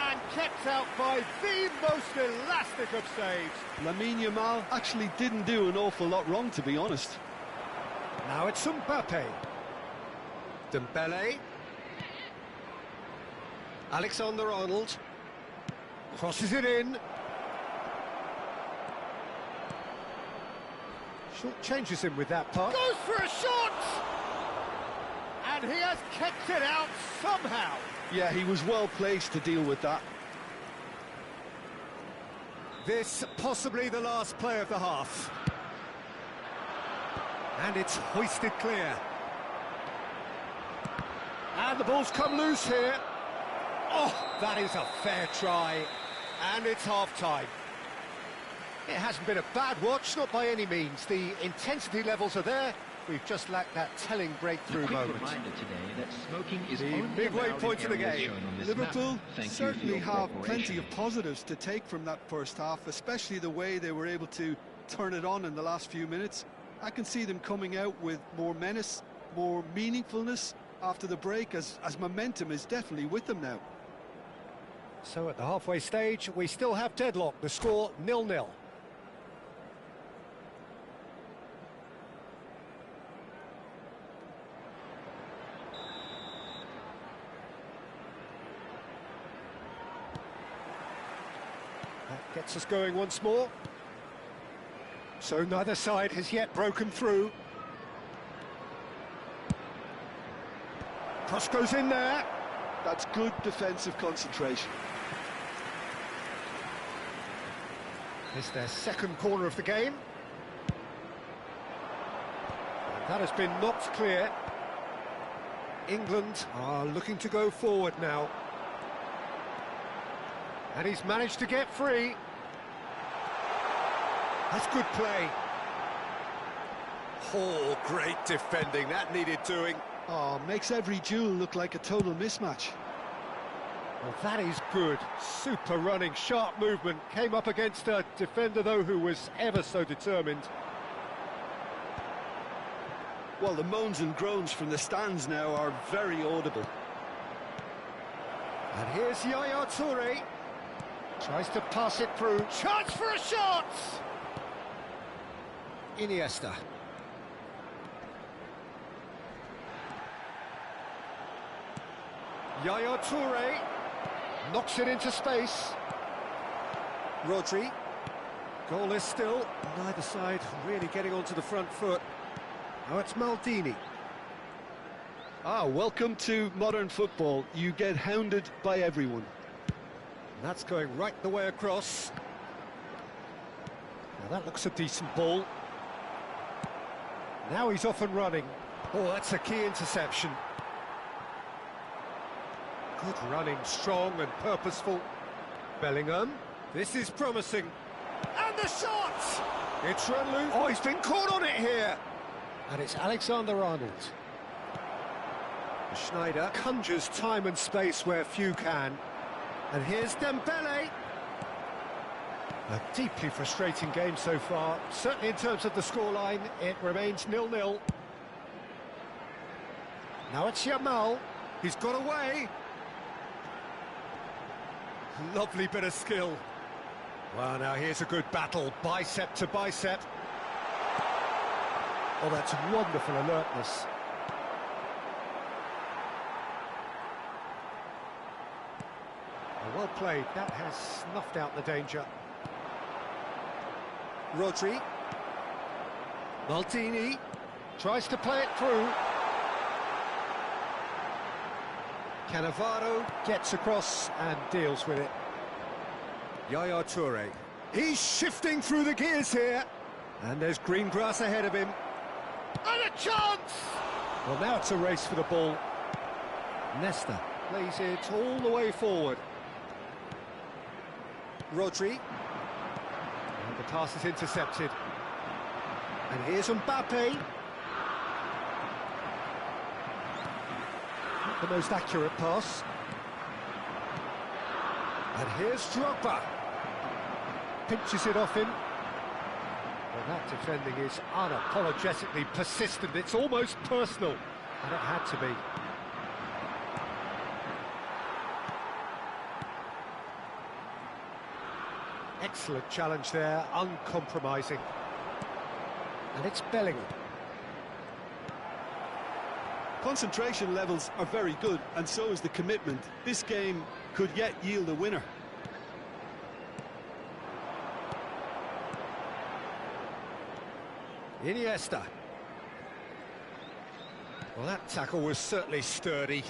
And kept out by the most elastic of saves. Lamine Yamal actually didn't do an awful lot wrong, to be honest. Now it's Mbappe. Dembele. Alexander-Arnold. Crosses it in. Short changes him with that pass. Goes for a shot! And he has kept it out somehow. Yeah, he was well placed to deal with that. This possibly the last play of the half. And it's hoisted clear. And the ball's come loose here. Oh, that is a fair try. And it's half-time. It hasn't been a bad watch, not by any means. The intensity levels are there. We've just lacked that telling breakthrough moment. Reminder today that smoking is The only midway allowed point in of the areas game. shown on this Liverpool map. Thank you certainly for your have cooperation. plenty of positives to take from that first half, especially the way they were able to turn it on in the last few minutes. I can see them coming out with more menace, more meaningfulness after the break, as momentum is definitely with them now. So at the halfway stage, we still have deadlock. The score 0-0. That gets us going once more. So neither side has yet broken through. Cross goes in there. That's good defensive concentration. It's their second corner of the game. And that has been knocked clear. England are looking to go forward now. And he's managed to get free. That's good play. Oh, great defending. That needed doing. Oh, makes every duel look like a total mismatch. Well, that is good. Super running, sharp movement. Came up against a defender, though, who was ever so determined. Well, the moans and groans from the stands now are very audible. And here's Yaya Toure. Tries to pass it through. Chance for a shot! Iniesta. Yaya Toure knocks it into space. Rodri. Goal is still. Neither side really getting onto the front foot. Now it's Maldini. Ah, welcome to modern football. You get hounded by everyone. And that's going right the way across. Now that looks a decent ball. Now he's off and running. Oh, that's a key interception. Good running, strong and purposeful. Bellingham. This is promising. And the shot! It's run loose. Oh, he's been caught on it here. And it's Alexander-Arnold. Schneider conjures time and space where few can. And here's Dembele. A deeply frustrating game so far. Certainly in terms of the scoreline, it remains 0-0. Now it's Yamal. He's got away. Lovely bit of skill. Well, now here's a good battle, bicep to bicep. Oh, that's wonderful alertness. Well played, that has snuffed out the danger. Rodri. Maldini tries to play it through. Cannavaro gets across and deals with it. Yaya Toure. He's shifting through the gears here. And there's green grass ahead of him. And a chance! Well, now it's a race for the ball. Nesta plays it all the way forward. Rodri. And the pass is intercepted. And here's Mbappe. Not the most accurate pass. And here's Drogba. Pinches it off him. Well, that defending is unapologetically persistent. It's almost personal. And it had to be. Excellent challenge there, uncompromising. And it's Bellingham. Concentration levels are very good, and so is the commitment. This game could yet yield a winner. Iniesta. Well, that tackle was certainly sturdy.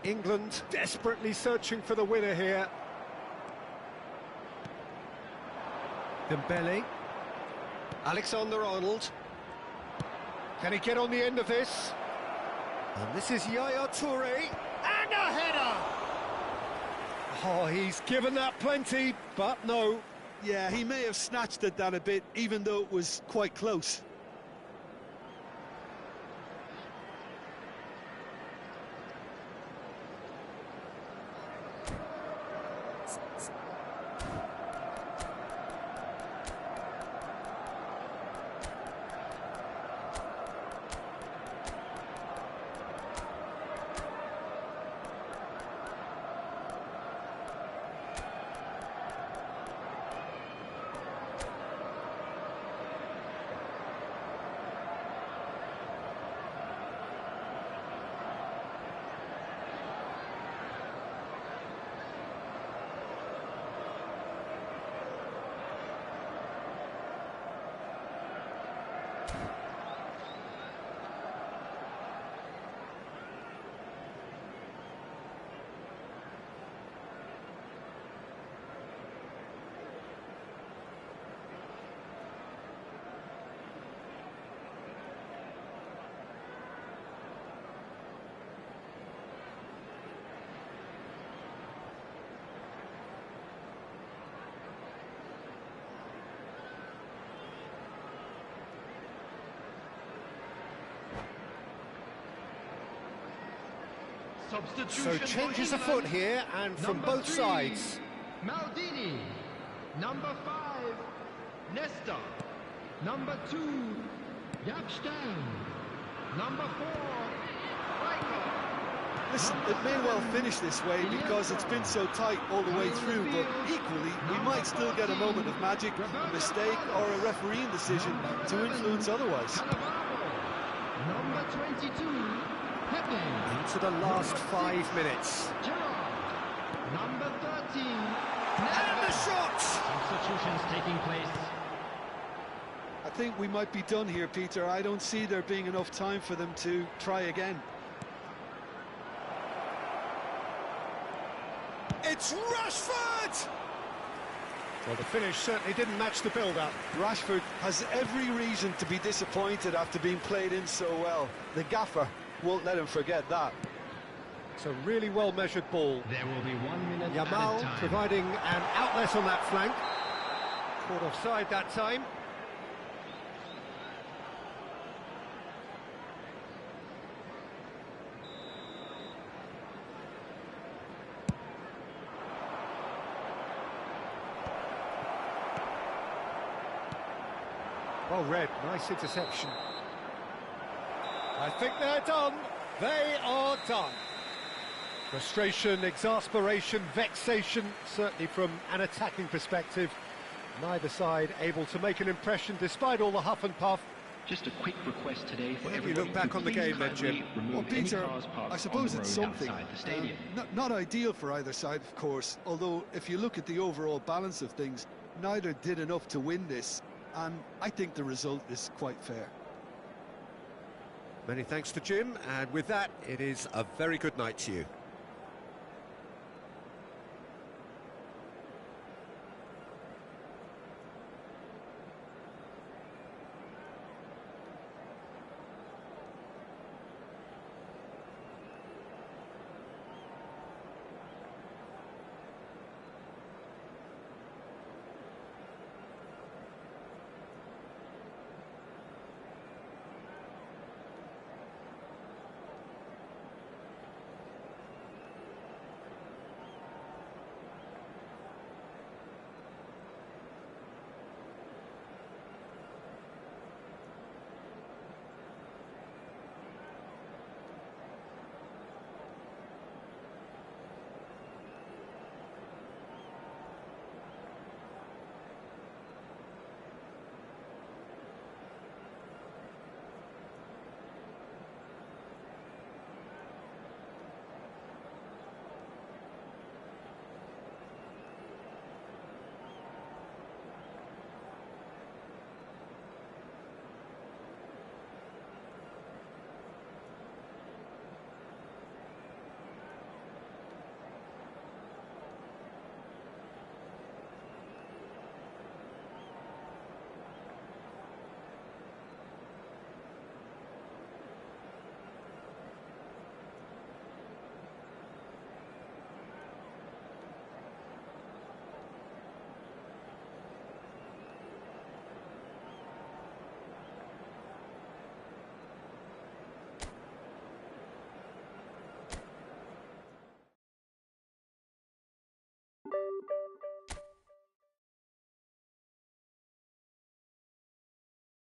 England desperately searching for the winner here. Dembele. Alexander-Arnold. Can he get on the end of this? And this is Yaya Toure. And a header! Oh, he's given that plenty, but no. Yeah, he may have snatched at that a bit, even though it was quite close. So changes afoot here, and from both sides. Maldini. Number 5, Nesta. Number 2, Yapstein. Number 4, Rijkaard. Listen, it may well finish this way because it's been so tight all the way through, but equally, we might still get a moment of magic, a mistake, or a refereeing decision to influence otherwise. Number 22, Pepe. Into the last 5 minutes. Gerrard. Number 13. And the shot! Substitutions taking place. I think we might be done here, Peter. I don't see there being enough time for them to try again. It's Rashford! Well, the finish certainly didn't match the build-up. Rashford has every reason to be disappointed after being played in so well. The gaffer won't let him forget that. It's a really well-measured ball. There will be 1 minute Yamal at a time. providing an outlet on that flank. Caught offside that time. Well read, nice interception. I think they're done. They are done. Frustration, exasperation, vexation, certainly from an attacking perspective. Neither side able to make an impression despite all the huff and puff. Just a quick request today for Well, if you everybody look back to on the please game then, kindly Jim. remove Well, any Peter, cars parked I on suppose the it's road something. outside the stadium. Not ideal for either side, of course, although if you look at the overall balance of things, neither did enough to win this, and I think the result is quite fair. Many thanks to Jim, and with that, it is a very good night to you.